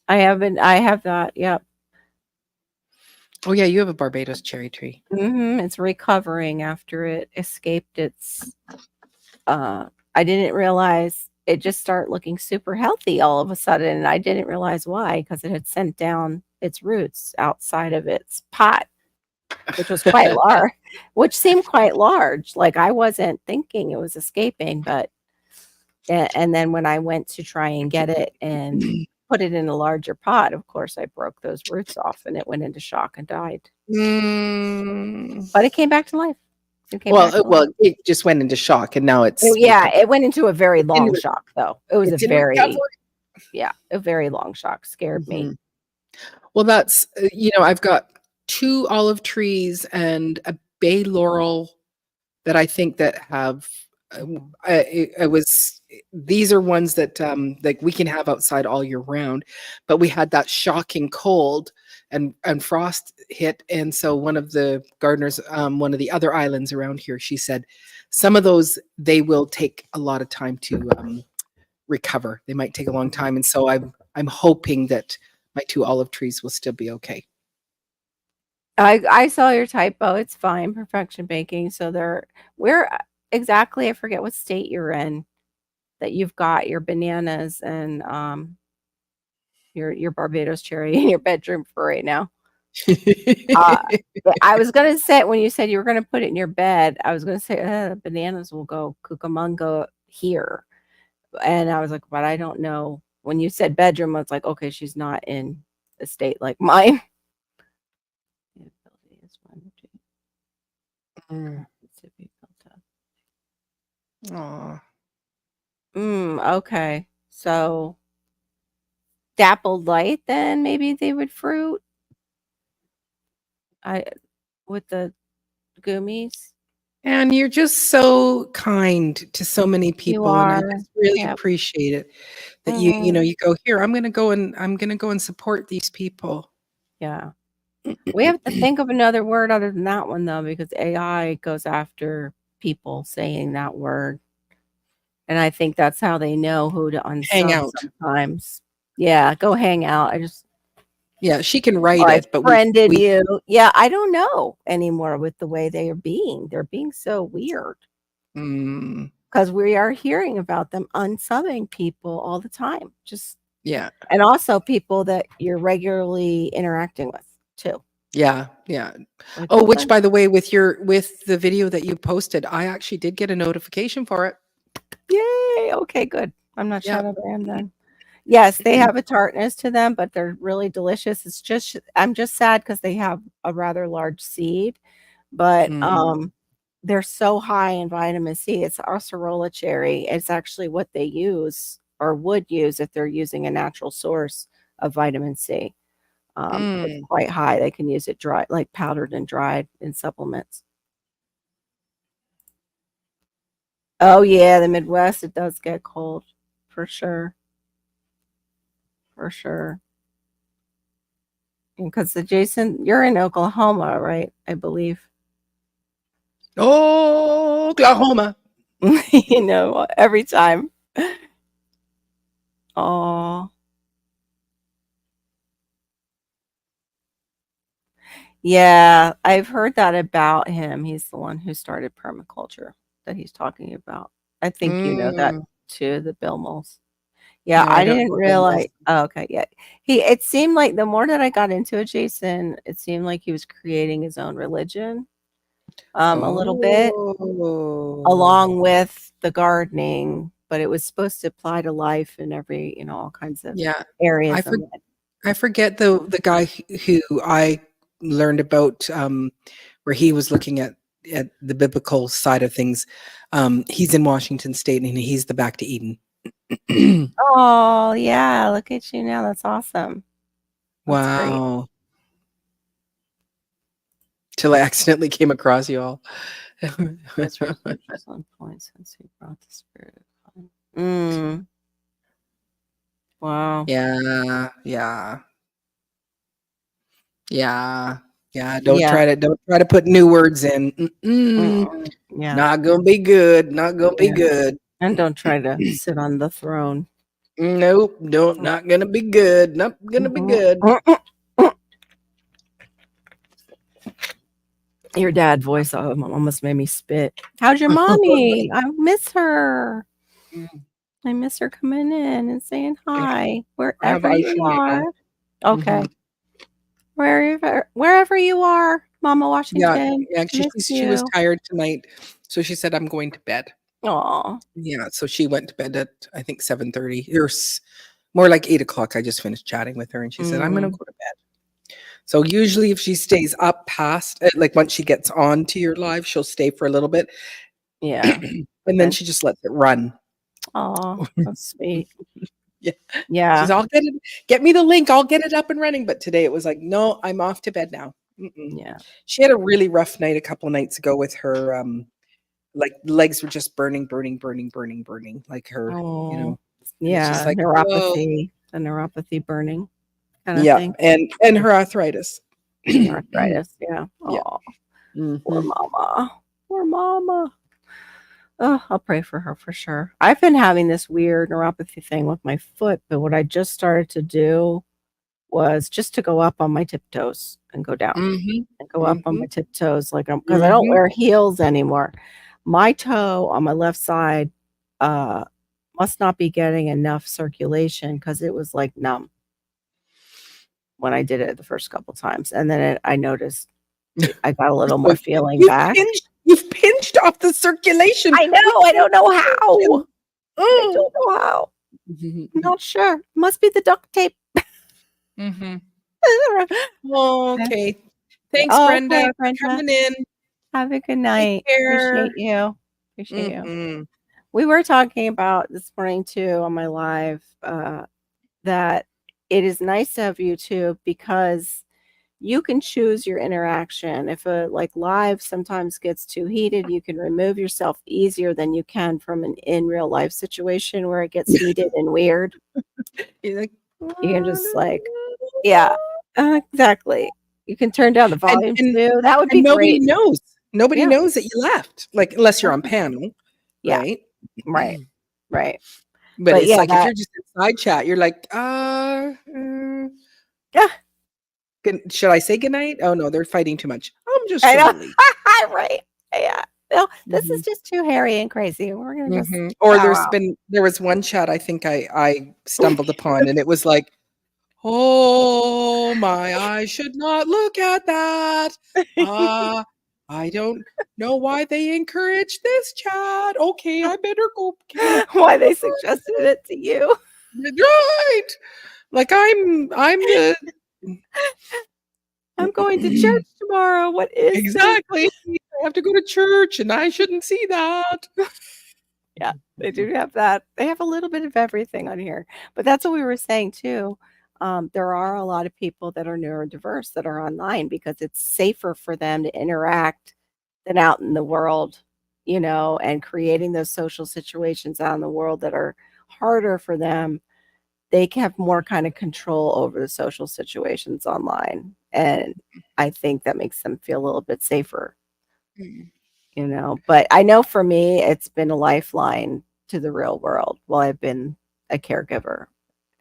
I have that. Yep. Oh yeah, you have a Barbados cherry tree. It's recovering after it escaped its I didn't realize it just started looking super healthy all of a sudden, and I didn't realize why, because it had sent down its roots outside of its pot, which was quite large, which seemed quite large. Like I wasn't thinking it was escaping, but and then when I went to try and get it and put it in a larger pot, of course I broke those roots off and it went into shock and died. But it came back to life. Well, it just went into shock, and now it's it went into a very long in shock, though. It was a it's in very recovery. a very long shock. Scared me. Mhm. Well, that's I've got 2 olive trees and a bay laurel that I think that have it was these are ones that like we can have outside all year round, but we had that shocking cold and frost hit, and so one of the gardeners, one of the other islands around here, she said some of those, they will take a lot of time to recover. They might take a long time, and so I'm hoping that my 2 olive trees will still be okay. I saw your typo. It's fine. Perfection baking. So where exactly? I forget what state you're in. That you've got your bananas and your Barbados cherry in your bedroom for right now. I was gonna say when you said you were gonna put it in your bed, I was gonna say bananas will go cucamonga here, and I was like, but I don't know. When you said bedroom, I was like, okay, she's not in a state like mine. Aw. Okay. So dappled light, then maybe they would fruit. With the gummies. And you're just so kind to so many You people, and I are. just really Yep. appreciate it that Mhm. you go, "Here, I'm gonna go and support these people." Yeah. We have to think of another word other than that one, though, because AI goes after people saying that word. And I think that's how they know who to Hang unsub out. sometimes. Yeah, go hang out. Yeah, she can write I it, but friended we you. Yeah, I don't know anymore with the way they are being. They're being so weird Mm, because we are hearing about them unsubbing people all the time. yeah. And also people that you're regularly interacting with too. Yeah, yeah. Like, Oh, which, okay. by the way, with the video that you posted, I actually did get a notification for it. Yay. Okay, good. I'm not Yeah. shadow banned then. Yes, they have a tartness to them, but they're really delicious. I'm just sad because they have a rather large seed. But Mhm. they're so high in vitamin C. It's acerola cherry. It's actually what they use or would use if they're using a natural source of vitamin C. It's quite high. They can use it dry, like powdered and dried in supplements. Oh yeah, the Midwest, it does get cold for sure. For sure. Because Jason, you're in Oklahoma, right? I believe. Oklahoma. You know, every time. Oh. Yeah, I've heard that about him. He's the one who started permaculture that he's talking about. I think you know that too, the Bill Mills. Yeah, No, I I don't didn't know Bill Mills. realize. Oh, okay, yeah. It seemed like the more that I got into it, Jason, it seemed like he was creating his own religion, a little bit, along with the gardening, but it was supposed to apply to life in every, all kinds of Yeah. areas. I forget the guy who I learned about where he was looking at the biblical side of things. He's in Washington State and he's the Back to Eden. Oh, yeah, look at you now. That's awesome. That's great. Wow. Till I accidentally came across you all. That's on point since he brought the spirit of God. Wow. Yeah. Don't try to put new words in. Yeah. Not gonna be good. Not gonna be good. And don't try to sit on the throne. Nope. Not gonna be good. Not gonna be good. Your dad voice almost made me spit. How's your mommy? I miss her. I miss her coming in and saying hi wherever you are. Okay. Wherever you are, Mama Washington. Yeah. She was tired tonight, so she said, "I'm going to bed." Aw. Yeah. So she went to bed at I think 7:30 or more like 8:00. I just finished chatting with her, and she said, "I'm gonna go to bed." So usually, if she stays up past, like once she gets on to your live, she'll stay for a little bit. Yeah. And then she just lets it run. Oh, that's sweet. Yeah. Yeah. She's all get me the link. I'll get it up and running. But today it was like, no, I'm off to bed now. Yeah. She had a really rough night a couple of nights ago with her, like legs were just burning. Like her, Yeah. She's like, neuropathy, the neuropathy burning kind of thing. And her arthritis. Arthritis. Yeah. Yeah. Poor mama. Poor mama. Oh, I'll pray for her for sure. I've been having this weird neuropathy thing with my foot, but what I just started to do was just to go up on my tiptoes and go down and go up on my tiptoes, like because I don't wear heels anymore. My toe on my left side must not be getting enough circulation because it was like numb when I did it the first couple times, and then I noticed I got a little more feeling back. You've pinched off the circulation. I know. I don't know how. I don't know how. I'm not sure. Must be the duct tape. Okay. Thanks, Brenda, for coming in. Have a good night. Appreciate you. You. We were talking about this morning too on my live that it is nice to have YouTube because you can choose your interaction. If a live sometimes gets too heated, you can remove yourself easier than you can from an in real life situation where it gets heated and weird. You're like, you can just exactly. You can turn down the volume too. That would be nobody great. knows. Nobody knows that you left. Like unless you're on panel, right? Right. But it's like if you're just in side chat, you're like, should I say goodnight? Oh no, they're fighting too much. I'm just right. Yeah. No, this is just too hairy and crazy. We're gonna just or there was one chat I think I stumbled upon, and it was like, oh my, I should not look at that. I don't know why they encourage this chat. Okay, I better go. Why they suggested it to you? Right. Like I'm going to church tomorrow. What is exactly? have to go to church and I shouldn't see that. Yeah, they do have that. They have a little bit of everything on here. But that's what we were saying too. There are a lot of people that are neurodiverse that are online because it's safer for them to interact than out in the world, and creating those social situations out in the world that are harder for them. They can have more kind of control over the social situations online. And I think that makes them feel a little bit safer. But I know for me, it's been a lifeline to the real world while I've been a caregiver.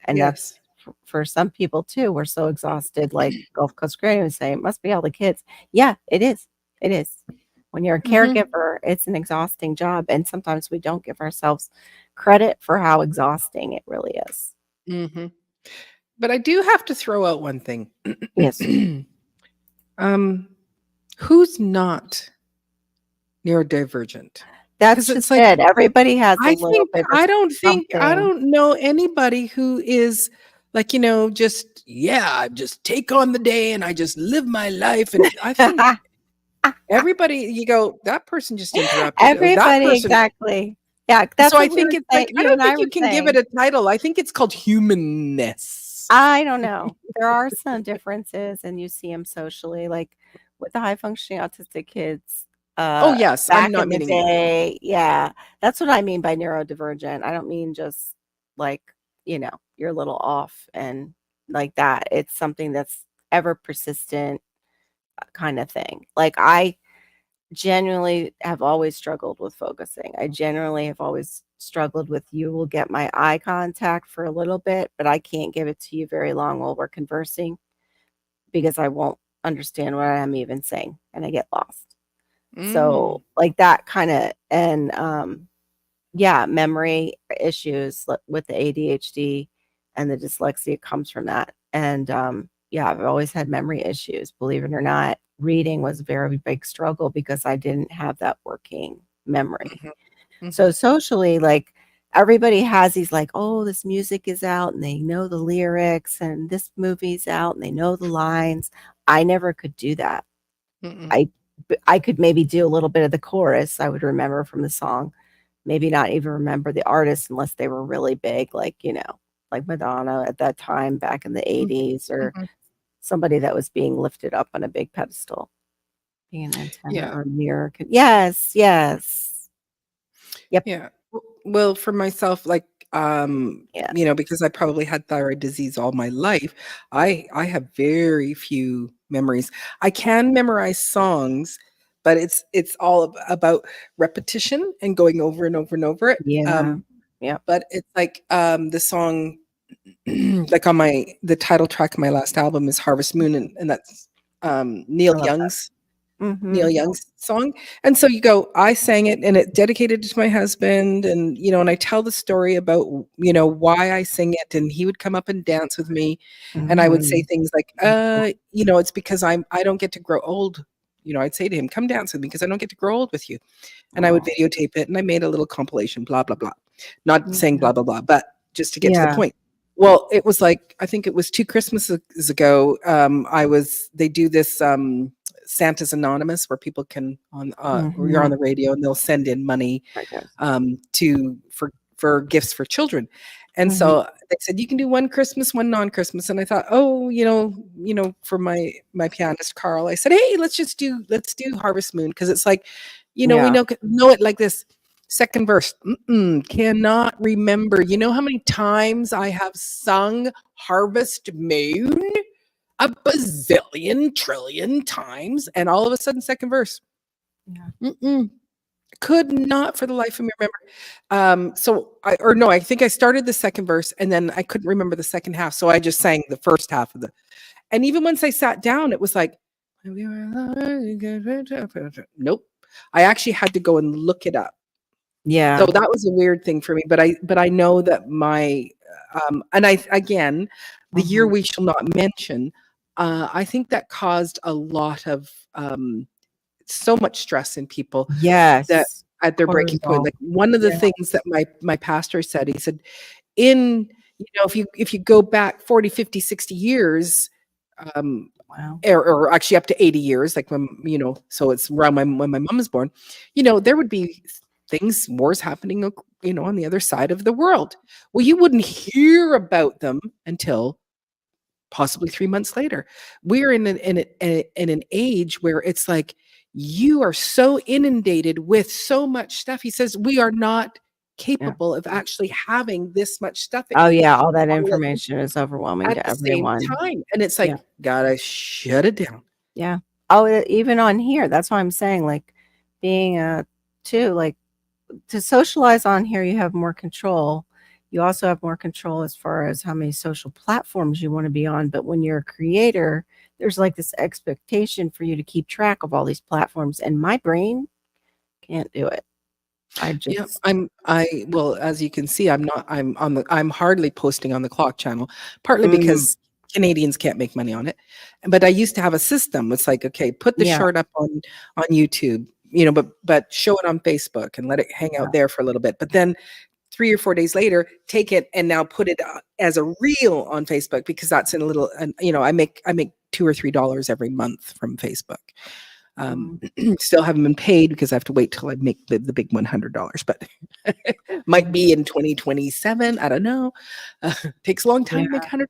And that's for some people too. We're so exhausted, like Gulf Coast Gray was saying, it must be all the kids. Yeah, it is. It is. When you're a caregiver, it's an exhausting job. And sometimes we don't give ourselves credit for how exhausting it really is. But I do have to throw out one thing. Yes. Who's not neurodivergent? That's just like it. Everybody has a little bit. I don't know anybody who is like, just take on the day and I just live my life. And I think everybody, you go, that person just interrupted. Everybody, exactly. Yeah, that's so I think it's like, I don't think you can give it a title. I think it's called humanness. I don't know. There are some differences, and you see them socially, like with the high functioning autistic kids. Oh yes, back I'm not in the meaning day. Yeah, that's what I mean by neurodivergent. I don't mean just like you're a little off and like that. It's something that's ever persistent kind of thing. Like I genuinely have always struggled with focusing. I generally have always struggled with you will get my eye contact for a little bit, but I can't give it to you very long while we're conversing because I won't understand what I'm even saying and I get lost. So like that kind of, and memory issues with the ADHD and the dyslexia comes from that. And I've always had memory issues, believe it or not. Reading was a very big struggle because I didn't have that working memory. So socially, like everybody has these like, oh, this music is out and they know the lyrics and this movie's out and they know the lines. I never could do that. I could maybe do a little bit of the chorus. I would remember from the song, maybe not even remember the artist unless they were really big, like, like Madonna at that time back in the 80s or somebody that was being lifted up on a big pedestal. Being an antenna or a mirror. Yes. Yep. Yeah. Well, for myself, like, because I probably had thyroid disease all my life, I have very few memories. I can memorize songs, but it's all about repetition and going over and over and over it. Yeah. But it's like the song, like on the title track of my last album is Harvest Moon, and that's Neil Young's. Neil Young's song. And so I sang it and it dedicated it to my husband. And, and I tell the story about, why I sing it. And he would come up and dance with me. And I would say things like, it's because I don't get to grow old. I'd say to him, come dance with me because I don't get to grow old with you. And I would videotape it and I made a little compilation, blah, blah, blah. Not saying blah, blah, blah, but just to get to the point. Well, it was like, I think it was 2 Christmases ago. They do this, Santa's Anonymous, where people can you're on the radio and they'll send in money for gifts for children. And so they said you can do one Christmas, one non-Christmas. And I thought, for my pianist Carl, I said, hey, let's do Harvest Moon, because it's like, we know it like this. Second verse, cannot remember. You know how many times I have sung Harvest Moon? A bazillion trillion times, and all of a sudden, second verse. Could not for the life of me remember. I think I started the second verse and then I couldn't remember the second half, so I just sang the first half of and even once I sat down, it was like, nope. I actually had to go and look it up. Yeah. So that was a weird thing for me, but I know that my and I again, the year we shall not mention. I think that caused a lot of so much stress in people. Yes. That at their breaking point. Like one of the things that my pastor said, he said, if you go back 40, 50, 60 years, Wow. or actually up to 80 years, like when, so it's around when my mom was born, there would be things, wars happening, on the other side of the world. Well, you wouldn't hear about them until possibly 3 months later. We're in an age where it's like you are so inundated with so much stuff. He says we are not capable of actually having this much stuff Oh, at yeah. All that all information is overwhelming to the same everyone. time. And it's Yeah. like, gotta shut it down. Yeah. Oh, even on here. That's why I'm saying, like, being too, like, to socialize on here, you have more control. You also have more control as far as how many social platforms you want to be on. But when you're a creator, there's like this expectation for you to keep track of all these platforms, and my brain can't do it. I Yeah, just, well, as you can see, I'm hardly posting on the Clock channel, partly because Canadians can't make money on it. But I used to have a system. It's like, okay, put the yeah, short up on YouTube, but show it on Facebook and let it hang out there for a little bit. But then 3 or 4 days later, take it and now put it as a reel on Facebook, because that's in a little, I make $2 or $3 every month from Facebook. Still haven't been paid because I have to wait till I make the big $100, but might be in 2027. I don't know. Takes a long time to make $100,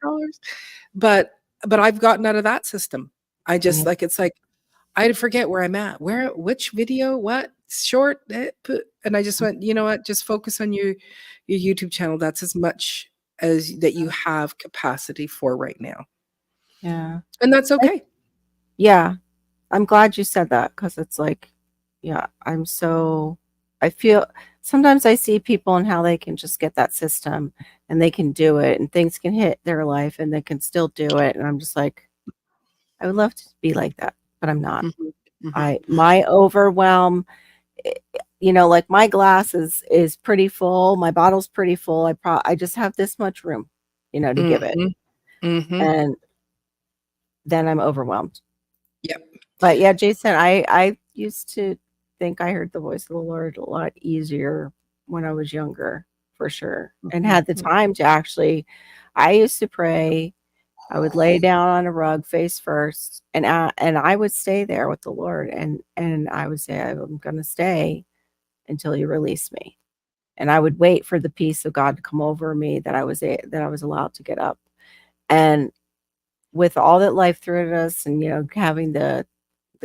but I've gotten out of that system. I just it's like I forget where I'm at, which video, what short, and I just went, you know what, just focus on your YouTube channel. That's as much as that you have capacity for right now. yeah, And that's okay. yeah. I'm glad you said that, because it's like, yeah, I feel sometimes I see people and how they can just get that system and they can do it and things can hit their life and they can still do it. And I'm just like, I would love to be like that, but I'm not. My overwhelm, like my glass is pretty full. My bottle's pretty full. I just have this much room, to give it. And then I'm overwhelmed. Yep. But yeah, Jason, I used to think I heard the voice of the Lord a lot easier when I was younger, for sure, and had the time to actually. I used to pray. I would lay down on a rug face first, and I would stay there with the Lord, and I would say, I'm going to stay until you release me, and I would wait for the peace of God to come over me, that I was allowed to get up. And with all that life threw at us, and having the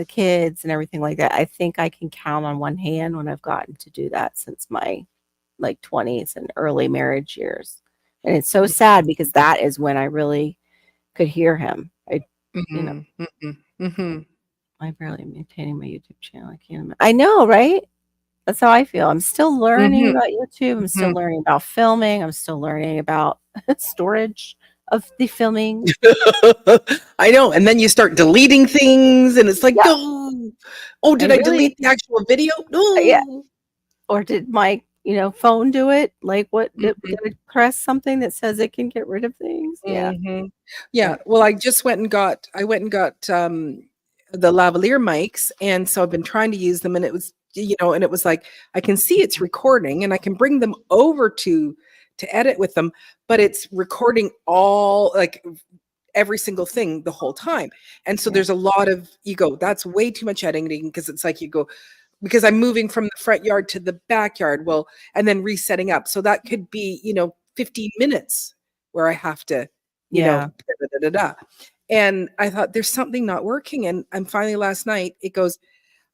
kids and everything like that, I think I can count on one hand when I've gotten to do that since my like 20s and early marriage years. And it's so sad, because that is when I really could hear him. I'm barely maintaining my YouTube channel. I can't imagine. I know, right? That's how I feel. I'm still learning about YouTube. I'm still learning about filming. I'm still learning about storage of the filming. I know. And then you start deleting things and it's like, Yeah. oh, did I delete the actual video? Yeah. No. Or did my, phone do it? Like, what did I press something that says it can get rid of things? Yeah. Yeah. Well, I went and got the lavalier mics, and so I've been trying to use them, and it was, and it was like, I can see it's recording and I can bring them over to edit with them, but it's recording all, like, every single thing the whole time. And so there's a lot of, that's way too much editing, because it's like because I'm moving from the front yard to the backyard, well, and then resetting up. So that could be, 15 minutes where I have to, and I thought there's something not working. And I'm finally, last night, it goes,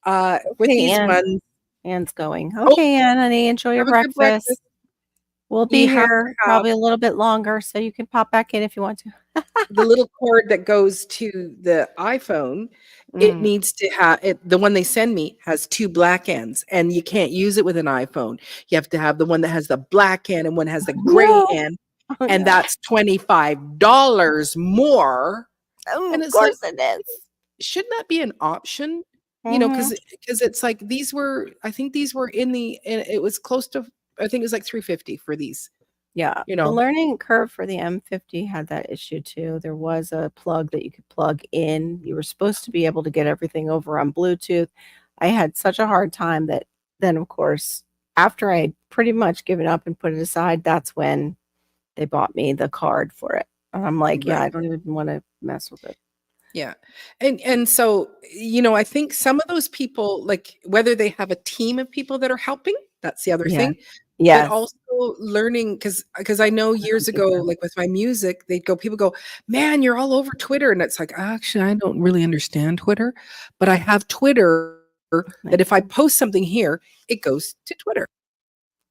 with these ones. Anne's going. Okay, Anne, honey, enjoy your breakfast. We'll be here probably a little bit longer, so you can pop back in if you want to. The little cord that goes to the iPhone, it needs to have it. The one they send me has 2 black ends, and you can't use it with an iPhone. You have to have the one that has the black end and one has the gray end, and that's $25 more. Oh, and of course it is. Shouldn't that be an option? Because it's like I think these were it was close to, I think it was like $350 for these. Yeah, the learning curve for the M50 had that issue too. There was a plug that you could plug in. You were supposed to be able to get everything over on Bluetooth. I had such a hard time that then, of course, after I had pretty much given up and put it aside, that's when they bought me the card for it. And I'm like, yeah, I don't even want to mess with it. Yeah. And so, I think some of those people, like whether they have a team of people that are helping, that's the other Yeah. thing. But Yes. also learning because I know I don't years think ago, so. like with my music, people go, "Man, you're all over Twitter." And it's like, actually, I don't really understand Twitter, but I have Twitter that if I Nice. post something here, it goes to Twitter.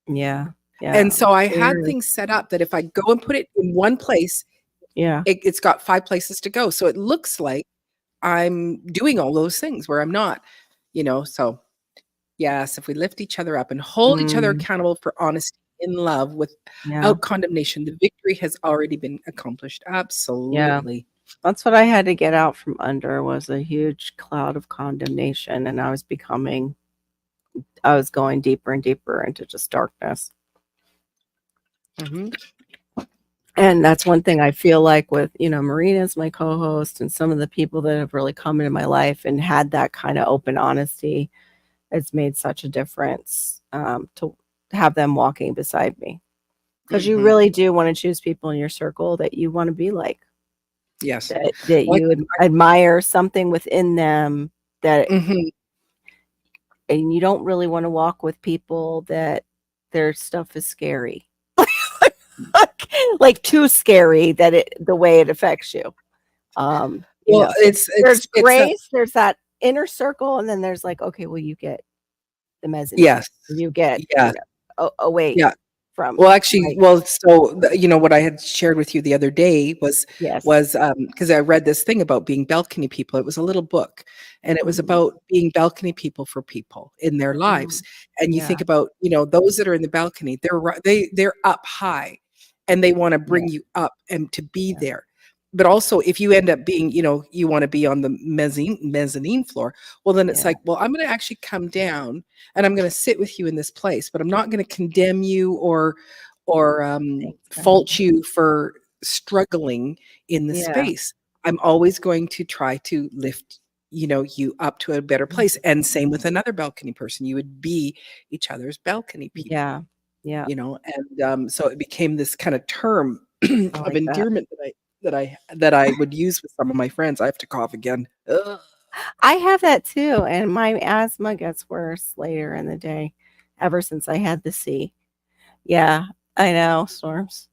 Yeah. Yeah. And so I had Weird. things set up that if I go and put it in one place, Yeah. it's got 5 places to go. So it looks like I'm doing all those things where I'm not, so yes, if we lift each other up and hold each other Mm, accountable for honesty in love yeah. without condemnation, the victory has already been accomplished. Yeah. Absolutely. That's what I had to get out from under was a huge cloud of condemnation, and I was going deeper and deeper into just darkness. Hmm. And that's one thing I feel like with, Marina's my co-host and some of the people that have really come into my life and had that kind of open honesty. It's made such a difference to have them walking beside me. Because you Hmm. really do want to choose people in your circle that you want to be like, Yes. that Like, you admire something within them that, mhm. and you don't really want to walk with people that their stuff is scary. Like too scary that the way it affects you. Well, There's it's a grace, there's that inner circle, and then there's like, okay, well, you get the mezzanine. yes. You get, Yeah. away Yeah. from Well, actually, like, so what I had shared with you the other day was yes. was because I read this thing about being balcony people. It was a little book, and it was Mhm. about being balcony people for people in their lives. Mm. And you Yeah, think about those that are in the balcony. They're up high, and they want to yeah, bring you up and to be yeah, there. But also, if you end up being, you want to be on the mezzanine floor, well, then it's yeah, like, well, I'm going to actually come down and I'm going to sit with you in this place, but I'm not going to condemn you or exactly. fault you for struggling in the Yeah. space. I'm always going to try to lift, you up to a better place. And same with another balcony person. You would be each other's balcony people, Yeah, yeah, and so it became this kind of term I of like that. endearment that I would use with some of my friends. I have to cough again. Ugh. I have that too, and my asthma gets worse later in the day ever since I had the C. Yeah, I know, Storms.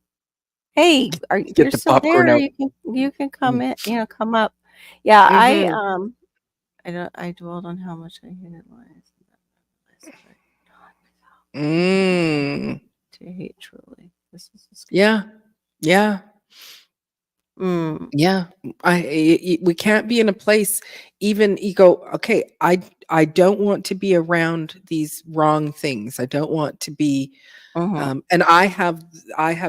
Hey, you're Get the still popcorn there? out. You can come Mm. in, come up. Yeah, Mhm. I dwelled on how much I hated lies. Mm. To hate truly. This is a Yeah. Yeah. Mm, Yeah, we can't be in a place even you go, okay, I don't want to be around these wrong things. I don't want to be mhm. and I have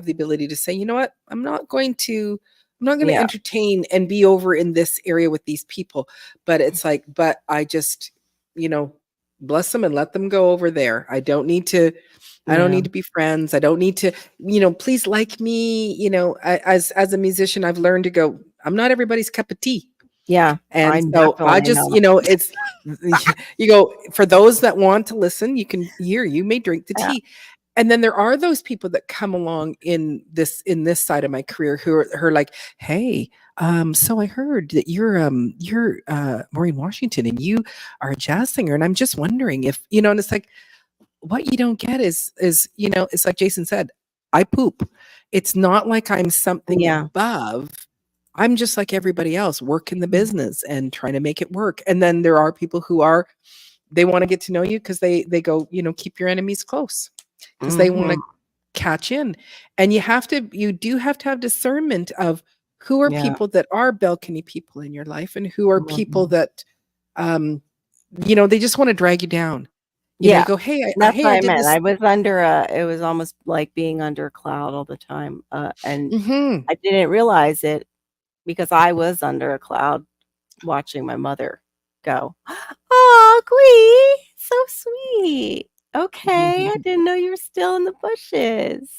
the ability to say, you know what? I'm not going to Yeah, entertain and be over in this area with these people. But it's like, but I just, you know, bless them and let them go over there. I don't need to yeah, be friends. I don't need to, please like me. As a musician, I've learned to go, I'm not everybody's cup of tea. yeah. And I'm so I definitely just, not. it's you go for those that want to listen, you may drink the Yeah, tea. And then there are those people that come along in this side of my career who are like, "Hey, so I heard that you're Maureen Washington and you are a jazz singer, and I'm just wondering if and it's like what you don't get is it's like Jason said, I poop. It's not like I'm something yeah, above. I'm just like everybody else, working the mm, business and trying to make it work. And then there are people who they want to get to know you because they go, keep your enemies close because they want to mhm. catch in. And you do have to have discernment of who are Yeah, people that are balcony people in your life and who are people mhm. that um they just want to drag you down. You Yeah, go, hey, that's what I I did meant. this. I was it was almost like being under a cloud all the time, and Hmm. I didn't realize it because I was under a cloud watching my mother go, "Oh, Quee, so sweet. Okay, I didn't know you were still in the bushes.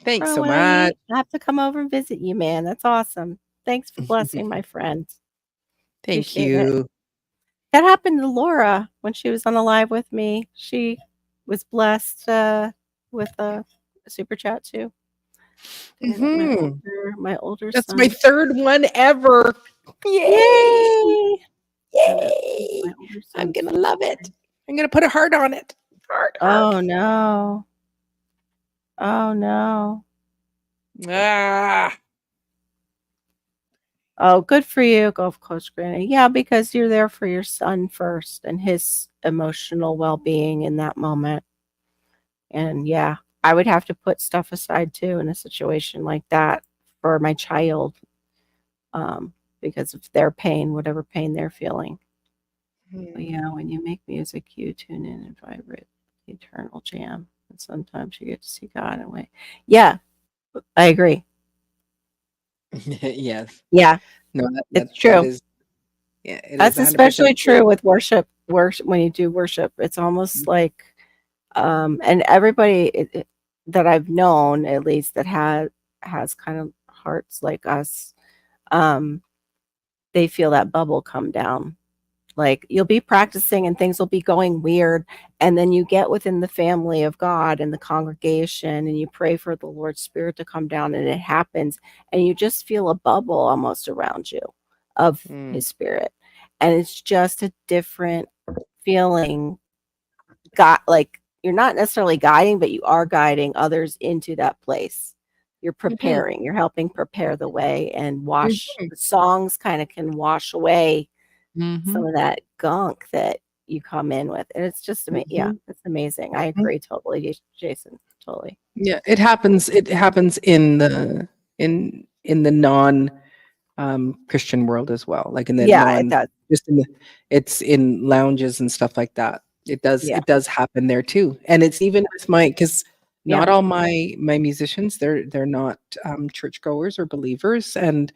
Thanks so much. Really? I have to come over and visit you, man. That's awesome. Thanks for blessing my friend. Thank Appreciate it." you. That happened to Laura when she was on the live with me. She was blessed, with a super chat too to visit Hmm. my older That's my son. third one ever. Yay! Yay! My older I'm son's gonna love it. I'm gonna put a heart on it. Heart. Oh no. Oh no. Ah. Oh, good for you, Gulf Coast Granny. Yeah, because you're there for your son first and his emotional well-being in that moment. And yeah, I would have to put stuff aside too in a situation like that for my child, because of their pain, whatever pain they're feeling. But yeah, when you make music, you tune in and vibrate the eternal jam. And sometimes you get to see God in a way. Yeah, I agree. Yes. Yeah, No, it's that true. is, yeah, it is That's 100% especially true. true with worship. Worship when you do worship, it's almost like, and everybody that I've known, at least that has kind of hearts like us, um, they feel that bubble come down. Like you'll be practicing and things will be going weird, and then you get within the family of God and the congregation, and you pray for the Lord's Spirit to come down, and it happens, and you just feel a bubble almost around you of Mm. His Spirit, and it's just a different feeling. Got like you're not necessarily guiding, but you are guiding others into that place. You're preparing. You're helping prepare the way and wash. Mhm. The songs kind of can wash away Mhm. some of that gunk that you come in with, and it's just yeah, it's amazing. I agree totally, Jason, totally. Yeah, it happens. It happens in the non Christian world as well. Like in the Yeah, it does. just in the, it's in lounges and stuff like that. Yeah, It does happen there too. And it's even with my, because yeah, not all my musicians, they're not churchgoers or believers, and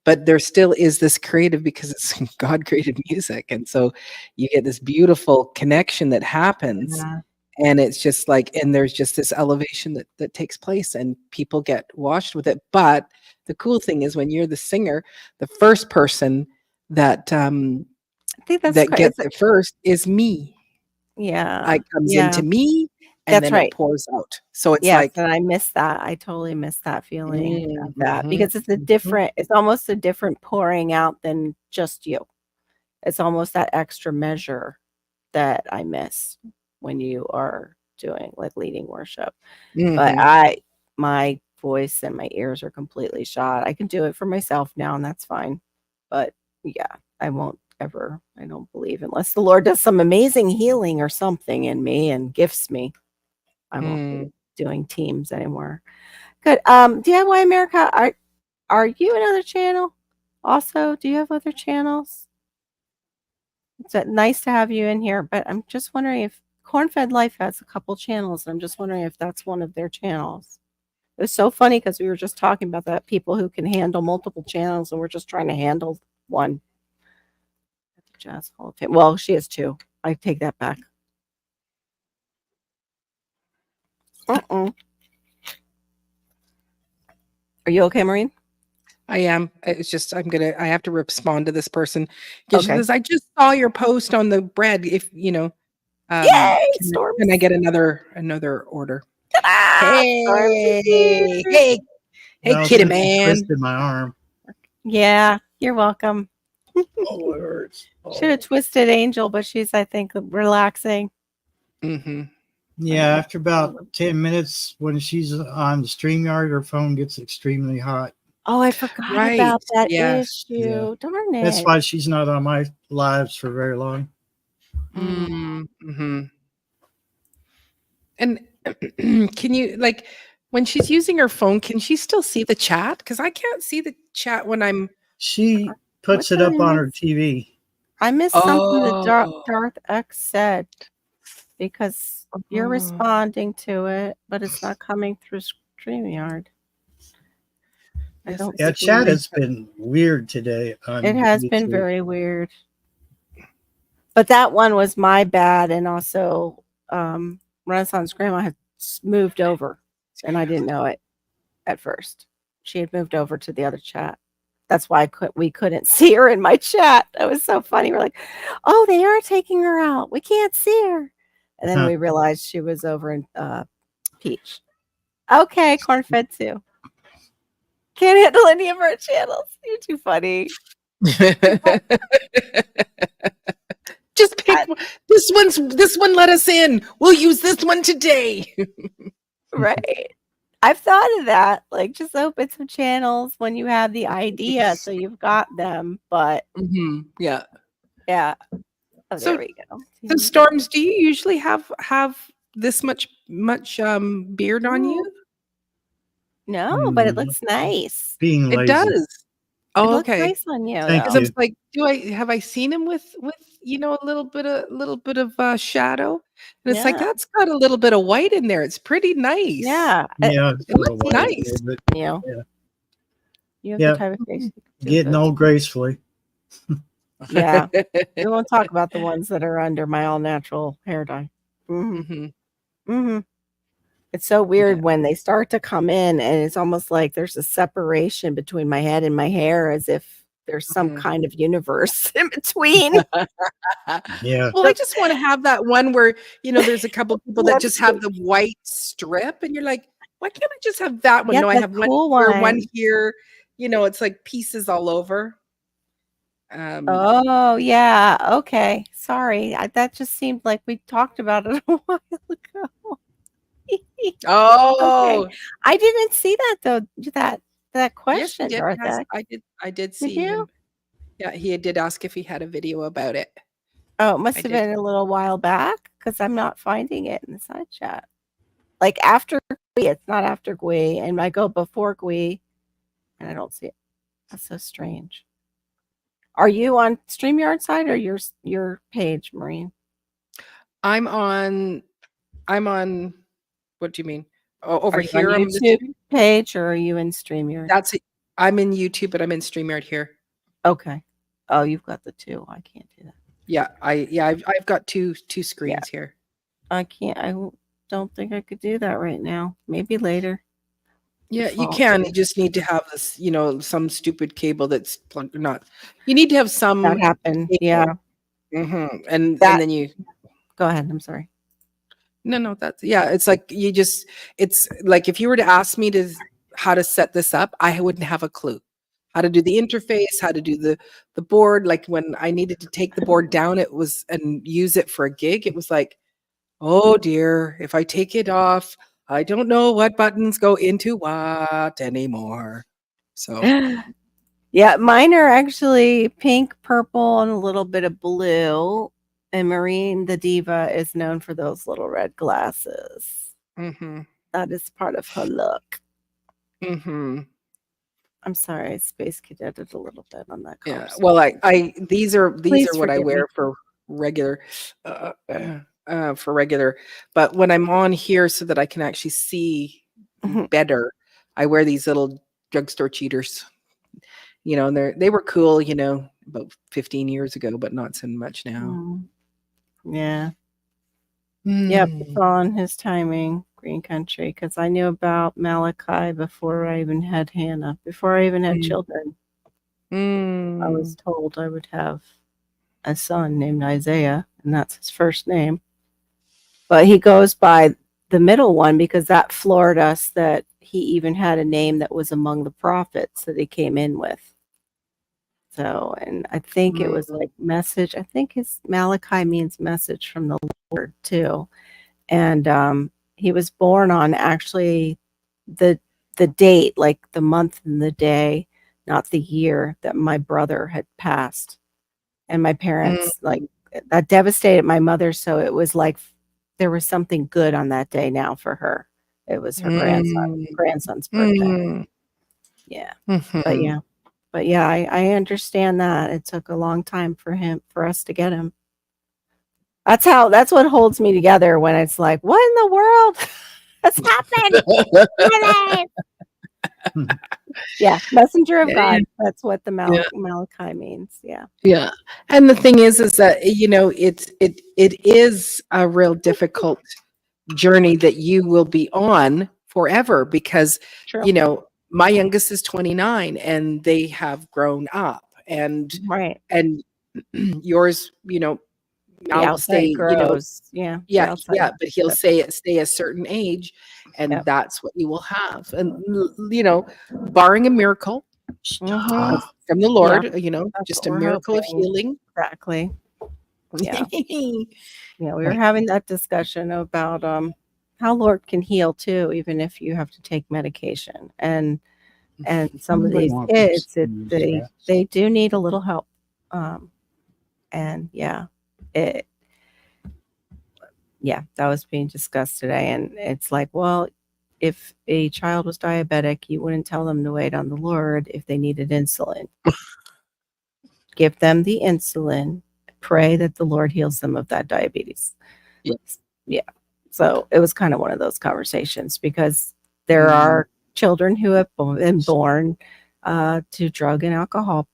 but there still is this creative, because it's God created music, and so you get this beautiful connection that happens, yeah. and it's just like, and there's just this elevation that takes place, and people get washed with it. But the cool thing is, when you're the singer, the first person that I think that's that quite. gets it first is me. Yeah, I comes yeah. into me, and That's then it right. pours out. So it's Yes, like, and I miss that. I totally miss that feeling of that mhm, because it's a different. It's almost a different pouring out than just you. It's almost that extra measure that I miss when you are doing like leading worship. But mhm. my voice and my ears are completely shot. I can do it for myself now, and that's fine. But yeah, I won't ever, I don't believe, unless the Lord does some amazing healing or something in me and gifts me, I won't be doing teams anymore. Good. DIY America, are you another channel? Also, do you have other channels? It's nice to have you in here, but I'm just wondering if Cornfed Life has a couple channels, and I'm just wondering if that's one of their channels. It was so funny because we were just talking about that, people who can handle multiple channels, and we're just trying to handle one. At the Jazz Hall of Fame. Well, she has two. I take that back. Are you okay, Maureen? I am. It's just, I have to respond to this person, because she Okay. says, I just saw your post on the bread. If you know, Yay, Storms! can I get another order? Ta-da! Storms is here. Hey, Well, kitty since you man. twisted my arm. Yeah, you're welcome. Oh, it hurts. Should have twisted Angel, but she's, I think, relaxing. Mm-hmm. Yeah, after about 10 minutes, when she's on the StreamYard, her phone gets extremely hot. Oh, I forgot Right. about that Yes. issue. Yeah. Darn it. That's why she's not on my lives for very long. Mm-hmm. And can you, like, when she's using her phone, can she still see the chat? Because I can't see the chat when I'm. She puts What it up did I on her miss? TV. I missed something that Oh. Darth X said, because you're responding to it, but it's not coming through StreamYard. I Yes, don't Yeah, see chat it. has been weird today on It has been YouTube. very weird. But that one was my bad, and also Renaissance Grandma had moved over, and I didn't know it at first. She had moved over to the other chat. That's why we couldn't see her in my chat. That was so funny. We're like, oh, they are taking her out. We can't see her. And then we realized she was over in Peach. Okay, Cornfed too. Can't handle any of our channels. You're too funny. Just pick this one let us in. We'll use this one today. Right. I've thought of that. Like, just open some channels when you have the idea, so you've got them. But Yeah. yeah. Oh, So there we go. the Storms, do you usually have this much beard on you? No, but it looks nice. Being It lazy. does. It Oh, looks okay. nice on you. Thank though. Because I you. was like, have I seen him with a little bit of shadow? And it's like Yeah. that's got a little bit of white in there. It's pretty nice. Yeah. Yeah, it's It a little looks white nice. there, but You know, Yeah. you have Yeah. the type of face. you can do getting good. old gracefully. Yeah. We won't talk about the ones that are under my all natural hair dye. Mhm. It's so weird Yeah. when they start to come in, and it's almost like there's a separation between my head and my hair, as if there's some Mhm. kind of universe in between. Yeah. Well, I just want to have that one where, there's a couple people that That's just have the white strip, and you're like, why can't I just have that one? Yeah, No, I the have one cool here, one one. here. It's like pieces all over. Oh, yeah. Okay. Sorry. That just seemed like we talked about it a while ago. Okay. Oh, I didn't see that though. That yes, he question, did. Yes, Dorothy. I did Did see you? him. Yeah, he did ask if he had a video about it. Oh, it must I have did. been a little while back because I'm not finding it in the side chat. Like after Gui, it's not after Gui, and I go before Gui, and I don't see it. That's so strange. Are you on StreamYard side or your page, Maureen? I'm on. What do you mean? Oh, over Are you on here on the YouTube stream? page or are you in StreamYard? That's it. I'm in YouTube, but I'm in StreamYard here. Okay. Oh, you've got the two. I can't do that. Yeah, I've got two screens here. I can't. Don't think I could do that right now. Maybe later. Yeah, you Default. can. You just need to have this, some stupid cable that's plugged or not. You need to have some That happened. cable. Yeah. And That- then you Go ahead. I'm sorry. No, it's like it's like if you were to ask me how to set this up, I wouldn't have a clue. How to do the interface, how to do the board. Like when I needed to take the board down, and use it for a gig, it was like, oh dear, if I take it off, I don't know what buttons go into what anymore. So Yeah, mine are actually pink, purple, and a little bit of blue. And Maureen, the diva, is known for those little red glasses. That is part of her look. I'm sorry, I space cadeted a little bit on that. Yeah. Well, these are Please what I forgive me. wear for regular, But when I'm on here so that I can actually see better, I wear these little drugstore cheaters. And they were cool, about 15 years ago, but not so much now. Yeah. Yep, it's all on his timing, Green Country, because I knew about Malachi before I even had Hannah, before I even had children. I was told I would have a son named Isaiah, and that's his first name. But he goes by the middle one because that floored us that he even had a name that was among the prophets that he came in with. So, and I think it was like message. I think his Malachi means message from the Lord too. And he was born on actually the date, like the month and the day, not the year that my brother had passed. And my parents, like, that devastated my mother. So it was like there was something good on that day now for her. It was her grandson's birthday. Yeah. But yeah, I understand that. It took a long time for us to get him. That's what holds me together when it's like, what in the world has happened? Yeah, messenger of God. That's what the Malachi means. Yeah. Yeah. And the thing is that, it is a real difficult journey that you will be on forever because, True. my youngest is 29 and they have grown up and yours, I'll stay, grows. Yeah. but he'll stay a certain age and that's what you will have. And, barring a miracle, Mhm. from the Lord, you know, That's just what a we're miracle of hoping. healing. Exactly. Yeah. Yeah, we were Right. having that discussion about how Lord can heal too, even if you have to take medication. And some of Nobody these wants kids, to use they that. do need a little help. And yeah, it that was being discussed today. And it's like, well, if a child was diabetic, you wouldn't tell them to wait on the Lord if they needed insulin. Give them the insulin, pray that the Lord heals them of that diabetes. Yes. Yeah. So it was kind of one of those conversations because there Mm. are children who have been born to drug and alcohol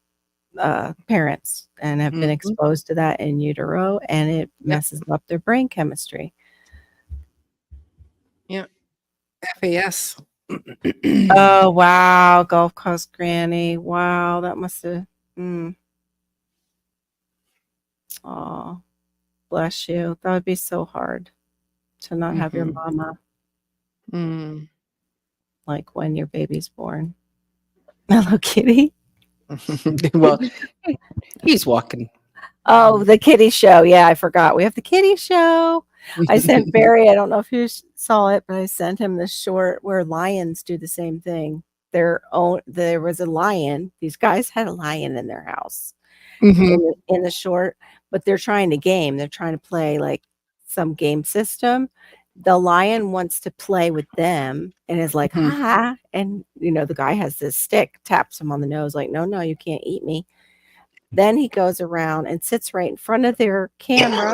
parents and have been Mhm. exposed to that in utero, and it messes up their brain chemistry. Yeah. FAS. Oh, wow. Gulf Coast Granny. Wow. That must have. Oh, bless you. That would be so hard to not have your Mhm. mama Mm. like when your baby's born. Hello, kitty. Well, he's walking. Oh, the kitty show. Yeah, I forgot. We have the kitty show. I sent Barry, I don't know if you saw it, but I sent him the short where lions do the same thing. There was a lion. These guys had a lion in their house Mhm. in the short, but they're trying to game. They're trying to play like some game system. The lion wants to play with them and is like, Mhm. ha. And, the guy has this stick, taps him on the nose, like, no, you can't eat me. Then he goes around and sits right in front of their camera,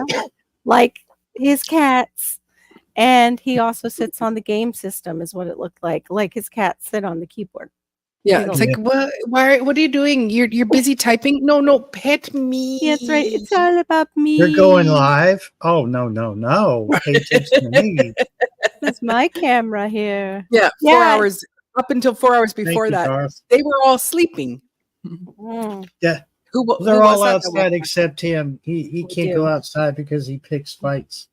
like his cats. And he also sits on the game system, is what it looked like his cats sit on the keyboard. Yeah, They it's go, like, what are you doing? You're busy typing? No, pet me. yeah, that's right. It's all about me. You're going live? Oh, no. Pay attention to me. That's my camera here. Yeah, 4 hours, up until 4 hours Thank before you, that, Garth. they were all sleeping. Mm, Yeah, Who they're was all that? outside except him. He We can't do. go outside because he picks fights.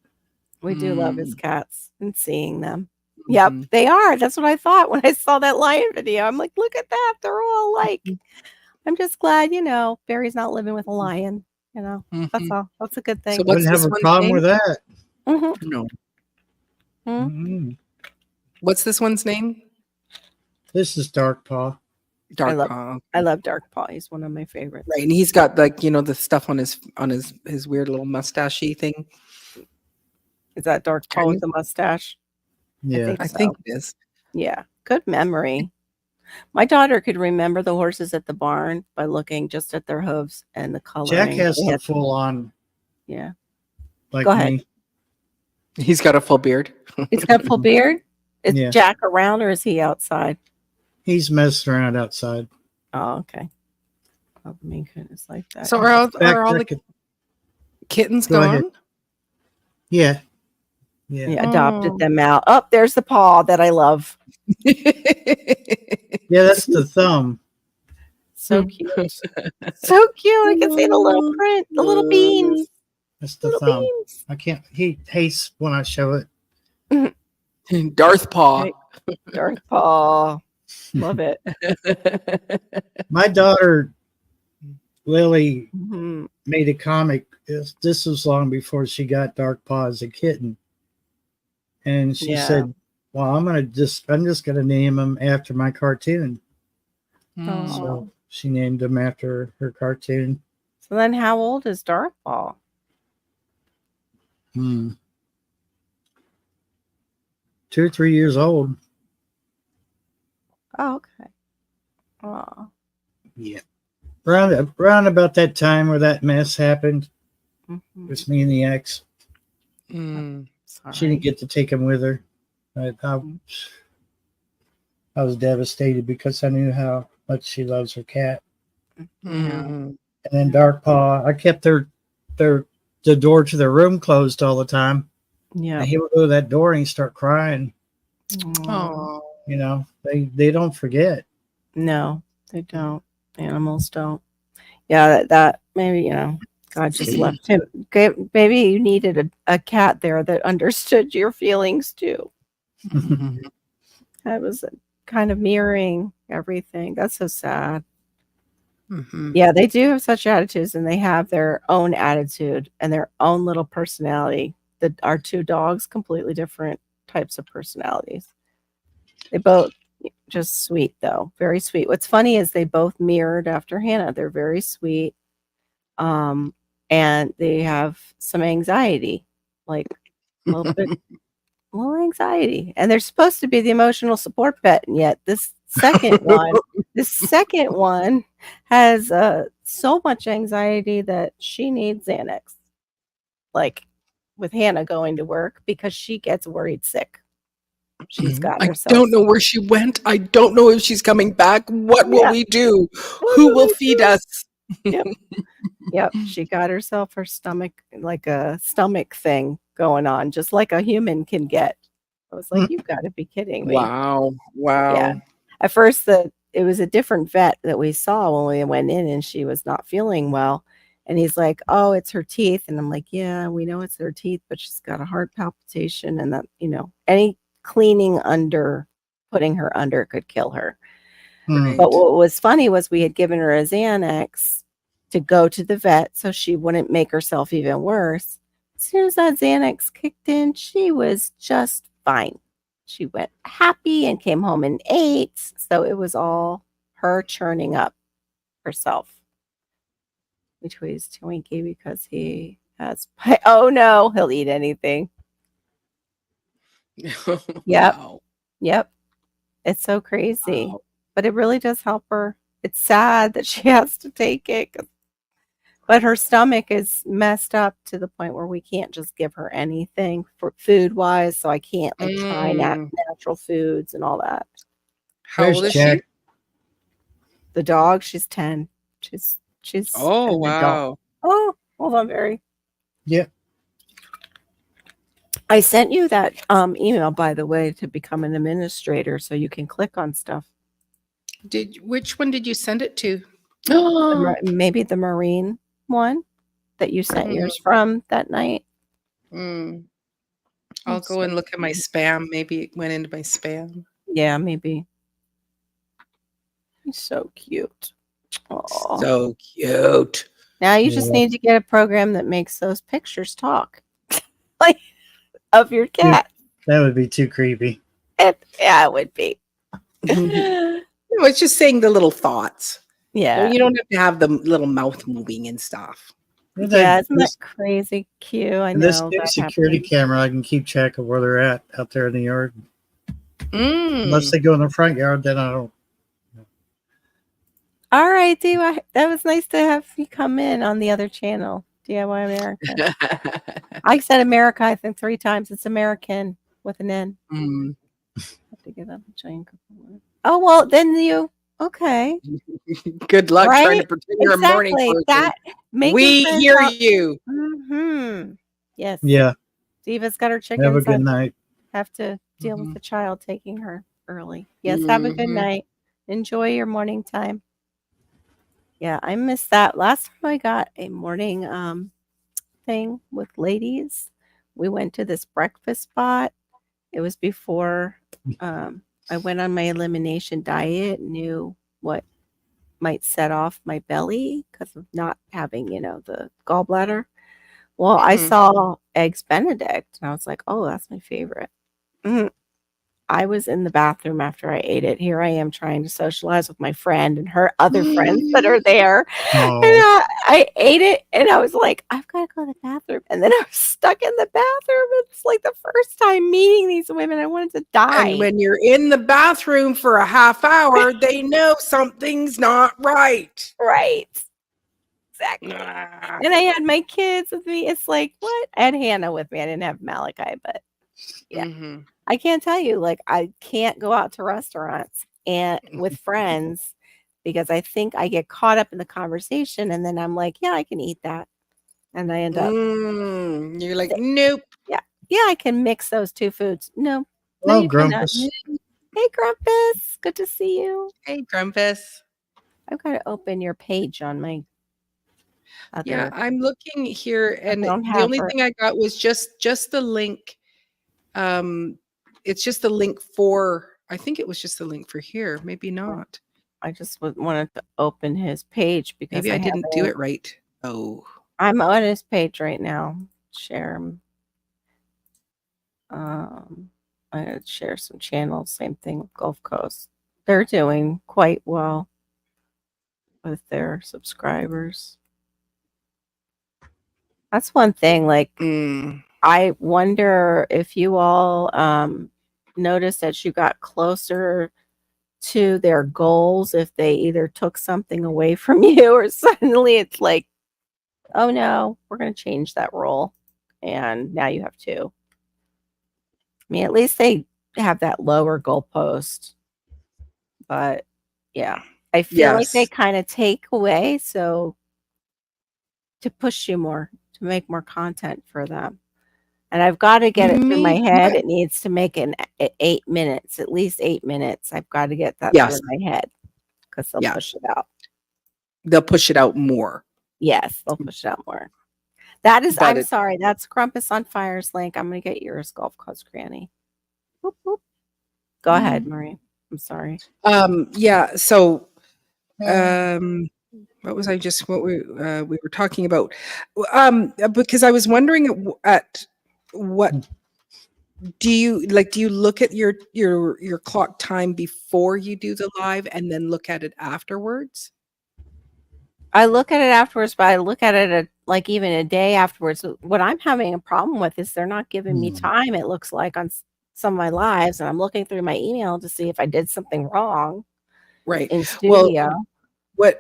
we do love his Mm. cats and seeing them. Yep, Mhm. they are. That's what I thought when I saw that lion video. I'm like, look at that. They're all like, I'm just glad, Barry's not living with a lion. That's Mhm. all. That's a good So thing. what's Wouldn't have this a one's problem name? with that. Mhm. No. Mhm. Mm-mm. What's this one's name? This is Dark Paw. Dark love- Paw. I love Dark Paw. He's one of my favorites. Right, and he's got like the stuff on his weird little mustachy thing. Is that Dark Paw Kind with the mustache? Yeah. I so. think it is. Yeah, good memory. My daughter could remember the horses at the barn by looking just at their hooves and the coloring. Jack has They the had- full on yeah. like Go ahead. me. He's got a full beard. He's got a full beard. Is Yeah. Jack around or is he outside? He's messing around outside. Oh, okay. Oh, main goodness, like that. So Yeah. are all the Back- kittens Go ahead. gone? Yeah. Yeah, adopted Oh. them out. Oh, there's the paw that I love. Yeah, that's the thumb. So cute. So cute. I can see the little print, the little beans. That's the Little thumb. beans. I can't. He hates when I show it. Darth Paw. Right. Darth Paw. Love it. My daughter Lily Mhm. made a comic. This was long before she got Dark Paw as a kitten, and she Yeah. said, "Well, I'm just gonna name him after my cartoon." Mm. So she named him after her cartoon. So then how old is Darth Paw? Hmm. 2 or 3 years old. Oh, okay. Oh. Yeah. Round about that time where that mess happened, Mhm. it was me and the ex. Mm. Sorry. She didn't get to take him with her. I was devastated because I knew how much she loves her cat. Yeah. Mm. And then Dark Paw, I kept the door to their room closed all the time. Yeah. And he would go to that door and he'd start crying. Oh. They don't forget. No, they don't. Animals don't. Yeah, that maybe, God just left him. Maybe you needed a cat there that understood your feelings too. That was kind of mirroring everything. That's so sad. Mhm. Yeah, they do have such attitudes, and they have their own attitude and their own little personality. Our two dogs, completely different types of personalities. They both just sweet, though, very sweet. What's funny is they both mirrored after Hannah. They're very sweet, and they have some anxiety, like a little bit, little anxiety, and they're supposed to be the emotional support pet, and yet this second one has so much anxiety that she needs Xanax, like with Hannah going to work because she gets worried sick. She's got I herself. don't know where she went. I don't know if she's coming back. What will Yeah. we do? What Who will will we feed do? us? Yep, she got herself her stomach, like a stomach thing going on, just like a human can get. I was like, "You've got to be kidding me." Wow. Wow. Yeah. At first, it was a different vet that we saw when we went in, and she was not feeling well. And he's like, "Oh, it's her teeth." And I'm like, "Yeah, we know it's her teeth, but she's got a heart palpitation, and that, any cleaning under, putting her under could kill her." Hmm. But what was funny was we had given her a Xanax to go to the vet so she wouldn't make herself even worse. As soon as that Xanax kicked in, she was just fine. She went happy and came home and ate. So it was all her churning up herself. Which was Twinkie because he has pie. Oh no, he'll eat anything. Yep. Wow. Yep. It's so crazy. Wow. But it really does help her. It's sad that she has to take it, but her stomach is messed up to the point where we can't just give her anything for food wise. So I can't try natural foods and all that. How There's old is Jack. she? The dog, she's 10. She's Oh, an adult. wow. Oh, hold on, Barry. Yeah. I sent you that email, by the way, to become an administrator so you can click on stuff. Which one did you send it to? Maybe the Marine one that you sent yours from that night. I'll go and look at my spam. Maybe it went into my spam. Yeah, maybe. He's so cute. Aww. So cute. Now you just need to get a program that makes those pictures talk, like of your cat. That would be too creepy. Yeah, it would be. No, it's just saying the little thoughts. Yeah. You don't have to have the little mouth moving and stuff. Yeah, isn't that crazy cute? I know. This new security camera, I can keep track of where they're at out there in the yard. Unless they go in the front yard, then I don't. All right, DIY. That was nice to have you come in on the other channel, DIY America. I said America, I think 3 times. It's American with an N. Have to get up and change. Oh well, then you okay. Good luck trying to pretend you're a morning person. We hear you. Yes. Yeah. Diva's got her chickens. Have a good night. Have to deal with the child taking her early. Yes. Have a good night. Enjoy your morning time. Yeah, I missed that. Last time I got a morning thing with ladies, we went to this breakfast spot. It was before I went on my elimination diet, knew what might set off my belly because of not having, the gallbladder. Well, I saw Eggs Benedict and I was like, oh, that's my favorite. I was in the bathroom after I ate it. Here I am trying to socialize with my friend and her other friends that are there. Oh. And I ate it and I was like, I've got to go to the bathroom. And then I was stuck in the bathroom. It's like the first time meeting these women. I wanted to die. And when you're in the bathroom for a half hour, they know something's not right. Right. Exactly. And I had my kids with me. It's like, what? I had Hannah with me. I didn't have Malachi, but yeah. I can't tell you, like, I can't go out to restaurants and with friends because I think I get caught up in the conversation and then I'm like, yeah, I can eat that. And I end up you're like, nope. Yeah, I can mix those two foods. No. Hello, you Grumpus. cannot. Hey, Grumpus. Good to see you. Hey, Grumpus. I've got to open your page on my other. Yeah, I'm looking here and the only thing I got was just the link. It's just the link for I think it was just the link for here. Maybe not. I just wanted to open his page because Maybe I didn't do it right. Oh. I'm on his page right now. Share. I gotta share some channels. Same thing with Gulf Coast. They're doing quite well with their subscribers. That's one thing. Like, I wonder if you all noticed that you got closer to their goals if they either took something away from you or suddenly it's like, oh no, we're going to change that rule. And now you have two. I mean, at least they have that lower goalpost. But yeah, I feel like they kind of take away. So to push you more, to make more content for them. And I've got to get it through my head. It needs to make 8 minutes, at least 8 minutes. I've got to get that through my head because they'll push it out. They'll push it out more. Yes, they'll push it out more. That is, I'm sorry, that's Crumpus on Fire's link. I'm going to get yours, Gulf Coast Granny. Whoop, whoop. Go ahead, Marie. I'm sorry. Yeah. So, what was what we were talking about? Because I was wondering at what do you look at your clock time before you do the live and then look at it afterwards? I look at it afterwards, but I look at it like even a day afterwards. What I'm having a problem with is they're not giving me time, it looks like, on some of my lives, and I'm looking through my email to see if I did something wrong. Right. In studio. Well,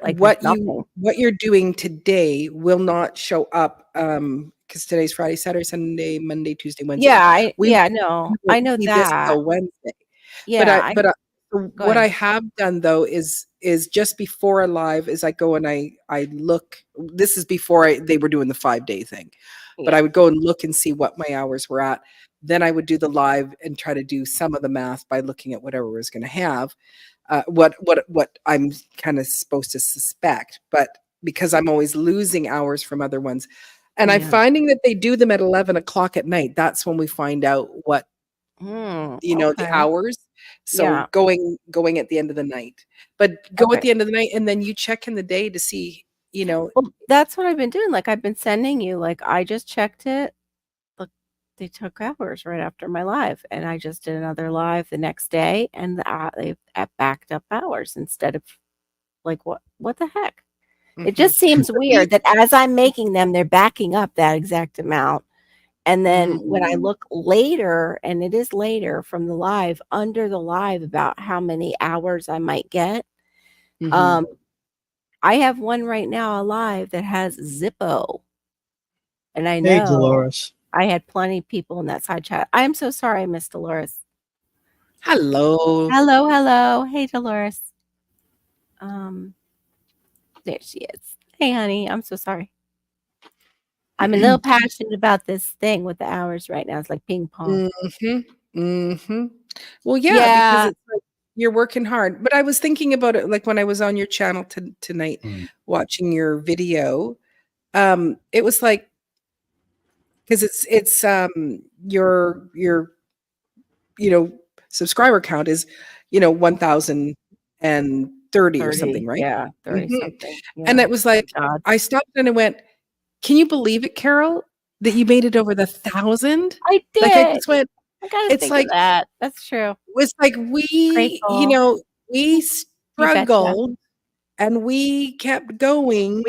what you're doing today will not show up because today's Friday, Saturday, Sunday, Monday, Tuesday, Wednesday. Yeah, I know that. This Wednesday. Yeah, but what I have done though is just before a live is I go and I look. This is before they were doing the 5-day thing, but I would go and look and see what my hours were at. Then I would do the live and try to do some of the math by looking at whatever I was going to have. What I'm kind of supposed to suspect, but because I'm always losing hours from other ones, and I'm finding that they do them at 11 o'clock at night. That's when we find out what the hours. So going at the end of the night, but go at the end of the night, and then you check in the day to see. Well, that's what I've been doing. Like I've been sending you. Like I just checked it. Look, they took hours right after my live, and I just did another live the next day, and they backed up hours instead of like what the heck? It just seems weird that as I'm making them, they're backing up that exact amount. And then when I look later, and it is later from the live, under the live about how many hours I might get. I have one right now alive that has Zippo. And I know hey, Dolores. I had plenty of people in that side chat. I am so sorry, Miss Dolores. Hello. Hello. Hey, Dolores. There she is. Hey, honey. I'm so sorry. I'm a little passionate about this thing with the hours right now. It's like ping pong. Well, because it's like you're working hard. But I was thinking about it, like when I was on your channel tonight, watching your video. It was like because it's your subscriber count is 1,030 or something, right? Yeah, 30 something. Yeah. And it was like I stopped and I went, can you believe it, Carol, that you made it over the 1,000? I did. Like I just went, I gotta think of that. That's true. It's like we struggled and we kept going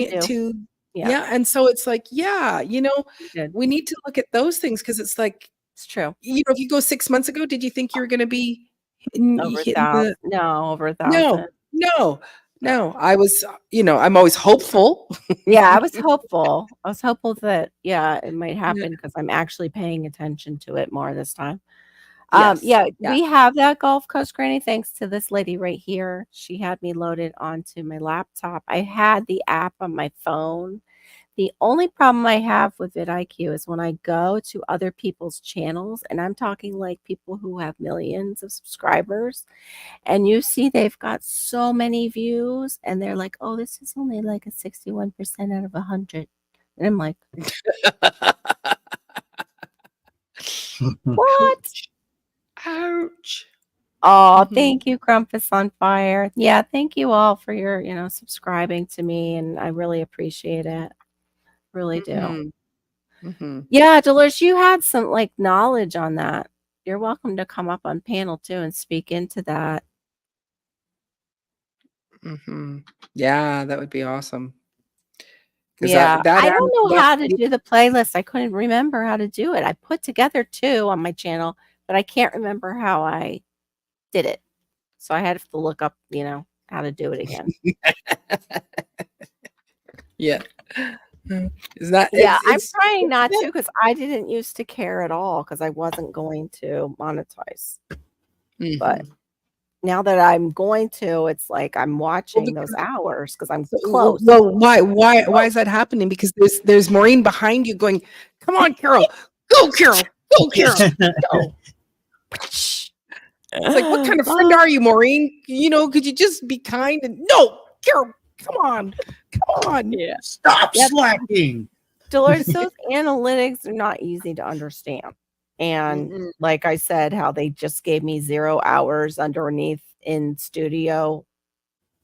and so it's like, we need to look at those things because it's like, it's true. If you go 6 months ago, did you think you were going to be over 1,000? No, over 1,000. No. I was, I'm always hopeful. Yeah, I was hopeful. I was hopeful that, it might happen because I'm actually paying attention to it more this time. We have that Gulf Coast Granny thanks to this lady right here. She had me loaded onto my laptop. I had the app on my phone. The only problem I have with vidIQ is when I go to other people's channels, and I'm talking like people who have millions of subscribers, and you see they've got so many views, and they're like, oh, this is only like a 61% out of 100. And I'm like, what? Ouch. Oh, Mhm. thank you, Grumpus on Fire. Yeah, thank you all for your, subscribing to me, and I really appreciate it. Really do. Mhm. Mhm. Yeah, Dolores, you had some like knowledge on that. You're welcome to come up on panel too and speak into that. Mhm. Yeah, that would be awesome. 'Cause Yeah, I don't know that how to do the playlist. I couldn't remember how to do it. I put together 2 on my channel, but I can't remember how I did it. So I had to look up, how to do it again. Yeah. Is that Yeah, I'm it's trying not that to because I didn't used to care at all because I wasn't going to monetize. But Mhm. now that I'm going to, it's like I'm Well, watching those because hours because I'm so close. well, why is that happening? Because there's Maureen behind you going, "Come on, Carol. Go, Carol. Go, Carol. Go." It's like, "What kind of friend are you, Maureen? Could you just be kind and no, Carol, come on. Come on." Yeah. Stop Yeah. slacking. Dolores, those analytics are not easy to understand. And Mm-mm. like I said, how they just gave me 0 hours underneath in studio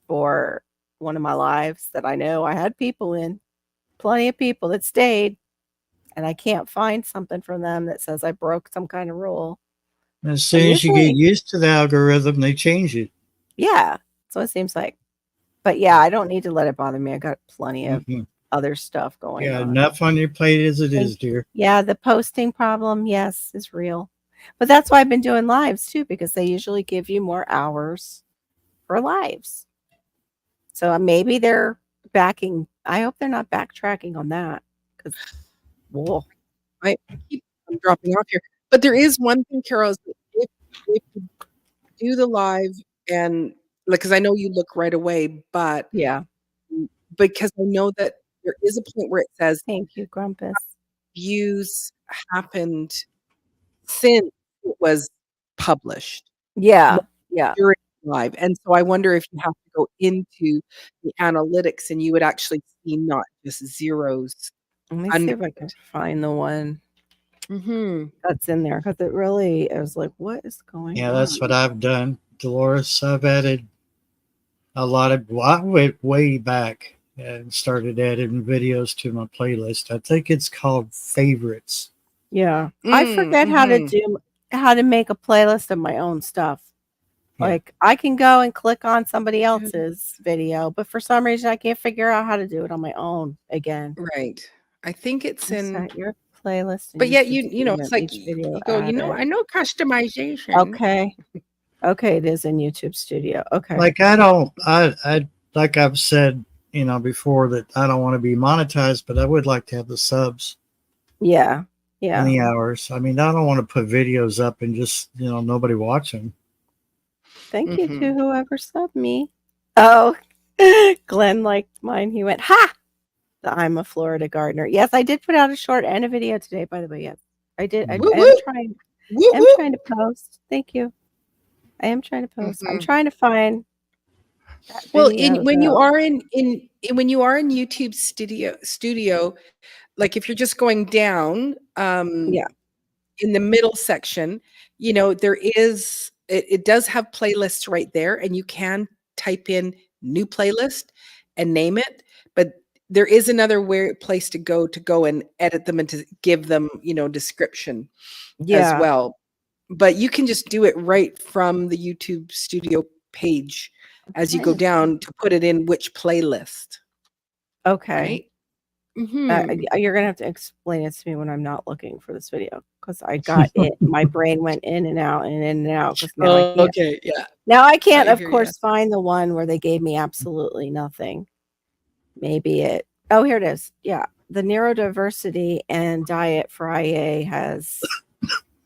for one of my lives that I know I had people in, plenty of people that stayed, and I can't find something from them that says I broke some kind of rule. As I soon as you get usually, used to the algorithm, they change it. yeah, so it seems like. But yeah, I don't need to let it bother me. I got plenty of Mhm. other stuff going Yeah, on. enough on your plate as it And is, dear. yeah, the posting problem, yes, is real. But that's why I've been doing lives too, because they usually give you more hours for lives. So maybe they're backing. I hope they're not backtracking on that because, whoa, I keep dropping off here. But there is one thing, Carol, is that if you do the live and because I know you look right away, but yeah. because I know that there is a point where it says Thank you, Grumpus. views happened since it was published, Yeah, not yeah. during live, and so I wonder if you have to go into the analytics and you would actually see not just zeros Let me see under if I can it. find the one Mhm. that's in there because it really, I was like, what is going Yeah, that's what on? I've done, Dolores. I've added a lot of. Well, I went way back and started adding videos to my playlist. I think it's called favorites. Yeah. I forget Mhm. how to make a playlist of my own stuff. Yeah, Like, I can go and click on somebody Yeah. else's video, but for some reason, I can't figure out how to do it on my own again. Right. I think it's in Set your playlist in but yet YouTube Studio, it's like each video you go, added. I know customization. Okay. Okay, it is in YouTube Studio. Okay. like I don't. I like I've said, before that I don't want to be monetized, but I would like to have the subs Yeah. and Yeah. the hours. I mean, I don't want to put videos up and just nobody watch them. Thank you to Mhm. whoever subbed me. Oh, Glenn liked mine. He went, ha! I'm a Florida gardener. Yes, I did put out a short and a video today, by the way. Yes, I did. I Woo am woo. trying. Woo I am woo. trying to post. Thank you. I am trying to post. I'm Mhm. trying to find that Well, video when you though. are when you are in YouTube studio, like if you're just going down, Yeah. in the middle section, there is it does have playlists right there, and you can type in new playlist and name it, but there is another place to go and edit them and to give them, description as Yeah. well. But you can just do it right from the YouTube studio page I'm as you trying go to see. down to put it in which playlist, Okay. right? Mhm. You're gonna have to explain it to me when I'm not looking for this video because I got it. My brain went in and out and in and out because now I Oh, can't. okay, yeah, Now I can't, I of hear you. course, find the one where they gave me absolutely nothing. Maybe it. Oh, here it is. Yeah, the neurodiversity and diet Fri-Yay has.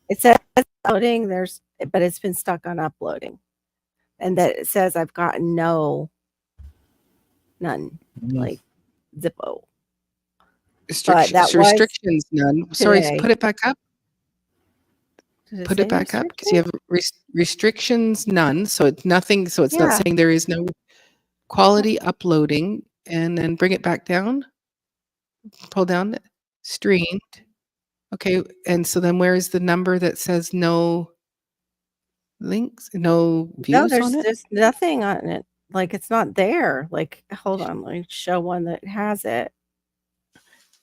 It says uploading. But it's been stuck on uploading, and that it says I've gotten none, Mm. like Zippo. But that was Restrictions, none. Sorry, today. put it back up. Did it Put it say back up because you restricted? have restrictions, none. So it's nothing. So it's not Yeah. saying there is no quality uploading, and then bring it back down. Pull down streamed. Okay, and so then where is the number that says no? links, no No, views on it. there's nothing on it. Like, it's not there. Like, hold on, let me show one that has it.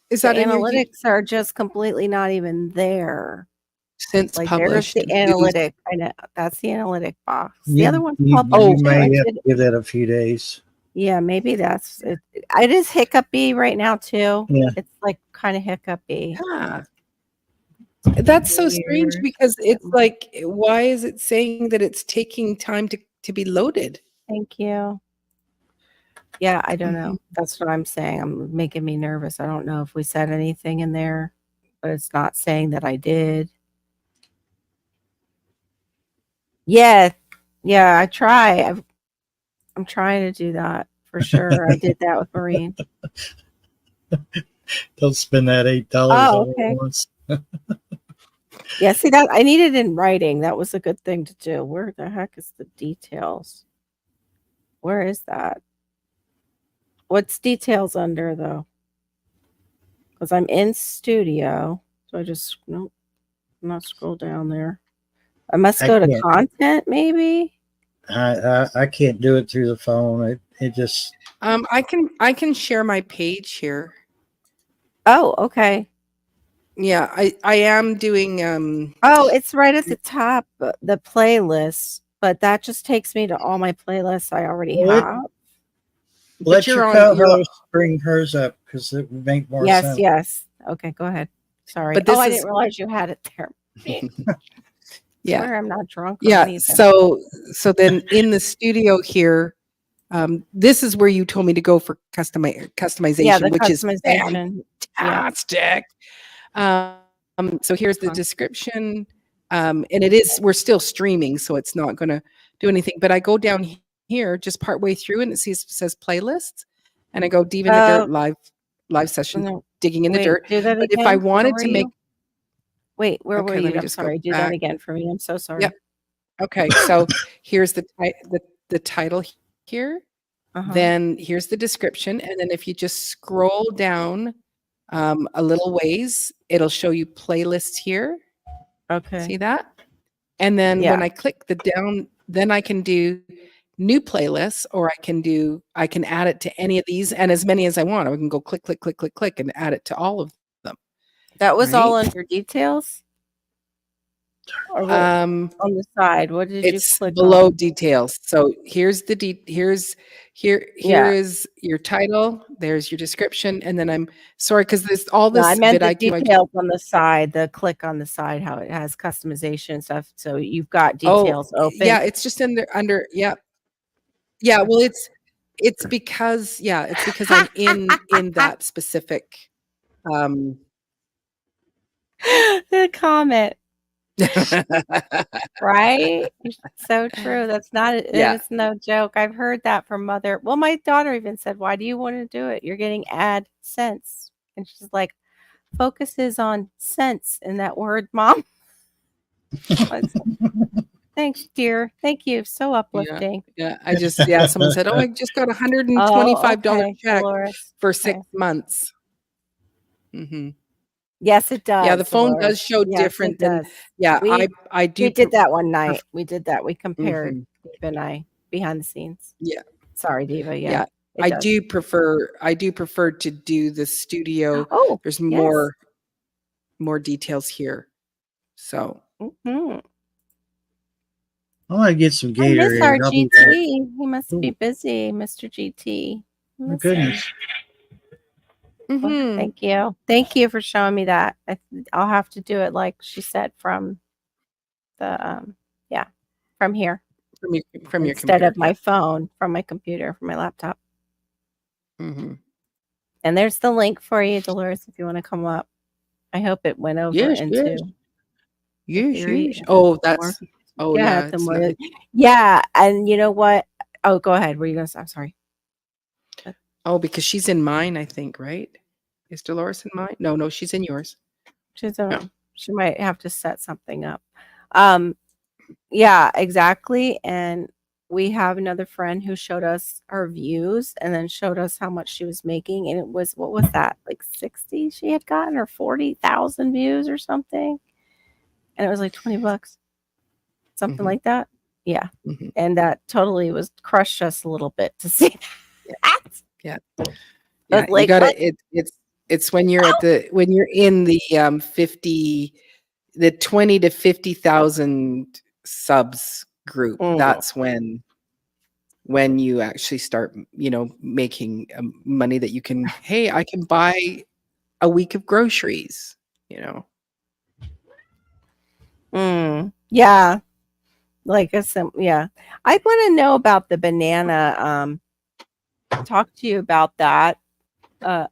Is The that in your analytics are just completely not even there. since Like, there's published the views? analytic. I know that's the analytic box. The other one's you published. may I have should, to give that a few days. yeah, maybe that's it. It is hiccupy right now too. Yeah. It's like kind of hiccupy. Yeah. That's so strange Weird. because it's like, why is it saying that it's taking time to be loaded? Thank you. Yeah, I don't know. Mhm. That's what I'm saying. I'm making me nervous. I don't know if we said anything in there, but it's not saying that I did. Yeah, yeah, I try. I'm trying to do that for sure. I did that with Marine. Don't spend that $8 Oh, all okay. at once. Yeah, see that I need it in writing. That was a good thing to do. Where the heck is the details? Where is that? What's details under though? Because I'm in studio. So I just nope, not scroll down there. I must I go to can't. content maybe. I can't do it through the phone. It just I can share my page here. Oh, okay. Yeah, I am doing Oh, it's right at the top, the playlist, but that just takes me to all my playlists I already have. but let your you're co-host bring hers up because it would make more Yes, sense. yes. Okay, go ahead. Sorry. But Oh, this I is didn't realize you had it there. yeah. Swear I'm not drunk on Yeah. anything. So then in the studio here, this is where you told me to go for customization, Yeah, the which is customization. Yeah. fantastic. So here's the description. And it is, we're still streaming, so it's not going to do anything. But I go down here just partway through and it says playlists. And I go Deep in the Dirt live session, No, digging in the wait, dirt. do that But again. if I Where wanted were to make you? Wait, where were okay, let you? me I'm just go sorry. Do that back. again for me. I'm so sorry. Yep. Okay, so here's the title here. Then here's the description, and then if you just scroll down a little ways, it'll show you playlists here. Okay. See that? And then Yeah. when I click the down, then I can do new playlists, or I can add it to any of these and as many as I want. I can go click, click, click, click, click, and add it to all of them. That was all Right? under details? Or what, Um, on the side? What did you It's click below on? details. So here's the here Yeah. is your title, there's your description, and then I'm sorry because there's all No, I this meant the vidIQ. details on the side, the click on the side, how it has customization and stuff. So you've got Oh, details open. yeah, it's just in there under yeah. Yeah, well, it's because I'm in that specific The comment, right? So true. That's not Yeah. it's no joke. I've heard that from well, my daughter even said, "Why do you want to do it? You're getting AdSense." And she's like, focuses on sense in that word, Mom. Thanks, dear. Thank you. So uplifting. Yeah, I just someone said, "Oh, I just got a $125 okay, check Dolores. for Okay. 6 months." Mhm. Yes, it does. Yeah, the phone Dolores. does show Yes, different it than does. yeah, We I do we did that one night. We did that. We compared Mhm. Diva and I behind the scenes. Yeah. Sorry, Diva. Yeah. Yeah. It I does. do prefer to do the studio. Oh, There's yes. more details here. So, Mhm. I want to get some I miss our Gatorade. I'll be back. GT. He must be busy, Mr. GT. My goodness. Well, mhm. thank you. Thank you for showing me that. I'll have to do it like she said from the from here From your instead computer. of my phone, from my computer, from my laptop. Mhm. And there's the link for you, Dolores, if you want to come up. I hope it went over Yes, into yes. theory. Yes. Oh, the more- that's oh yeah, yeah, the it's more not, yeah, and you know what? Oh, go ahead. Were you gonna say? I'm sorry. oh, because she's in mine, I think, right? Is Dolores in mine? No, she's in yours. She might have to set something up. Yeah, exactly. And we have another friend who showed us her views and then showed us how much she was making. And it was, what was that? Like 60 she had gotten, or 40,000 views or something. And it was like $20. something Mhm. like that. Yeah. Mhm. And that totally was crushed us a little bit to see that. Yeah. But Yeah, you like, got what? it. It's when you're at the when you're in the 50, the 20 to 50,000 subs group. Mm, That's when you actually start, making money that you can. Hey, I can buy a week of groceries. You know. yeah. Like yeah. I want to know about the banana. Talk to you about that, uh,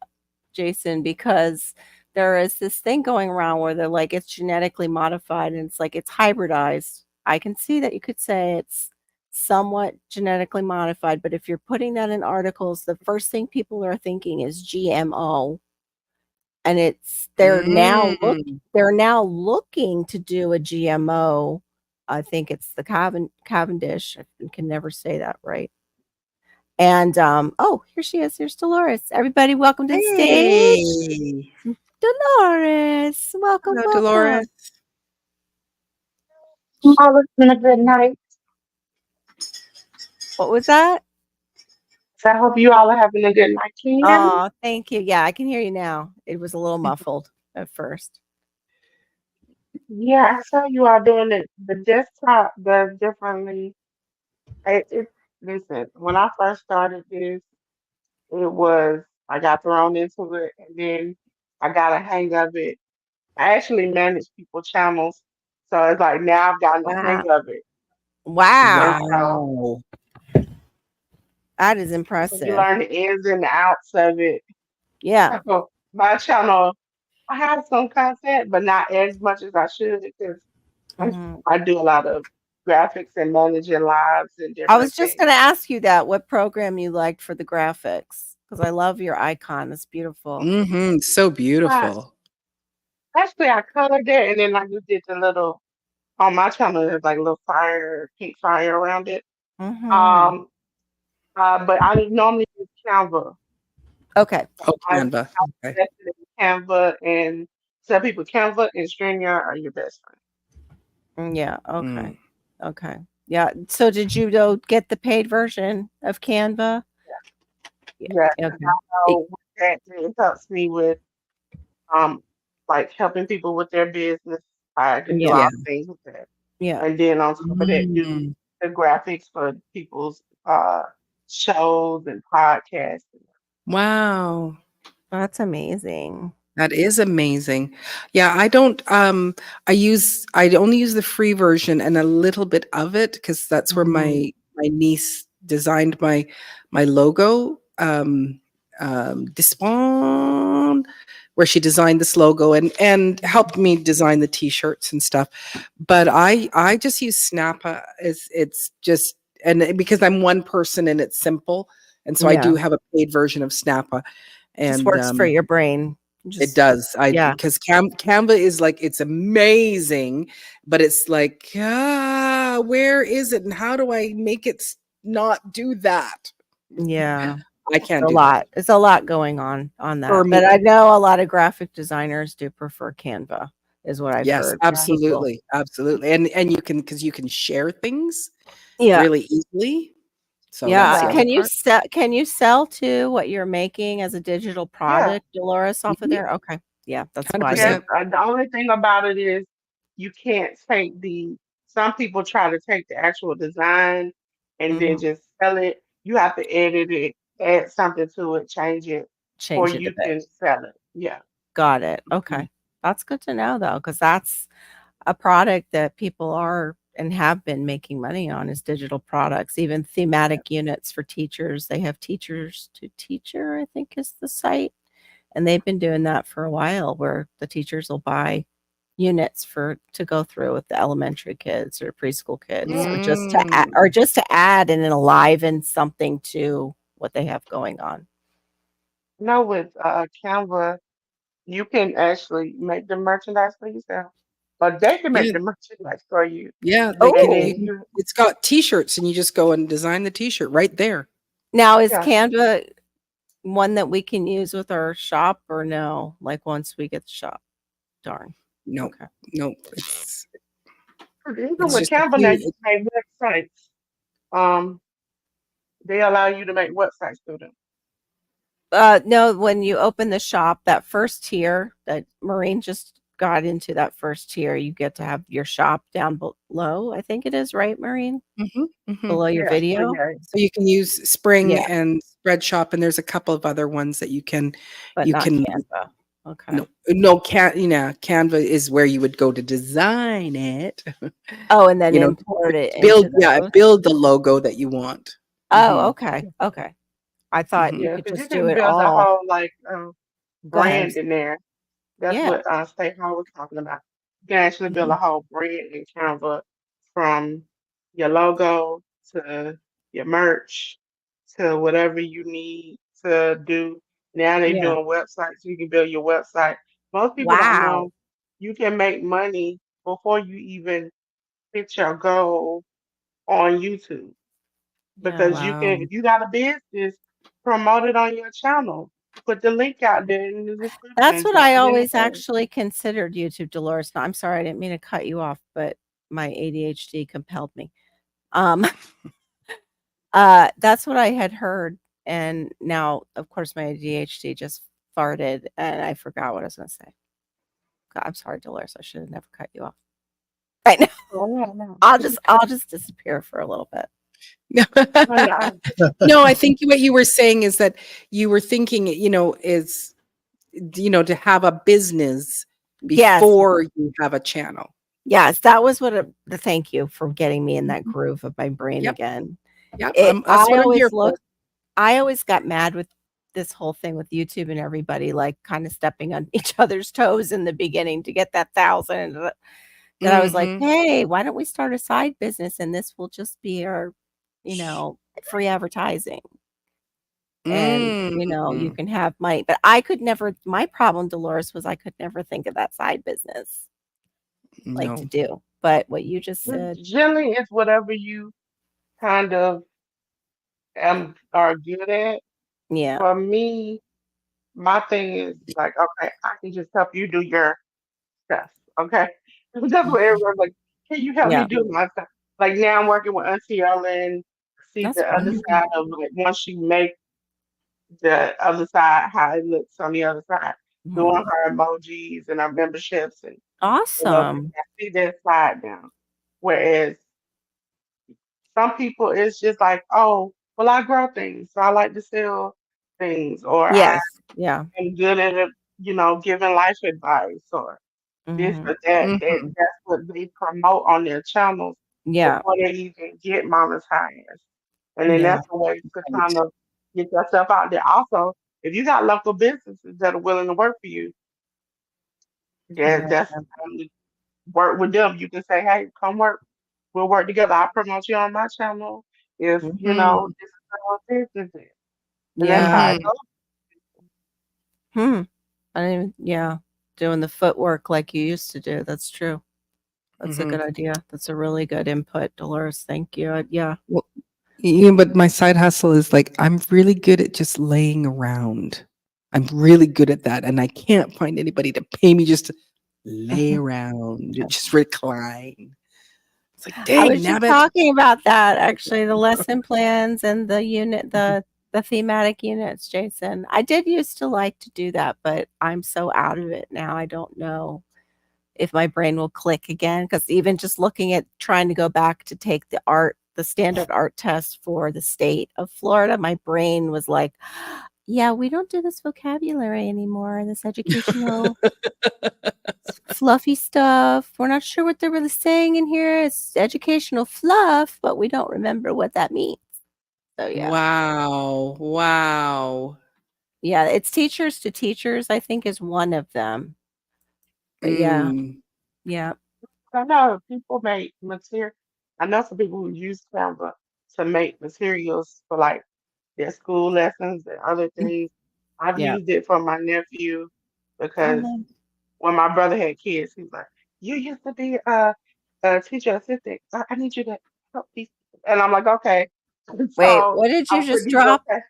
Jason, because there is this thing going around where they're like it's genetically modified and it's like it's hybridized. I can see that you could say it's somewhat genetically modified, but if you're putting that in articles, the first thing people are thinking is GMO. And it's Mm. they're now looking to do a GMO. I think it's the Cavendish. I can never say that right. And oh, here she is. Here's Dolores. Everybody, welcome to the stage. Hey. Dolores, welcome, Hello, welcome. Dolores. Oh, it's been a good night. What was that? So I hope you all are having a good night. Can you hear me? Oh, thank you. Yeah, I can hear you now. It was a little muffled at first. Yeah, I saw you all doing it. The desktop does differently. It listen, when I first started this, it was I got thrown into it and then I got a hang of it. I actually manage people's channels. So it's like now I've gotten the Wow. hang of it. And Wow. so Wow. That is you impressive. learn the ins and the outs of it. Yeah. So my channel, I have some content, but not as much as I should because I, Mhm. I do a lot of graphics and managing lives and I different was just things. gonna ask you that, what program you liked for the graphics, because I love your icon. It's beautiful. So But beautiful. actually, I colored it and then I just did the little on my channel. There's like a little fire, pink fire around it. Mhm. Um, but I normally use Canva. Okay. Oh, I Canva. Okay. invested in Canva and tell people Canva and StreamYard are your best friend. Yeah, okay. Mm. Okay. Yeah, so did you, though, get the paid version of Canva? Yeah, Yeah, because okay. I know with that it helps me with um like helping people with their business. I can do Yeah, Yeah. all things with that. yeah. And then on top of that do Mm. the graphics for people's shows and podcasts. Wow. That's amazing. That is amazing. Yeah, I don't I only use the free version and a little bit of it because that's where Mhm. my niece designed my logo. Despawn, where she designed this logo and helped me design the t-shirts and stuff. But I just use Snappa. It's just and because I'm one person and it's simple. And so I Yeah, do have a paid version of Snappa. just And works for your brain. it Just does. I yeah, because Canva is like it's amazing, but it's like, where is it and how do I make it not do that? yeah. I It's can't a do that. lot. It's a lot going on For that, me. but I know a lot of graphic designers do prefer Canva, is what I've Yes, heard from people. absolutely. Absolutely. And you can because you can share things Yeah. really easily. So that's Yeah, the Yeah. other part. can you sell to what you're making as a digital Yeah. product, Dolores, off of Mhm. there? Okay. Yeah, that's why I Yes. did. 100%. The only thing about it is you can't take some people try to take the actual design and then Mhm. just sell it. You have to edit it, add something to it, change it, or Change it a you bit. can sell it. Yeah. Got it. Mhm. Okay. That's good to know though, because that's a product that people are and have been making money on is digital products, even thematic units for teachers. They have Teachers to Teacher, I think is the site. And they've been doing that for a while where the teachers will buy units for to go through with the elementary kids or preschool kids Yeah. or Mm. just to add and enliven something to what they have going on. No, with Canva, you can actually make the merchandise for yourself, but they can make Yeah, the merchandise for you. yeah, they And can Oh, then you it's got t-shirts and you just go and design the t-shirt right there. now is yeah, Canva one that we can use with our shop or no? Like once we get the shop? Darn. No, Okay. no, it's Even It's with just a Canva now, you few. can make websites. Um, they allow you to make websites through them. No, when you open the shop, that first tier that Maureen just got into, that first tier, you get to have your shop down below. I think it is, right, Maureen? Mhm, mhm. Below your Yeah, so video, yeah, So you can use Spring yeah, and Spreadshop, and there's a couple of other ones that but you not can Canva. Okay. Canva is where you would go to design it. Oh, and then You know, import it build into yeah, those. build the logo that you want. Oh, Mhm, okay, okay. I thought mhm. you yeah, could because you just do can it build a all. whole Go ahead. brand in there. That's Yeah, what State Hall was talking about. You can actually build a Mhm. whole brand in Canva from your logo to your merch to whatever you need to do. Now they're yeah. doing websites. You can build your website. Most people don't Wow. know you can make money before you even hit your goal on YouTube. Yeah. Because you Wow. can, if you got a business, promote it on your channel. Put the link out there in the That's description. what Drop I it in the always head. actually considered YouTube, Dolores. No, I'm sorry, I didn't mean to cut you off, but my ADHD compelled me. Um, that's what I had heard, and now, of course, my ADHD just farted, and I forgot what I was gonna say. God, I'm sorry, Dolores. I should have never cut you off. Right now, Oh, yeah, no. I'll just disappear for a little bit. Oh, no. No, I think what you were saying is that you were thinking, to have a business Yes, before you have a channel. yes, that was what the thank you for getting me in that Mhm. groove of my brain Yep, again. yep, It that's what I'm here for. I always got mad with this whole thing with YouTube and everybody, like, kinda stepping on each other's toes in the beginning to get that 1,000, that I was like, Mhm, "Hey, why don't we start a side business and this will just be our, free advertising, and, you mm. can have money." But I could never, my problem, Dolores, was I could never think of that side business, like, to No. do. But what you just said, Generally, it's whatever you kind of are good at. yeah. For me, my thing is like, okay, I can just help you do your stuff. Okay. That's what Mhm. everyone's like, can you help me Yeah, do my stuff? Like now I'm working with Auntie Ellen, see that's the other wonderful. side of like once you make the other side, how it looks on the other side, doing Mhm. her emojis and her memberships and Awesome. I see that side now. Whereas some people it's just like, oh, well I grow things, so I like to sell things or I Yes. Yeah. am good at it, giving life advice or this Mhm. or that. Mhm. That's what they promote on their channels Yeah. before they even get monetized. And then Yeah. that's a way to kind Right. of get yourself out there. Also, if you got local businesses that are willing to work for you, Yeah. that's work with them. You can say, hey, come work. We'll work together. I'll promote you on my channel if Mhm. this is our business is. And that's how Yeah. it Mhm. goes. Hmm. I didn't even, yeah, doing the footwork like you used to do. That's true. That's a good Mhm. idea. That's a really good input, Dolores. Thank you. Yeah. Well, but my side hustle is like I'm really good at just laying around. I'm really good at that, and I can't find anybody to pay me just to lay around, just recline. It's like, I dang was just nabbit. talking about that actually, the lesson plans and the thematic units, Jason. I did used to like to do that, but I'm so out of it now. I don't know if my brain will click again, because even just looking at trying to go back to take the standard art test for the state of Florida, my brain was like, yeah, we don't do this vocabulary anymore, this educational fluffy stuff. We're not sure what they're really saying in here. It's educational fluff, but we don't remember what that means. So yeah. Wow, wow. Yeah, it's teachers to teachers, I think, is one of them. But yeah, Mm. yeah. I know people make material. I know some people who use Canva to make materials for like their school lessons and other Mm, things. I've yeah. used it for my nephew Oh, because no. when my brother had kids, he was like, "You used to be a teacher assistant. I need you to help these." And I'm like, "Okay." Wait, So what did I you was like, just "He's drop? okay."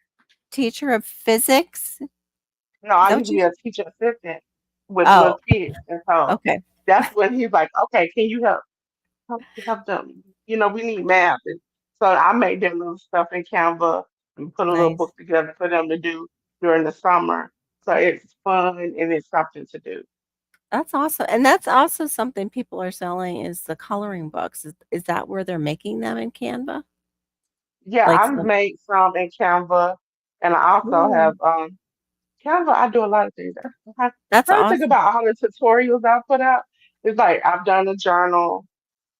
Teacher of physics? Is No, I that used what to be you? a teacher assistant with Oh, little kids, and so okay. that's when he's like, "Okay, can you help help them. We need math. And so I made their little stuff in Canva and put a little Nice. book together for them to do during the summer. So it's fun and it's something to do. That's awesome. And that's also something people are selling is the coloring books. Is that where they're making them in Canva? Yeah, Like I've some made some in Canva, and I also Ooh, have Canva. I do a lot of things. I'm that's trying to think awesome. about all the tutorials I put out. It's like I've done a journal,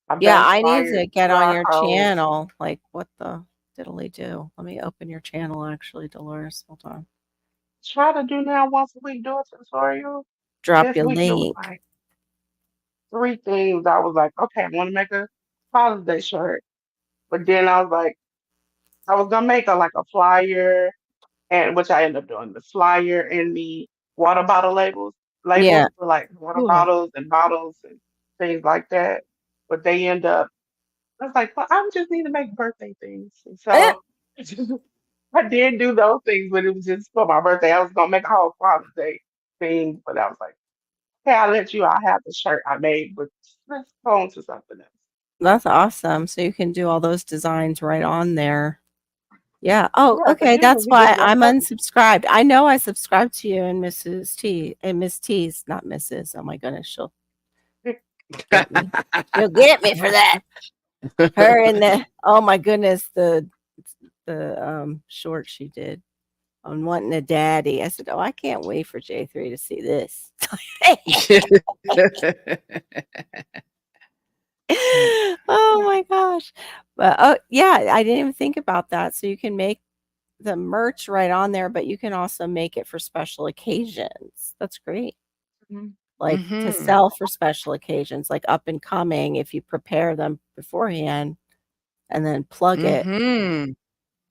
I've Yeah, done I need flyers, to get on QR your codes. channel. Like, what the diddly do? Let me open your channel actually, Dolores. Hold on. Try to do now once a week, do a tutorial. Drop This your week it was link. like three things. I was like, okay, I want to make a Father's Day shirt, but then I was like, I was gonna make a flyer, and which I ended up doing the flyer and the water bottle labels Yeah, for like water cool. bottles and things like that. But they end up, I was like, well, I just need to make birthday things, and Eh, so I did do those things, but it was just for my birthday. I was gonna make a whole Father's Day thing, but I was like, okay, I'll let you. I have the shirt I made, but let's go on to something else. That's awesome. So you can do all those designs right on there. Yeah. Oh, Yeah, so okay. usually That's we why just make I'm cookies. unsubscribed. I know I subscribed to you and Mrs. T and Miss T's, not Mrs. Oh my goodness, she'll get me. She'll get me for that. Her and the oh my goodness, the short she did on wanting a daddy. I said, "Oh, I can't wait for J3 to see this." Oh my gosh. But oh yeah, I didn't even think about that. So you can make the merch right on there, but you can also make it for special occasions. That's great. Mhm. Like to Mhm. sell for special occasions, like up and coming if you prepare them beforehand and then plug it Mhm.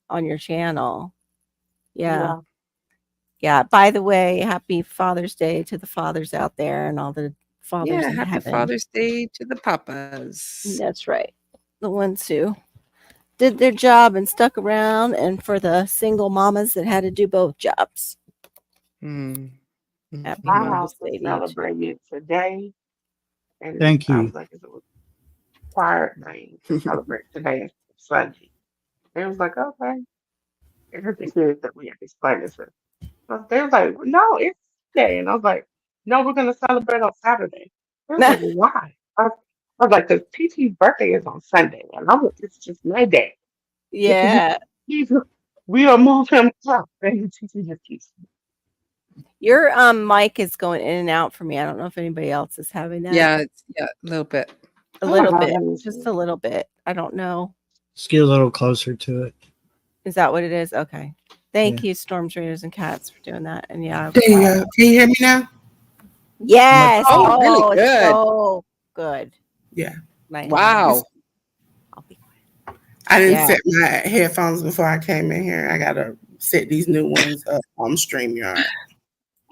on your channel. Yeah. Yeah. Yeah. By the way, happy Father's Day to the fathers out there and all the fathers Yeah, in happy heaven. Father's Day to the papas. That's right. The ones who did their job and stuck around, and for the single mamas that had to do both jobs. Mm. Happy My Mhm. Mother's house Day is to you too. celebrated today, and Thank I you. was like, it was choir thing to celebrate today and Sunday. They was like, okay. And the thing is that we had to explain this. So they was like, no, it's Sunday. And I was like, no, we're going to celebrate on Saturday. They was like, why? I was like, because TT's birthday is on Sunday. And I'm like, it's just my day. Yeah. He's, we'll move him up. And TT just keeps. Your mic is going in and out for me. I don't know if anybody else is having that. Yeah, a little bit. A Oh my little God, bit. let me Just see. a little bit. I don't know. Let's get a little closer to it. Is that what it is? Okay. Yeah. Thank you, Storms, Raiders, and Cats for doing that. And yeah. There you go. Can you hear me now? Much Yes. Oh, better. really Oh, it's good. so good. Yeah. Nice. Wow. I'll be I didn't yeah. set my headphones before I came in here. I gotta set these new ones up on StreamYard.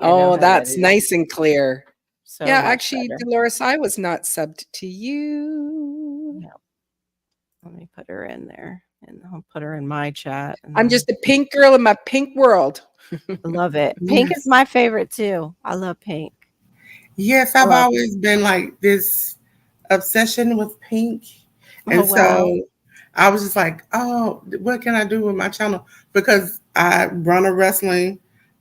I know Oh, how that that's is. nice and clear. So Yeah, much actually, better. Dolores, I was not subbed to you. Yeah. Let me put her in there. And I'll put her in my chat. And I'm just a pink girl in my pink world. I love it. Pink is Yes. my favorite too. I love pink. Yes, I I've love always been like this obsession with pink. Oh And wow. so I was just like, oh, what can I do with my channel? Because I run a wrestling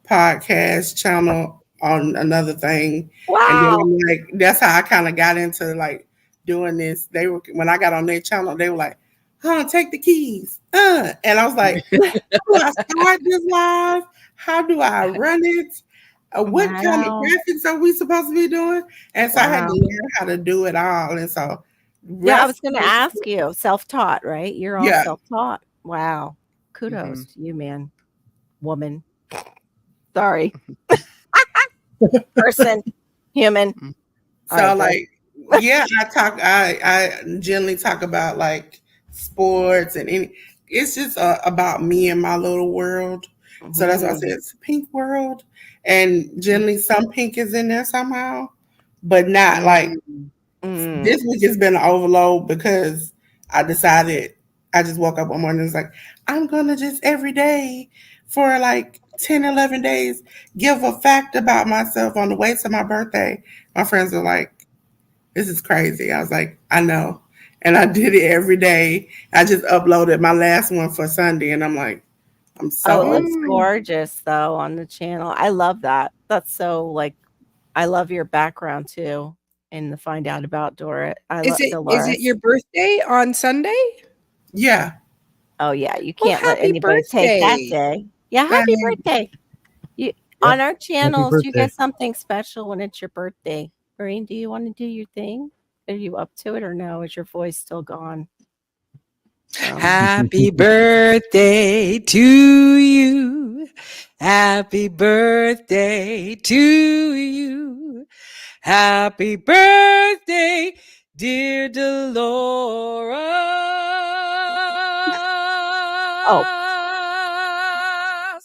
podcast channel on another thing. And then Wow. I'm like, that's how I kind of got into like doing this. They were, when I got on their channel, they were like, take the keys. And I was like, how do I start this live? How do I run it? What kind of Wow. graphics are we supposed to be doing? And so I had to Wow. learn how to do it all. And so Yeah, I was gonna wrestling, ask you. Self-taught, right? You're all yeah, self-taught. Wow. Kudos Mhm. to you, man. Woman. Sorry. Person. Human. All right, so good. like, yeah, I generally talk about like sports and any, it's just about me and my little world. So that's why I Mhm. said it's a pink world. And generally some pink is in there somehow, but not like Mm. this week has been an overload because I decided I just woke up one morning and was like, I'm gonna just every day for like 10, 11 days give a fact about myself on the way to my birthday. My friends were like, this is crazy. I was like, I know. and I did it every day. I just uploaded my last one for Sunday, and I'm like, I'm Oh, it so looks Mm. gorgeous though on the channel. I love that. That's so like I love your background too in the Find Out About Dora. I Is love it your Dolores. birthday on Sunday? yeah. Oh yeah, you Well, can't let happy anybody take that birthday. day. Yeah, happy Thanks. birthday. You Yep. on our Happy channels, you birthday. get something special when it's your birthday. Marine, do you want to do your thing? Are you up to it or no? Is your voice still gone? Happy birthday to you. Happy birthday to you. Happy birthday, dear Oh, Dolores.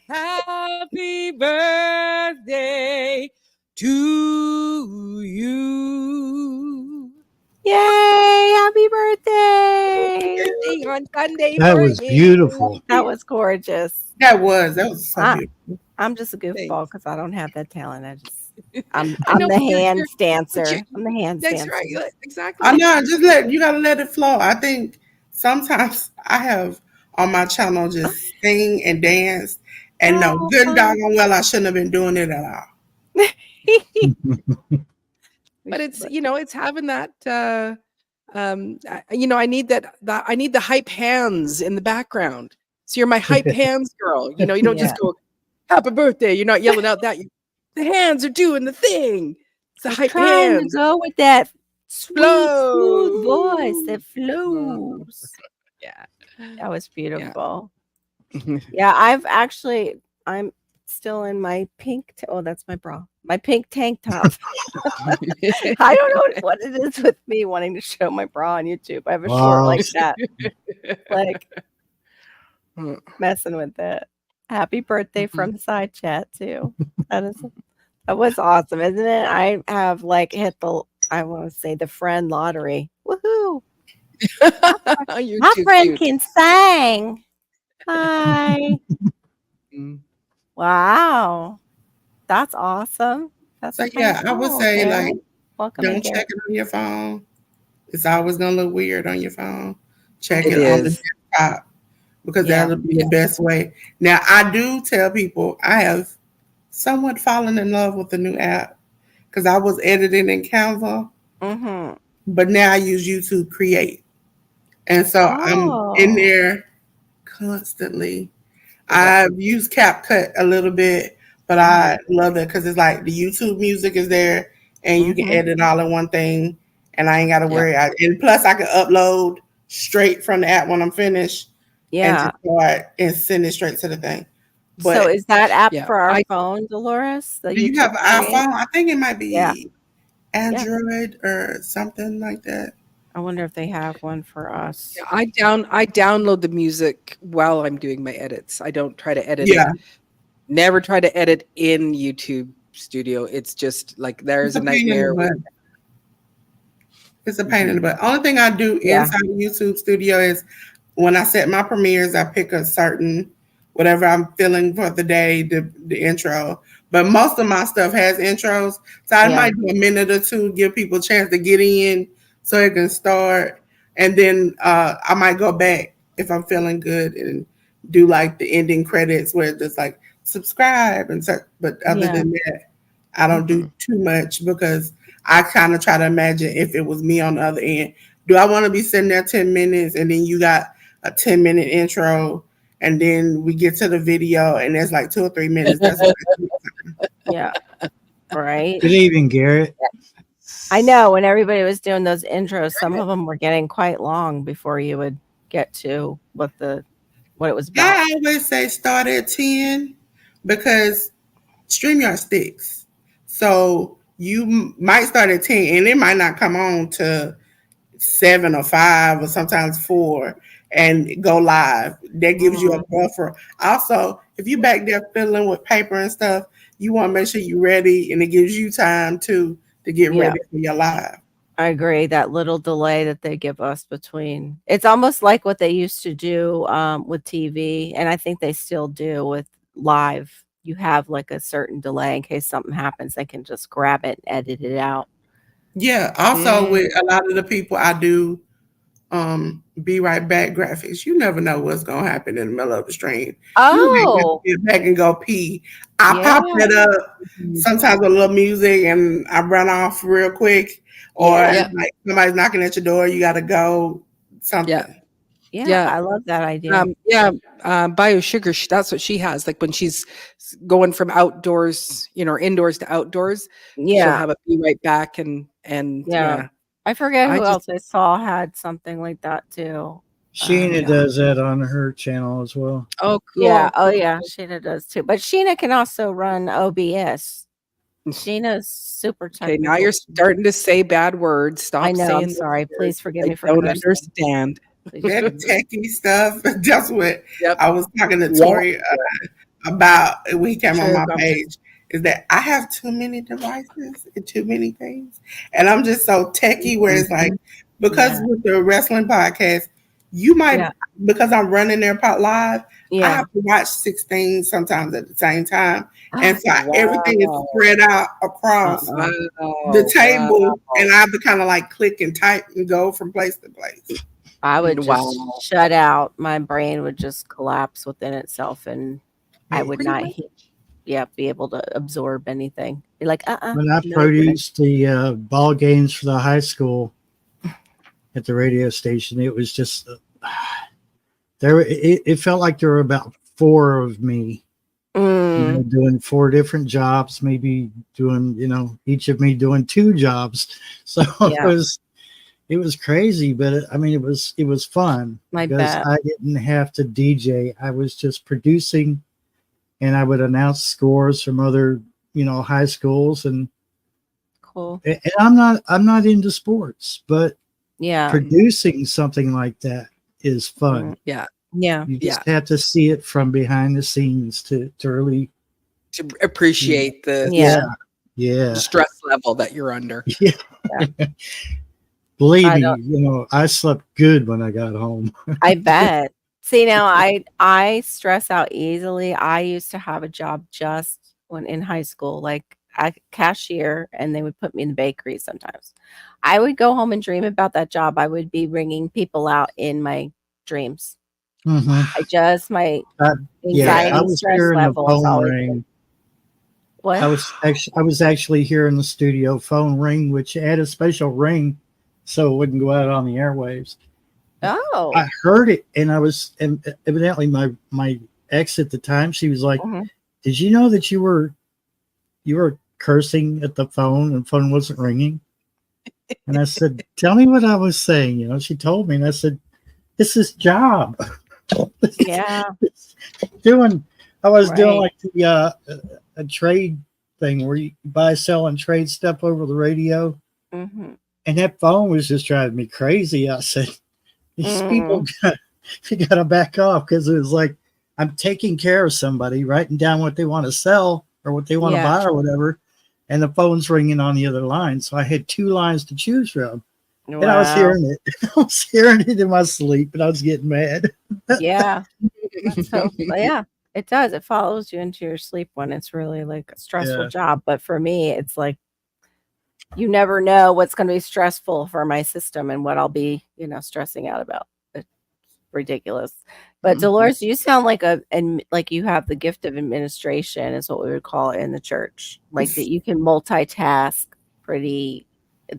Happy birthday to you. yay! Happy birthday! Birthday on Sunday That for was you. beautiful. That was gorgeous. That was so I, beautiful. I'm just a Thanks. goofball because I don't have that talent. I I'm know, the but hand but you dancer. I'm the hand that's dancer. right. I Exactly. know, you gotta let it flow. I think sometimes I have on my channel just sing and dance, and no, Oh, good and doggone well I shouldn't have been doing it at all. we But should it's let it's having that I need I need the hype hands in the background. So you're my hype hands girl. You don't yeah. just go happy birthday. You're not yelling out that. The hands are doing the thing. It's the I'm hype trying to hands. go with that sweet, smooth voice Flow. that flows. Yeah. That was Yeah. beautiful. Yeah, I'm still in my oh, that's my bra. My pink tank top. I don't know what it is with me wanting to show my bra on YouTube. I have a short Wow. like that. Like messing with it. Happy birthday from the side chat too. That was awesome, isn't it? I have like hit I want to say the friend lottery. Woohoo! You're My too friend cute. can sing. Hi. Mm. Wow. That's awesome. That's So kind of yeah, I would cool, say like Carol. Welcome don't again. check it on your phone. It's always gonna look weird on your phone. Check It it on the is. desktop because Yeah. that'll be the best way. Now I do tell people I have somewhat fallen in love with the new app because I was editing in Canva, Mhm. but now I use YouTube Create. And so I'm in Oh. there constantly. Yeah. I've used CapCut a little bit, but I Mhm. love it because it's like the YouTube music is there and you can Mhm. edit all in one thing and I ain't got to Yeah. worry. And plus, I can upload straight from the app when I'm finished and Yeah. just start and send it straight to the thing. So But is that app Yeah. for our I phone, Dolores? The do you have YouTube an Create? iPhone? I think it might Yeah. be Yeah. Android or something like that. I wonder if they have one for us. yeah, I download the music while I'm doing my edits. I don't try to edit it. Yeah, Never try to edit in YouTube Studio. It's just like it's there's a a pain in the nightmare. butt. It's a pain in the Mhm. butt. Only thing I do Yeah. inside of YouTube Studio is when I set my premieres, I pick a certain whatever I'm feeling for the day, the intro. But most of my stuff has intros, so I Yeah. might do a minute or two, give people a chance to get in, so it can start, and then I might go back if I'm feeling good and do like the ending credits where it's just like subscribe and so. But other Yeah. than that, I don't do Mhm. too much because I kind of try to imagine if it was me on the other end. Do I want to be sitting there 10 minutes and then you got a 10-minute intro and then we get to the video and there's like 2 or 3 minutes? That's Yeah. Right. Good evening, Garrett. I know when everybody was doing those intros, some of them were getting quite long before you would get to what it was about. I always say start at 10 because StreamYard sticks. So you might start at 10 and it might not come on to 7 or 5 or sometimes 4 and go live. That gives you a Mhm. buffer. Also, if you back there fiddling with paper and stuff, you want to make sure you're ready and it gives you time to get Yeah. ready for your live. I agree. That little delay that they give us between it's almost like what they used to do with TV, and I think they still do with live. You have like a certain delay in case something happens, they can just grab it and edit it out. Yeah. Also, with a lot of the people I do, be right back graphics. You never know what's gonna happen in the middle of the stream. You may have to Oh, get back and go pee. I yeah. pop it up Mhm. sometimes with a little music and I run off real quick. Or Yeah. Yeah. like somebody's knocking at your door, you gotta go. Something. Yeah. Yeah. I love that idea. Yeah, Bio Sugar, that's what she has. Like when she's going from outdoors, or indoors to outdoors, she'll Yeah. have a be right back and Yeah. yeah. I forget I who just else I saw had something like that too. Sheena Yeah. does that on her channel as well. Oh, Yeah. cool. Oh, yeah. Sheena does too. But Sheena can also run OBS. Sheena's super Okay, now technical. you're starting to say bad words. I Stop know. I'm saying those sorry. Please words. forgive I me for don't cursing. understand. Please That forgive me. techie stuff. That's what Yep. I was talking to Wah, Tori about when he came on True. my page. Is that I have too many devices and too many things, and I'm just so techie. Where it's like because Yeah. with the wrestling podcast, you might Yeah. because I'm running their pot live. I Yeah. have to watch 6 things sometimes at the same time, and so Wow. everything is spread out across Uh-uh. the Wow. table, and I have to kind of like click and type and go from place to place. I would just Wow. shut out. My brain would just collapse within itself, and I would Pretty not, much. be able to absorb anything. Be like, When I no. produced the ball games for the high school at the radio station, it was just it felt like there were about 4 of me, Mm, doing 4 different jobs, maybe doing, each of me doing 2 jobs. So Yeah. it was crazy, but it was fun I because bet. I didn't have to DJ. I was just producing, and I would announce scores from other, high schools, and Cool. I'm not into sports, but Yeah. producing something like that is fun. Yeah. Yeah. You just have to see it from behind the scenes to really, To appreciate the Yeah. yeah. stress level that you're under. Yeah. Believe I me, don't. I slept good when I got home. I bet. See, now I stress out easily. I used to have a job just when in high school, like a cashier, and they would put me in the bakery sometimes. I would go home and dream about that job. I would be ringing people out in my dreams. Mhm. My Yeah, anxiety, I was stress hearing the level is phone always ring. what? I was actually hearing the studio phone ring, which had a special ring so it wouldn't go out on the airwaves. Oh. I heard it, and evidently my ex at the time, she was like, Mhm. "Did you know that you were cursing at the phone and the phone wasn't ringing?" And I said, "Tell me what I was saying." She told me, and I said, "This is job." Yeah. I was doing Right. like a trade thing where you buy, sell, and trade stuff over the radio, Mm-hmm. and that phone was just driving me crazy. I said, "These people Mm. you gotta back off," because it was like I'm taking care of somebody, writing down what they want to sell or what they want to Yeah. buy or whatever, and the phone's ringing on the other line. So I had 2 lines to choose from, and I was Wow. hearing it. I was hearing it in my sleep, and I was getting mad. Yeah. So yeah, it does. It follows you into your sleep when it's really like a stressful Yeah. job. But for me, it's like you never know what's going to be stressful for my system and what I'll be, stressing out about. It's ridiculous. But Dolores, you sound like like you have the gift of administration, is what we would call it in the church. Like that you can multitask pretty.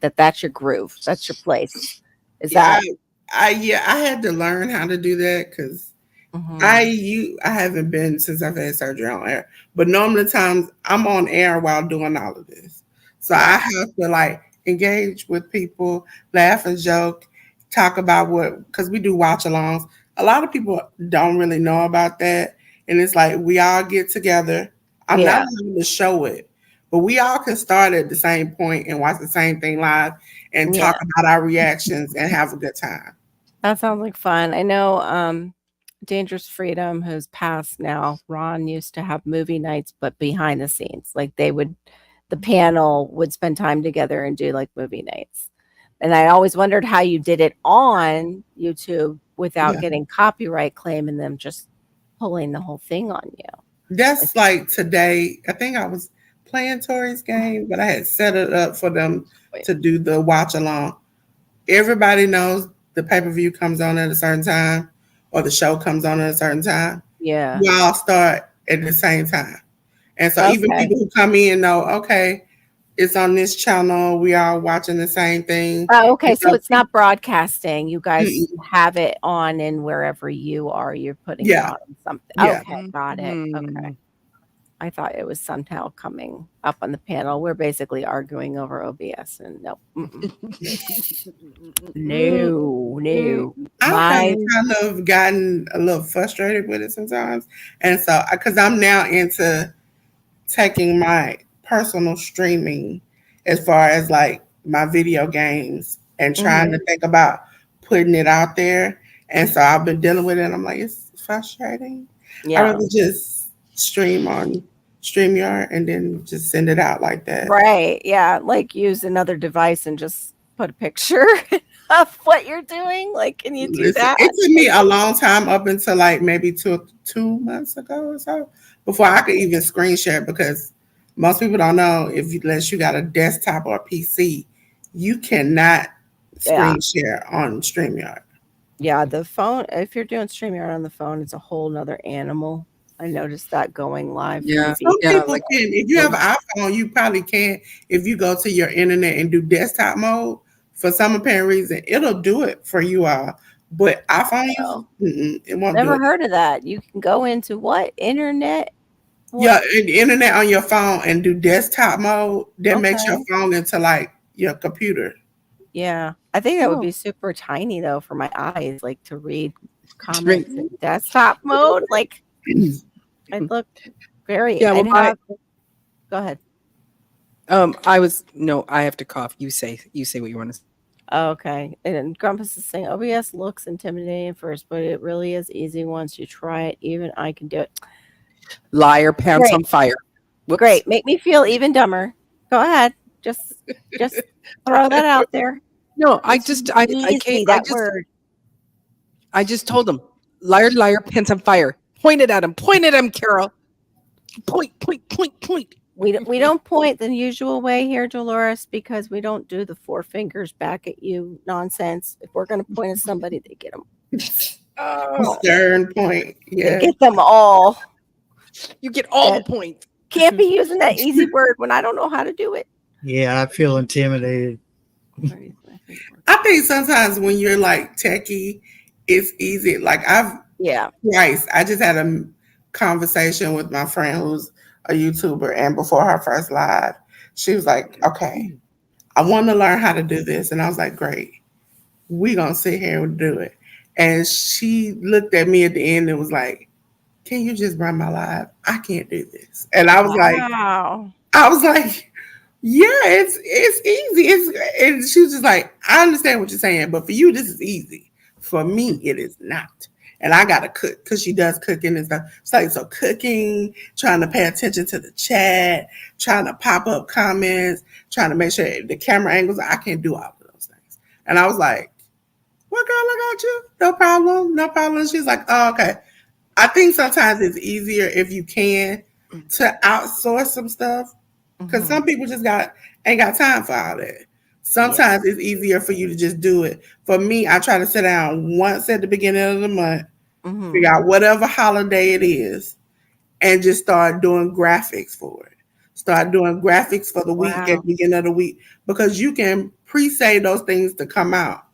That's your groove. That's your place. Is Yeah, that? I had to learn how to do that because Mhm. I haven't been since I've had surgery on air. But normally times I'm on air while doing all of this. So I have to like engage with people, laugh and joke, talk about because we do watch alongs. A lot of people don't really know about that. And it's like we all get together. I'm Yeah. not having to show it, but we all can start at the same point and watch the same thing live and Yeah. talk about our reactions and have a good time. That sounds like fun. I know Dangerous Freedom, who's passed now, Ron used to have movie nights, but behind the scenes. Like the panel would spend time together and do like movie nights. And I always wondered how you did it on YouTube without Yeah. getting copyright claim and them just pulling the whole thing on you. That's like today. I think I was playing Tori's game, but I had set it up for them to do the watch along. Everybody knows the pay-per-view comes on at a certain time or the show comes on at a certain time. Yeah. We all start at the same time. And so even Okay. people who come in know, okay, it's on this channel. We are watching the same thing. Oh, okay. And So it's not broadcasting. You guys Mm-mm. have it on, and wherever you are, you're putting it Yeah. on something. Yeah. Okay, got it. Mhm. Okay. I thought it was somehow coming up on the panel. We're basically arguing over OBS, and no, no. I've kind of gotten a little frustrated with it sometimes. And so, because I'm now into taking my personal streaming as far as like my video games and trying to think about putting it out there. And so I've been dealing with it. And I'm like, it's frustrating. Yeah. I'd rather just stream on StreamYard and then just send it out like that. Right. Yeah. Like use another device and just put a picture of what you're doing. Like, can you do Listen, that? it took me a long time up until like maybe two months ago or so before I could even screen share, because most people don't know, unless you got a desktop or a PC, you cannot screen share on StreamYard. Yeah, the phone, if you're doing StreamYard on the phone, it's a whole nother animal. I noticed that going live. Yeah. Some people like can. If you have an iPhone, you probably can. If you go to your internet and do desktop mode, for some apparent reason, it'll do it for you all. But iPhone users, it won't do Never it. heard of that. You can go into what? Internet? What? Yeah, the internet on your phone and do desktop mode. That makes your Okay. phone into like your computer. Yeah. I think that would be super tiny though for my eyes, like to read comments in desktop mode. Like I'd look very Yeah, well, go ahead. I have to cough. You say what you want to say. Okay. And Grumpus is saying OBS looks intimidating at first, but it really is easy once you try it. Even I can do it. Liar, pants on fire. Whoops. Great. Make me feel even dumber. Go ahead. Just throw that out there. No, I just told him, liar, pants on fire. Pointed at him, Carol. Point. We don't point the usual way here, Dolores, because we don't do the 4 fingers back at you nonsense. If we're going to point at somebody, they get them. Stern point. Yeah. They get them all. You get all the points. Can't be using that easy word when I don't know how to do it. Yeah, I feel intimidated. I think sometimes when you're like techie, it's easy. Like twice, I just had a conversation with my friend who's a YouTuber, and before her first live, she was like, okay, I want to learn how to do this. And I was like, great, we're going to sit here and do it. And she looked at me at the end and was like, can you just run my live? I can't do this. And I was like, yeah, it's easy. And she was just like, I understand what you're saying, but for you, this is easy. For me, it is not. And I gotta cook, because she does cooking and stuff. It's like, so cooking, trying to pay attention to the chat, trying to pop up comments, trying to make sure the camera angles, I can't do all of those things. And I was like, what, girl, I got you. No problem. She's like, oh, okay. I think sometimes it's easier if you can to outsource some stuff, because some people just ain't got time for all that. Sometimes it's easier for you to just do it. For me, I try to sit down once at the beginning of the month, figure out whatever holiday it is, and just start doing graphics for it. Start doing graphics for the week at the beginning of the week, because you can pre-save those things to come out.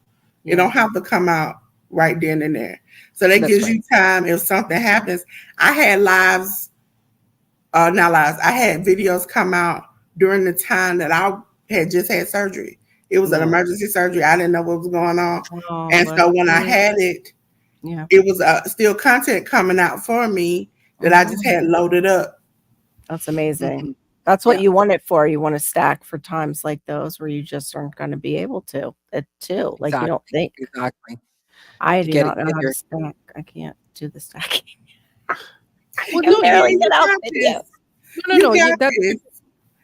It don't have to come out right then and there. So that gives you time if something happens. I had I had videos come out during the time that I had just had surgery. It was an emergency surgery. I didn't know what was going on. And so when I had it, it was still content coming out for me that I just had loaded up. That's amazing. That's what you want it for. You want to stack for times like those where you just aren't going to be able to. Like you don't think. Exactly. I do not know how to stack. I can't do the stacking.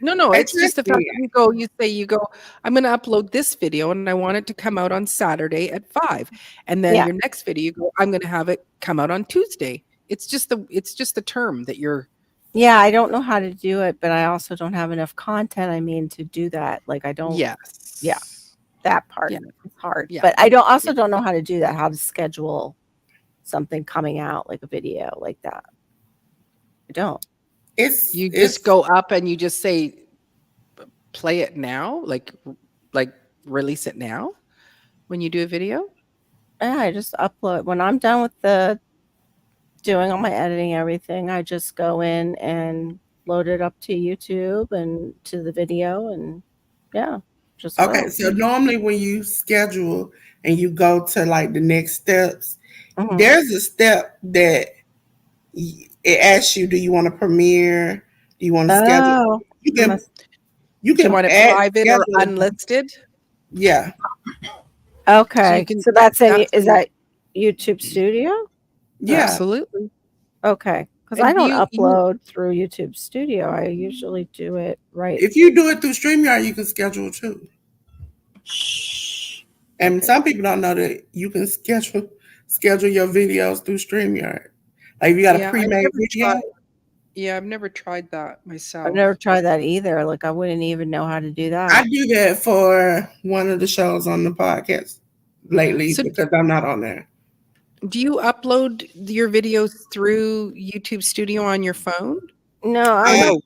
Well, no, it's just the fact that you go, I'm going to upload this video and I want it to come out on Saturday at 5. And then your next video, you go, I'm going to have it come out on Tuesday. It's just the term that you're Yeah, I don't know how to do it, but I also don't have enough content, I mean, to do that. Like, I don't Yes. yeah. that part Yeah. is hard. Yeah. But I don't know how to do that, how to schedule something coming out, like a video like that. I don't. You just go up and you just say, play it now, like release it now when you do a video. Yeah, I just upload when I'm done with the doing all my editing, everything, I just go in and load it up to YouTube and to the video and yeah, just Okay, go. so normally when you schedule and you go to like the next steps, Mhm. there's a step that it asks you, do you want to premiere? Do you want to schedule? Oh, You I can must you Do you can want it add private or schedule. unlisted? Yeah. So you okay. can. So that's in That's is that YouTube Studio? Yeah. absolutely. Okay, because I And don't you upload through YouTube Studio. I usually do it right. If you do it through StreamYard, you can schedule too. And Okay. some people don't know that you can schedule your videos through StreamYard. Like if you got a yeah, pre-made video. I've never tried that I've myself. never tried that either. Like I wouldn't even know how to do I that. do that for one of the shows on the podcast lately So because I'm not on there. do you upload your videos through YouTube Studio on your phone? No, I Uh, don't.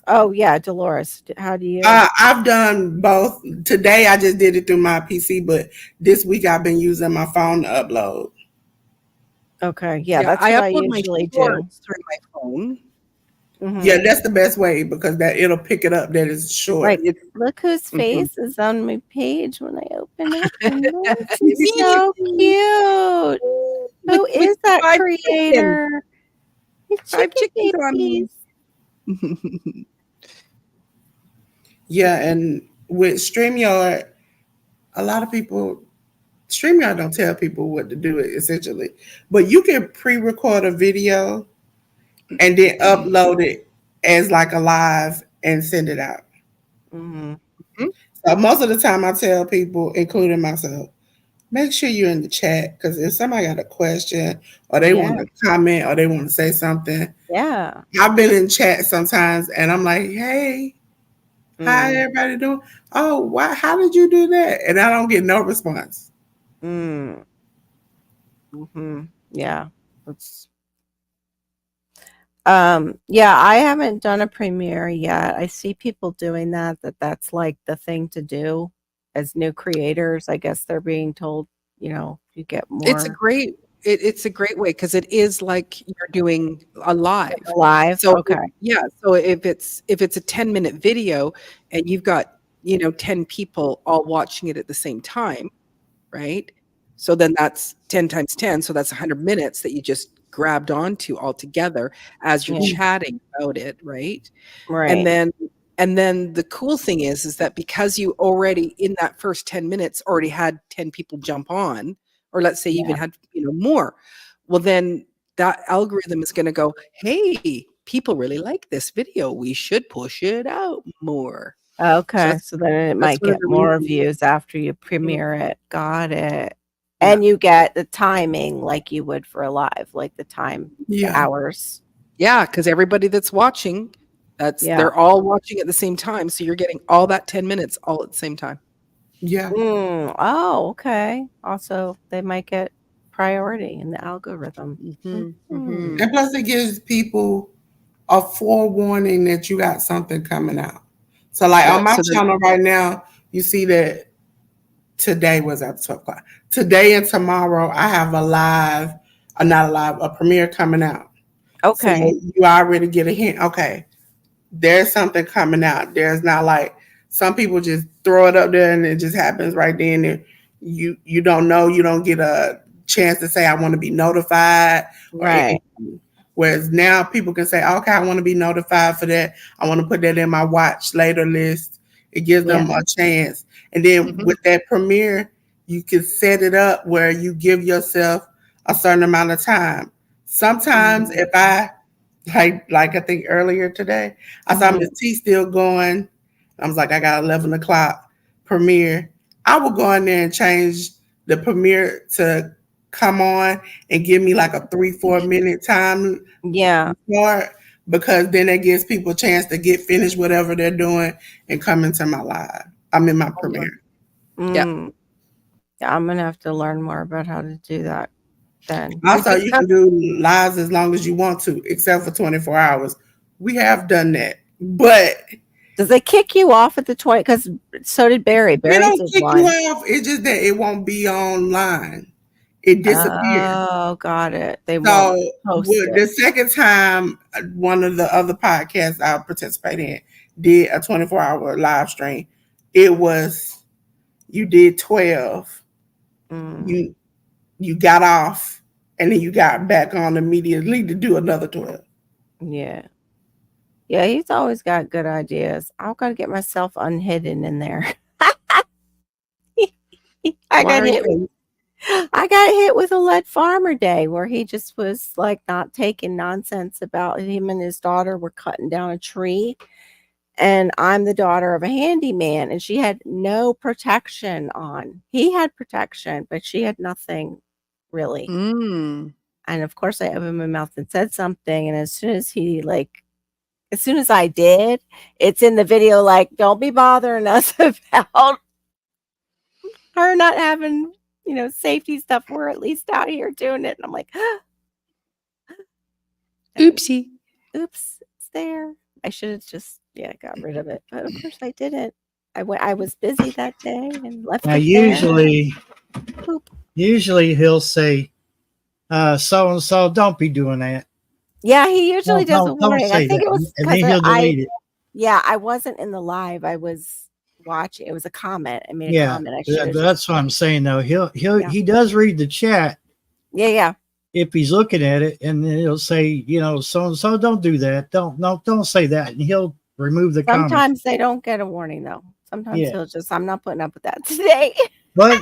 Oh yeah, Dolores. How do you? I've done both. Today I just did it through my PC, but this week I've been using my phone to upload. Okay, yeah, Yeah, that's I what I upload my usually do. shorts through my phone. Yeah, Mhm. that's the best way because that it'll pick it up that it's short. Like, It's look whose Mhm. face is on my page when I open it. And look, It's he's so cute. Who with is that 5 chickens. creator? The 5 chicken chickens on babies. Yeah, and with StreamYard, a lot of people StreamYard don't tell people what to do essentially. But you can pre-record a video and then upload it as like a live and send it out. Mhm. Mhm. So most of the time I tell people, including myself, make sure you're in the chat because if somebody got a question or they Yeah, want to comment or they want to say something, yeah. I've been in chat sometimes and I'm like, hey, how Mm, everybody doing? Oh, why? How did you do that? And I don't get no response. mm, yeah. That's yeah, I haven't done a premiere yet. I see people doing that's like the thing to do as new creators. I guess they're being told, you get It's a more great it's a great way because it is like you're doing a live. live. So Okay. so if it's a 10-minute video and you've got, 10 people all watching it at the same time, right? So then that's 10 times 10, so that's 100 minutes that you just grabbed onto all together as you're Yeah. chatting about it, right? And Right. then the cool thing is that because you already in that first 10 minutes already had 10 people jump on, or let's say even Yeah. had, more, well then that algorithm is gonna go, "Hey, people really like this video. We should push it out more." So Okay. So then it that's might one of get the more reasons. views after you Mhm. premiere it. Got it. Yeah. And you get the timing like you would for a live, like the time, the Yeah. hours. Yeah, because everybody that's watching, Yeah. they're all watching at the same time, so you're getting all that 10 minutes all at the same time. Yeah. Oh, okay. Also, they might get priority in the algorithm. Mhm, Mhm. And plus, it gives people a forewarning that you got something coming out. So, like Yeah, on my so then channel right now, you see that today was at 12 o'clock. Today and tomorrow, I have a live, not a live, a premiere coming out. So Okay. you already get a hint. Okay, there's something coming out. There's not like some people just throw it up there and it just happens right then. And you don't know. You don't get a chance to say I want to be notified or Right. anything. Whereas now people can say, okay, I want to be notified for that. I want to put that in my watch later list. It gives Yeah. them a chance. And then Mhm. with that premiere, you can set it up where you give yourself a certain amount of time. Sometimes Mhm. if I like I think earlier today, I saw Mhm. Miss T still going. I was like, I got 11 o'clock premiere. I would go in there and change the premiere to come on and give me like a 3-4 minute time Yeah. start. because then it gives people a chance to get finished whatever they're doing and come into my live. I'm in my premiere. Yeah, I'm gonna have to learn more about how to do that. Then Also, you can do lives as long as you want to, except for 24 hours. We have done that, but does they kick you off at the 20? Because so did Barry. they Barry don't did kick one. you off. It's just that it won't be online. It disappears. Oh, got it. They So won't post the it. second time, one of the other podcasts I participated in did a 24-hour live stream. It was, you did 12. You got off, and then you got back on immediately to do another 12. Yeah. Yeah, he's always got good ideas. I've got to get myself unhidden in there. I got hit with a lead farmer day where he just was like not taking nonsense about him and his daughter were cutting down a tree. And I'm the daughter of a handyman, and she had no protection on. He had protection, but she had nothing really. And of course, I opened my mouth and said something. And as soon as I did, it's in the video, like, don't be bothering us about her not having, safety stuff. We're at least out here doing it. And I'm like, Oopsie. Oops, it's there. I should have just, got rid of it. But of course I didn't. I was busy that day and left Now, it usually he'll say, so and so, don't be doing that. Yeah, he usually does a Don't warning. I think that. it was and then he'll delete it. Yeah, I wasn't in the live. I was watching. It was a comment. I made a comment. That's what I'm saying though. He does read the chat. Yeah. If he's looking at it, and then he'll say, so and so, don't do that. Don't say that, and he'll remove the comment. Sometimes they don't get a warning though. Sometimes he'll just, I'm not putting up with that today. But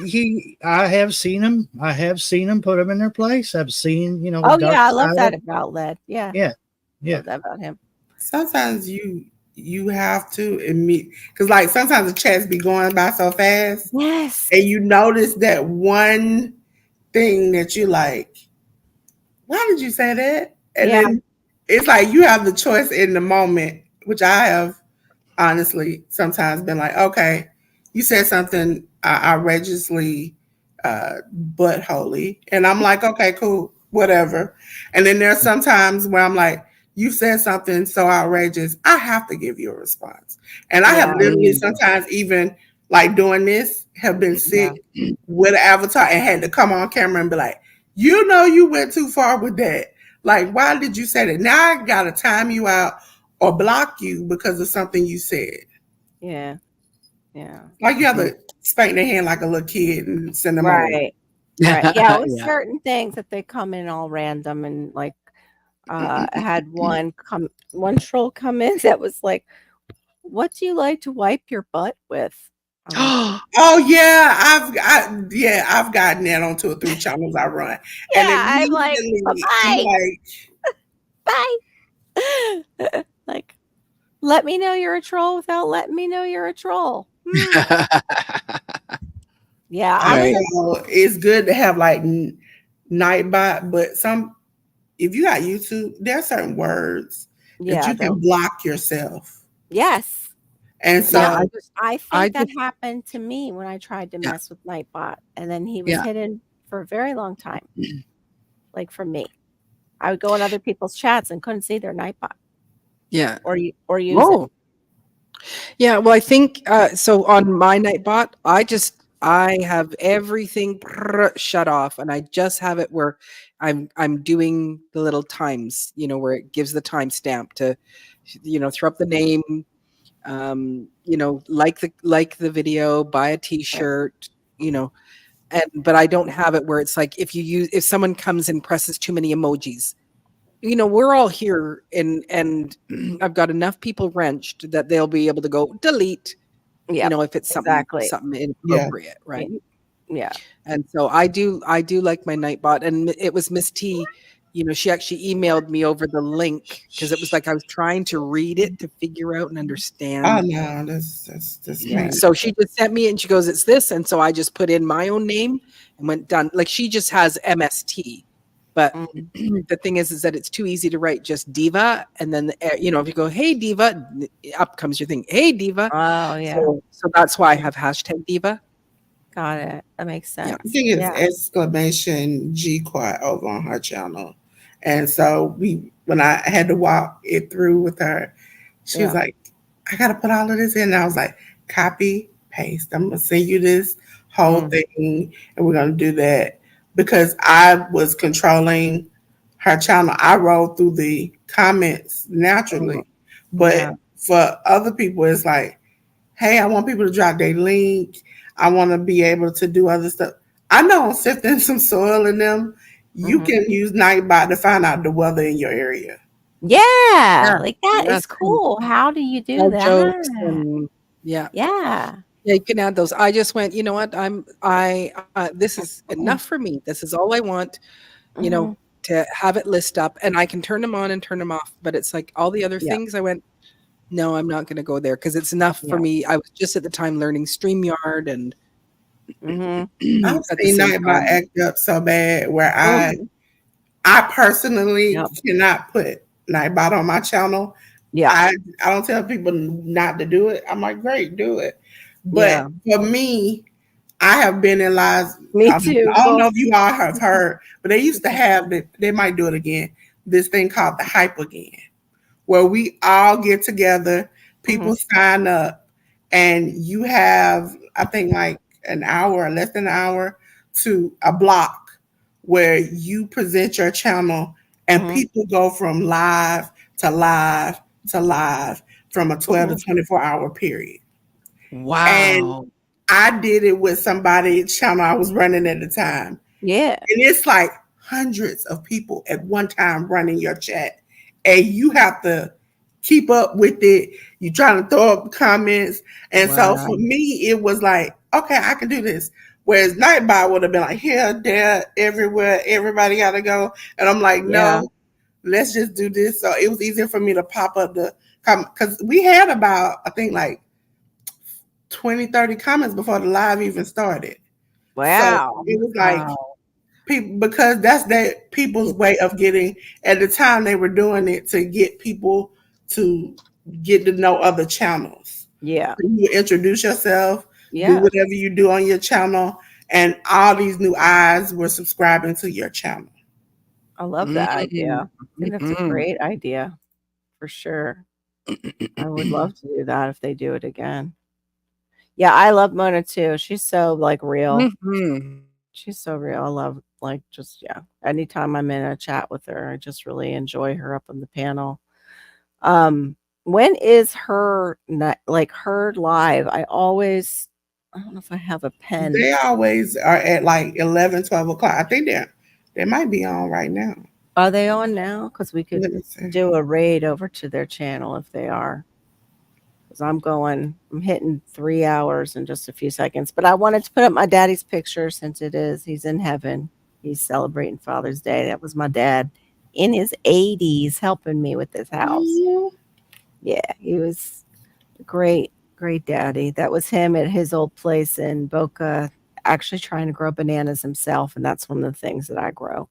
I have seen him put them in their place. I've seen, Oh yeah, I love that about Led. Yeah. Love that about him. Sometimes you have to admit, because like sometimes the chats be going by so fast. Yes. And you notice that one thing that you like, why did you say that? And then it's like you have the choice in the moment, which I have honestly sometimes been like, okay, you said something outrageously buttholy, and I'm like, okay, cool, whatever. And then there's sometimes where I'm like, you said something so outrageous, I have to give you a response. And I have literally sometimes even like doing this, have been sick with an avatar and had to come on camera and be like, you went too far with that. Like, why did you say that? Now I gotta time you out or block you because of something you said. Yeah. Like you have to spank their hand like a little kid and send them right. over. Right. Yeah, with certain things that they come in all random, and like I had one troll come in that was like, what do you like to wipe your butt with? Oh yeah, I've gotten that on 2 or 3 channels I run. Yeah, and I'm like, bye. Like, let me know you're a troll without letting me know you're a troll. Yeah, it's good to have like Nightbot, but if you got YouTube, there are certain words that you can block yourself. Yes. And so I think that happened to me when I tried to mess with Nightbot, and then he was hidden for a very long time. Like for me, I would go in other people's chats and couldn't see their Nightbot. Yeah. Or use it. Yeah. Well, I think so. On my Nightbot, I have everything shut off, and I just have it where I'm doing the little times, where it gives the timestamp to, throw up the name. Like the video, buy a t-shirt, but I don't have it where it's like if someone comes and presses too many emojis, we're all here and I've got enough people wrenched that they'll be able to go delete, if it's something inappropriate, right? Yeah. And so I do like my Nightbot, and it was Miss T. She actually emailed me over the link because it was like I was trying to read it to figure out and understand. Oh no, that's So she just sent me and she goes, "It's this," and so I just put in my own name and went done. Like she just has MST, But Mm. the thing is that it's too easy to write just diva, and then you know, if you go, hey diva, up comes your thing, hey diva. Oh, yeah. So that's why I have hashtag diva. Got it. That makes Yeah. sense. I think it's Yeah. exclamation G quad over on her channel. And so when I had to walk it through with her, she was Yeah. like, I gotta put all of this in. And I was like, copy, paste. I'm gonna send you this whole Mm. thing and we're gonna do that. Because I was controlling her channel. I rolled through the comments naturally. But Yeah. for other people, it's like, hey, I want people to drop their link. I want to be able to do other stuff. I know sifting some soil in them, you Mhm. can use Nightbot to find out the weather in your area. Yeah. Yeah. Like, that Yeah, is same. cool. How do you do No jokes that? and yeah. Yeah. Yeah, you can add those. I just went, you know what? This is enough for me. This is all I want, you know, Mhm. to have it list up, and I can turn them on and turn them off. But it's like all the other Yeah. things I went, no, I'm not going to go there because it's enough for Yeah. me. I was just at the time learning StreamYard and Mhm. I've at the seen same Nightbot time. act up so bad where Mhm. I personally Yep. cannot put Nightbot on my channel. Yeah. I don't tell people not to do it. I'm like, great, do it. But Yeah. for me, I have been in lives. Me I too. don't Go. know if you all have heard, but they used to have they might do it again. This thing called the hype again, where we all get together, people Mhm. sign up, and you have, I think, like an hour or less than an hour to a block where you present your channel and Mhm. people go from live to live to live from a 12 to Mhm. 24-hour period. And Wow. I did it with somebody's channel I was running at the time. Yeah. And it's like hundreds of people at one time running your chat. And you have to keep up with it. You're trying to throw up comments. And so Wow. for me, it was like, okay, I can do this. Whereas Nightbot would have been like, here, there, everywhere, everybody got to go. And I'm like, Yeah. no, let's just do this. So it was easier for me to pop up the comment because we had about, I think, like 20, 30 comments before the live even started. So Wow. it was like, Wow. people, because that's that people's way of getting, at the time they were doing it to get people to get to know other channels. Yeah. You introduce yourself, do Yeah. whatever you do on your channel, and all these new eyes were subscribing to your channel. I love that idea. I think that's a great idea for sure. I would love to do that if they do it again. Yeah, I love Mona too. She's so like real. Mhm. She's so real. I love like just yeah. Anytime I'm in a chat with her, I just really enjoy her up on the panel. When is her like her live? I don't know if I have a pen. They always are at like 11, 12 o'clock. I think they might be on right now. Are they on now? Because we could Let me see. do a raid over to their channel if they are. Because I'm hitting 3 hours in just a few seconds. But I wanted to put up my daddy's picture since he's in heaven. He's celebrating Father's Day. That was my dad in his 80s helping me with this house. Yeah, he was a great, great daddy. That was him at his old place in Boca, actually trying to grow bananas himself. And that's one of the things that I grow.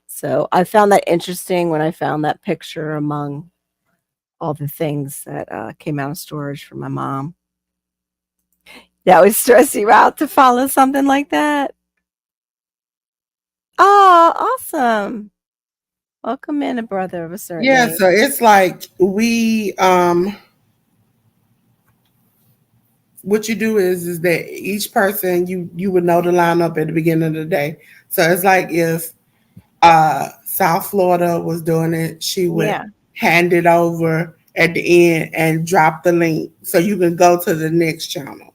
So I found that interesting when I found that picture among all the things that came out of storage for my mom. That would stress you out to follow something like that. Oh, awesome. Welcome in, a brother of a certain Yeah, age. so it's like what you do is that each person you would know the lineup at the beginning of the day. So it's like if South Florida was doing it, she would Yeah. hand it over at the end and drop the link so you can go to the next channel.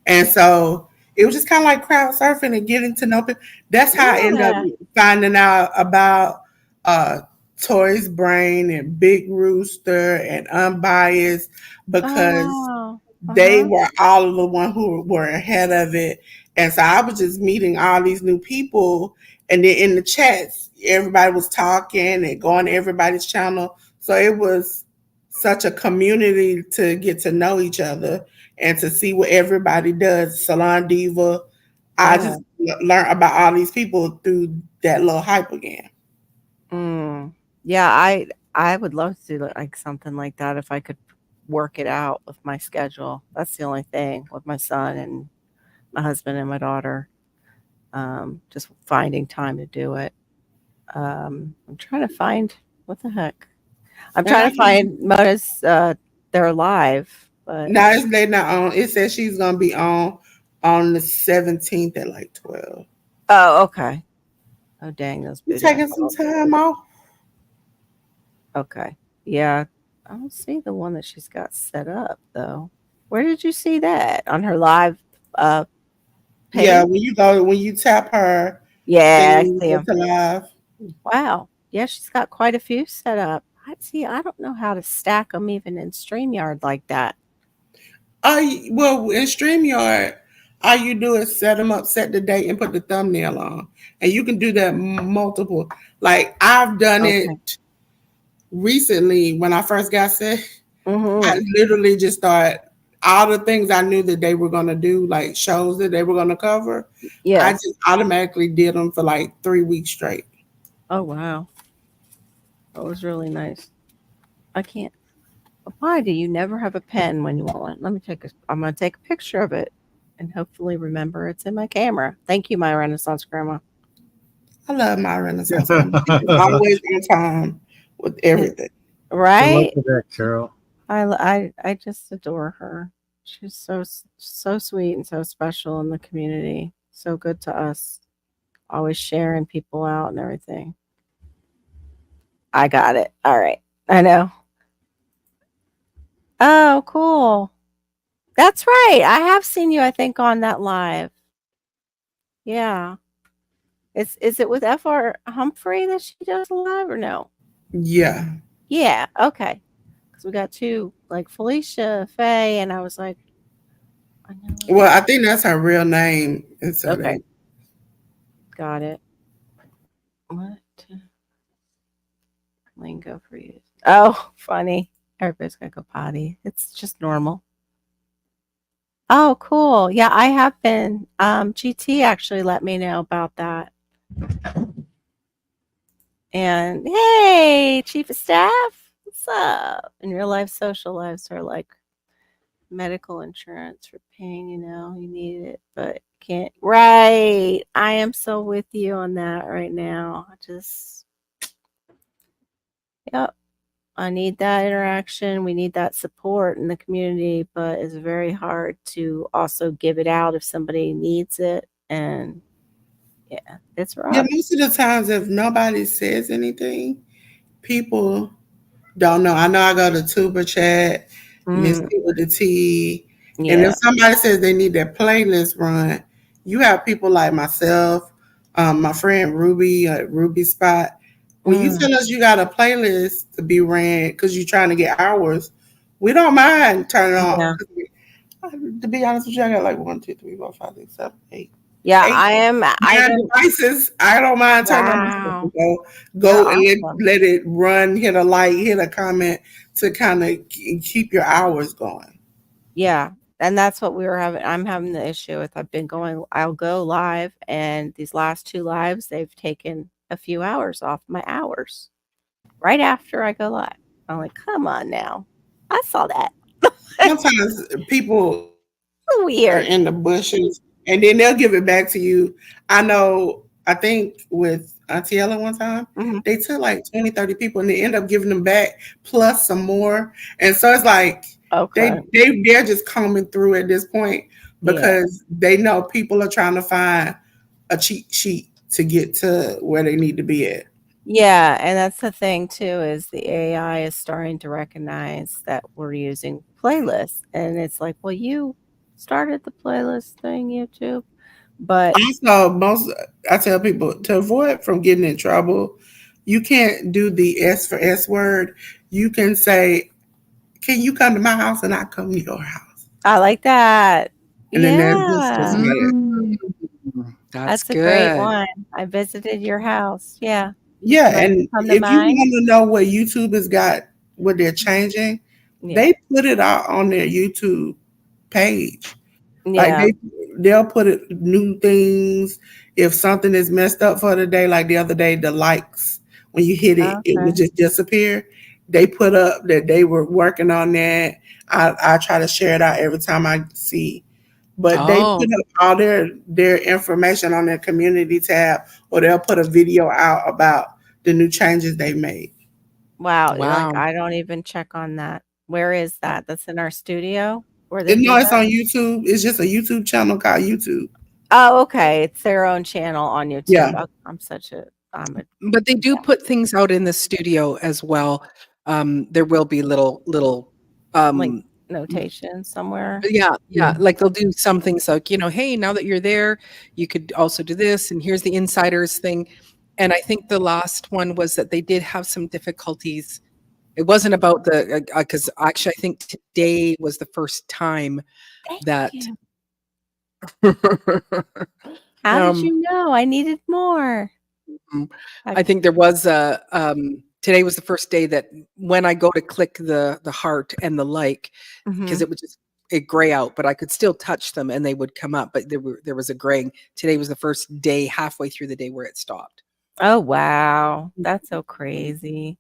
And so it was just kind of like crowd surfing and getting to know people. That's how I ended up Yeah. finding out about uh Toy's Brain and Big Rooster and Unbiased because Oh. they Uh-huh. were all of the one who were ahead of it. And so I was just meeting all these new people. And then in the chats, everybody was talking and going to everybody's channel. So it was such a community to get to know each other and to see what everybody does. Salon Diva. I Yeah. just learned about all these people through that little hype again. Yeah, I would love to do like something like that if I could work it out with my schedule. That's the only thing with my son and my husband and my daughter. Just finding time to do it. I'm trying to find what the heck. I'm And I trying to find Mona's they're live, but now it's they not on. It says she's gonna be on the 17th at like 12. oh, okay. Oh dang, those You videos. taking some time off? Okay. Yeah. I don't see the one that she's got set up though. Where did you see that? On her live page? Yeah, when you tap her Yeah, I thing, see go 'em. to live. Wow. Yeah, she's got quite a few set up. I don't know how to stack them even in StreamYard like that. Well, in StreamYard, all you do is set them up, set the date, and put the thumbnail on, and you can do that multiple. Like I've done Okay. it recently when I first got sick. I Mhm. literally just started all the things I knew that they were gonna do, like shows that they were gonna cover. I Yes. just automatically did them for like 3 weeks straight. Oh wow. That was really nice. I can't. Why do you never have a pen when you want one? Let me I'm gonna take a picture of it and hopefully remember it's in my camera. Thank you, my Renaissance grandma. I love my Renaissance grandma. She's always on time with everything. Good luck Right? with that, Carol. I just adore her. She's so sweet and so special in the community. So good to us. Always sharing people out and everything. I got it. All right. I know. Oh, cool. That's right. I have seen you, I think, on that live. Yeah. Is it with FR Humphrey that she does live or no? Yeah. Yeah. Okay. Because we got two, like Felicia, Faye, and I was like, I know. Well, I think that's her real name. And so Okay. Got it. What lingo for you? Oh, funny. Everybody's gotta go potty. It's just normal. Oh, cool. Yeah, I have been. GT actually let me know about that. And hey, chief of staff, what's up? In real life, social lives are like medical insurance for pain. You need it, but can't. Right. I am so with you on that right now. Yep. I need that interaction. We need that support in the community, but it's very hard to also give it out if somebody needs it. And yeah, it's rough. Yeah, most of the times if nobody says anything, people don't know. I know I go to Tuber Chat, Miss Mm, T with the T, and yeah. if somebody says they need their playlist run, you have people like myself, my friend Ruby, Ruby Spot. When you Mm, tell us you got a playlist to be ran because you're trying to get hours, we don't mind turning on. yeah. To be honest with you, I got like 1, 2, 3, 4, 5, 6, 7, 8. Yeah, 9 devices. I don't mind turning on this stuff wow. and You're go and awesome. let it run, hit a like, hit a comment to kind of keep your hours going. Yeah. And that's what I'm having the issue with. I'll go live, and these last two lives, they've taken a few hours off my hours right after I go live. I'm like, come on now. I saw that. Sometimes people are Weird. in the bushes and then they'll give it back to you. I think with Auntie Ella one time, Mhm. they took like 20, 30 people and they end up giving them back plus some more. And so it's like Okay. they're just combing through at this point Yeah. because they know people are trying to find a cheat sheet to get to where they need to be at. Yeah, and that's the thing too, is the AI is starting to recognize that we're using playlists, and it's like, well, you started the playlist thing, YouTube, but Also, I tell people to avoid from getting in trouble, you can't do the S for S word. You can say, "Can you come to my house and I come to your house?" I like that. And then that's just Yeah, about it. That's that's a great good. one. I visited your house. Yeah. Yeah, Would you like to and come to if you mine? want to know what YouTube has got, what they're changing, Yeah. they put it out on their YouTube page. Like Yeah. they'll put it new things. If something is messed up for the day, like the other day, the likes when you hit it, it would Okay. just disappear. They put up that they were working on that. I try to share it out every time I see. But they Oh, put up all their information on their community tab, or they'll put a video out about the new changes they made. Wow. Like wow. I don't even check on that. Where is that? That's in our studio where they And do no, it's that? on YouTube. It's just a YouTube channel called YouTube. Oh, okay. It's their own channel on YouTube. Yeah. Oh, I'm a But they do yeah, put things out in the studio as well. There will be little, like um notation somewhere. yeah, Yeah. yeah, like, they'll do some things like, "Hey, now that you're there, you could also do this, and here's the insiders thing." And I think the last one was that they did have some difficulties. It wasn't about the, because actually, I think today was the first time Thank that you. How did um you know? I needed more. Mm. I I think there was today was the first day that when I go to click the heart and the like, because Mhm. it would just it gray out, but I could still touch them and they would come up, but there was a graying. Today was the first day halfway through the day where it stopped. Oh, wow. That's so crazy.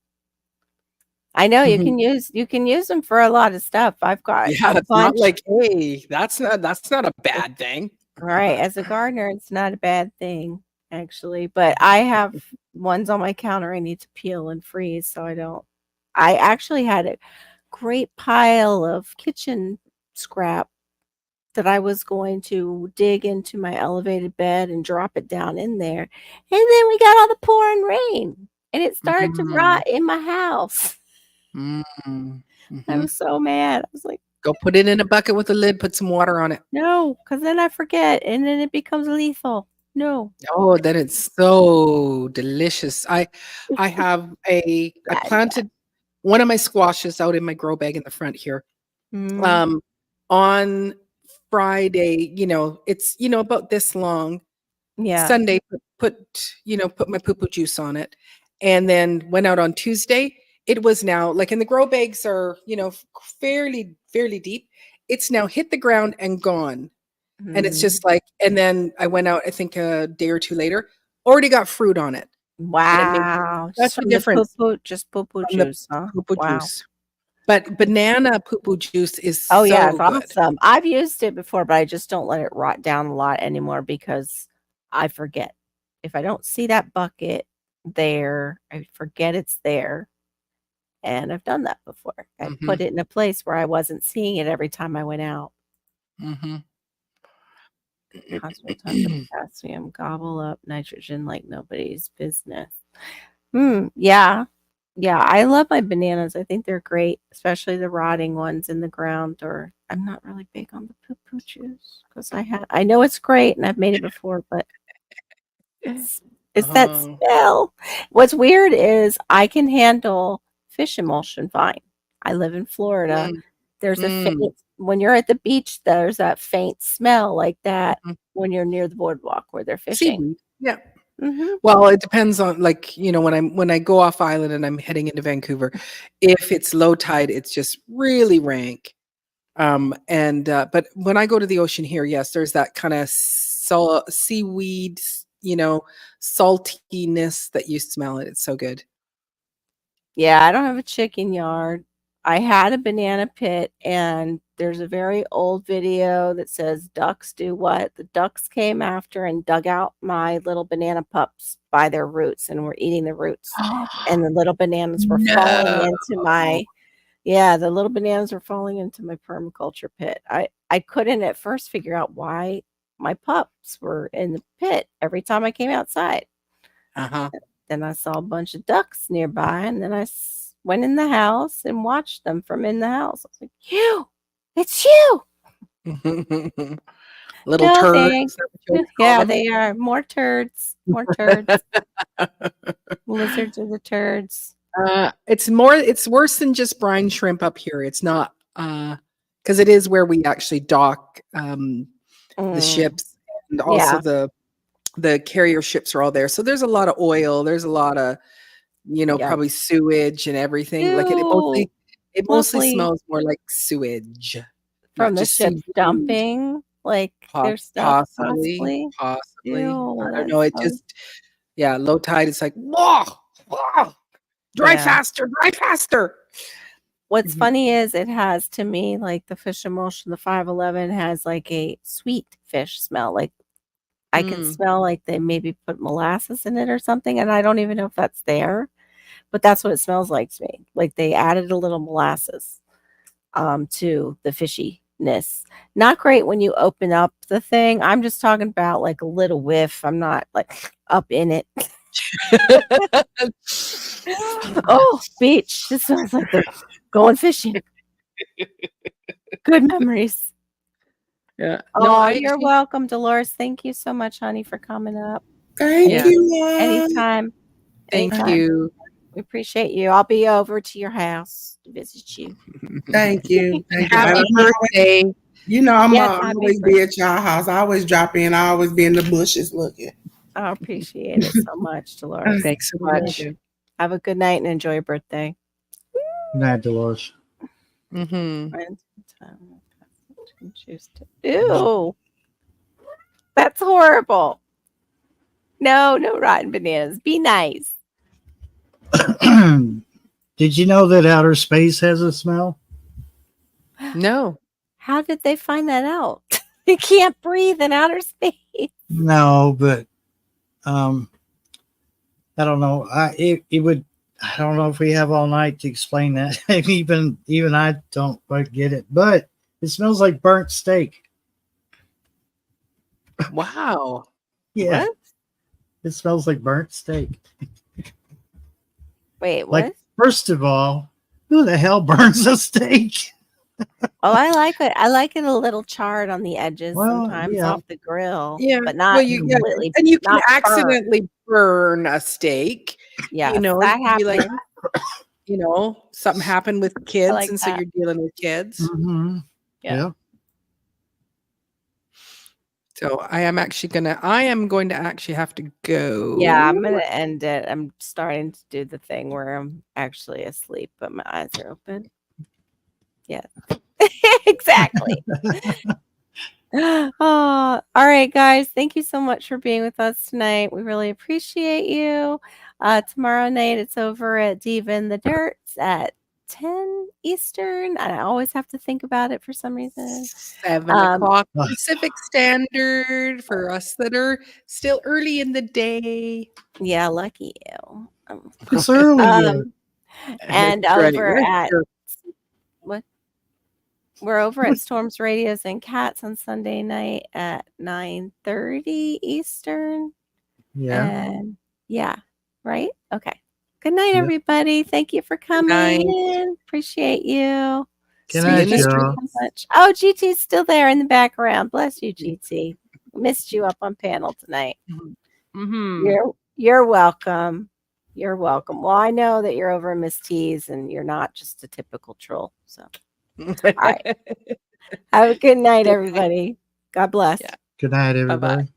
I know Mhm. you can use them for a lot of stuff. I've got Yeah, a it's not bunch. like, "Hey, that's not a bad thing." Right, as a gardener, it's not a bad thing, actually, but I have ones on my counter I need to peel and freeze, so I actually had a great pile of kitchen scrap that I was going to dig into my elevated bed and drop it down in there, and then we got all the pouring rain, and it started to Mm, rot in my house. mm, I mhm. was so mad. I was like, Go put it in a bucket with a lid, put some water on it. "No," because then I forget, and then it becomes lethal. No. Oh, that is so delicious. I have I Bad, bad. planted one of my squashes out in my grow bag in the front here. Mhm. Um, on Friday, it's, about this long. Yeah. Sunday, put my poo-poo juice on it, and then went out on Tuesday. It was now like, and the grow bags are, fairly deep. It's now hit the ground and gone. And it's Mhm. just like, and then I went out, I think a day or 2 later, already got fruit on it, and it made Wow. such Just a from the difference poo-poo just poo-poo from the juice, huh? poo-poo Wow. juice. But banana poo-poo juice is Oh, yeah, it's so good. awesome. I've used it before, but I just don't let it rot down a lot anymore because I forget. If I don't see that bucket there, I forget it's there, and I've done that before. I put Mhm, it in a place where I wasn't seeing it every time I went out. mhm. Possible tons of potassium, gobble up nitrogen like nobody's business. Yeah. Yeah, I love my bananas. I think they're great, especially the rotting ones in the ground, or I'm not really big on the poo-poo juice because I know it's great and I've made it before, but it's it's that Oh. smell. What's weird is I can handle fish emulsion fine. I live in Florida. Mm, There's a mm, faint when you're at the beach, there's that faint smell like that mhm. when you're near the boardwalk where they're fishing. Seaweed, yeah. Mhm. Well, it depends on, like, when I go off island and I'm heading into Vancouver, if it's low tide, it's just really rank. But when I go to the ocean here, yes, there's that kinda seaweed, saltiness that you smell it. It's so good. Yeah, I don't have a chicken yard. I had a banana pit, and there's a very old video that says ducks do what? The ducks came after and dug out my little banana pups by their roots and were eating the roots. And the little bananas were falling No. into my yeah, the little bananas were falling into my permaculture pit. I couldn't at first figure out why my pups were in the pit every time I came outside. Uh-huh. Then I saw a bunch of ducks nearby, and then went in the house and watched them from in the house. I was like, "You, it's you." Little No, turds, is thanks. that what you like to call Yeah, them? they are more turds, more turds. Lizards are the turds. It's worse than just brine shrimp up here. It's not, because it is where we actually dock, the Mm, ships, and also yeah. the carrier ships are all there. So there's a lot of oil, there's a lot of, Yikes. probably sewage and everything. Like, it Ew. mostly Mostly smells more like sewage, from not the just ship's seaweed. dumping. Like there's stuff Possibly. Ew, I don't that's know. It so- just, yeah, low tide. It's like, whoa, drive Yeah. faster, drive faster. What's Mhm. funny is it has, to me, like the Fish Emulsion, the 511 has like a sweet fish smell. Like I can Mm. smell like they maybe put molasses in it or something, and I don't even know if that's there, but that's what it smells like to me. Like they added a little molasses to the fishiness. Not great when you open up the thing. I'm just talking about like a little whiff. I'm not like up in it. Oh, beach. This sounds like the going fishing. Good memories. Yeah. Oh, you're welcome, Dolores. Thank you so much, honey, for coming up. Thank Yeah. you, Mom. Anytime. Thank Anytime. you. We appreciate you. I'll be over to your house to visit you. Thank you. Thank you. Happy birthday. You know, I'm Yes, happy always be at y'all house. I always drop in. I always be in the bushes looking. I appreciate it so much, Dolores. Thanks so We really much. do. Have a good night and enjoy your birthday. Good night, Dolores. Mm-hmm. Ew. That's horrible. No rotten bananas. Be nice. Did you know that outer space has a smell? No. How did they find that out? You can't breathe in outer space. No, but I don't know. It would. I don't know if we have all night to explain that. even I don't quite get it. But it smells like burnt steak. Wow. Yeah, What? it smells like burnt steak. Wait, what? Like, first of all, who the hell burns a steak? Oh, I like it. I like it a little charred on the edges Well, sometimes yeah. off the grill. Yeah. But not Well, you completely. and you can not burnt. accidentally burn a steak. Yeah, You know, that it could be happens. like, you know, something happened with kids, like and so that. you're dealing with kids. Mm-hmm. Yeah. So I am going to actually have to go. Yeah, I'm gonna end it. I'm starting to do the thing where I'm actually asleep, but my eyes are open. Yeah, exactly. Oh, all right, guys. Thank you so much for being with us tonight. We really appreciate you. Tomorrow night it's over at Diva in the Dirts at 10 Eastern. I always have to think about it for some reason. 7 o'clock Pacific Standard for us that are still early in the day. Yeah, lucky you. It's early yet. And That's right, over we're at here. what? We're over at Storms Radios and Cats on Sunday night at 9:30 Eastern. Yeah. And yeah, right? Okay. Good night, Yep. everybody. Thank you for coming night. in. Appreciate you. Good See you night, in the Thank you y'all. so much. Oh, GT's still there in the background. Bless you, GT. Missed you up on panel tonight. Mm-hmm. You're welcome. You're welcome. Well, I know that you're over Miss T's and you're not just a typical troll. So all right. Have a good night, everybody. God bless. Yeah. Good night, Bye-bye. everybody.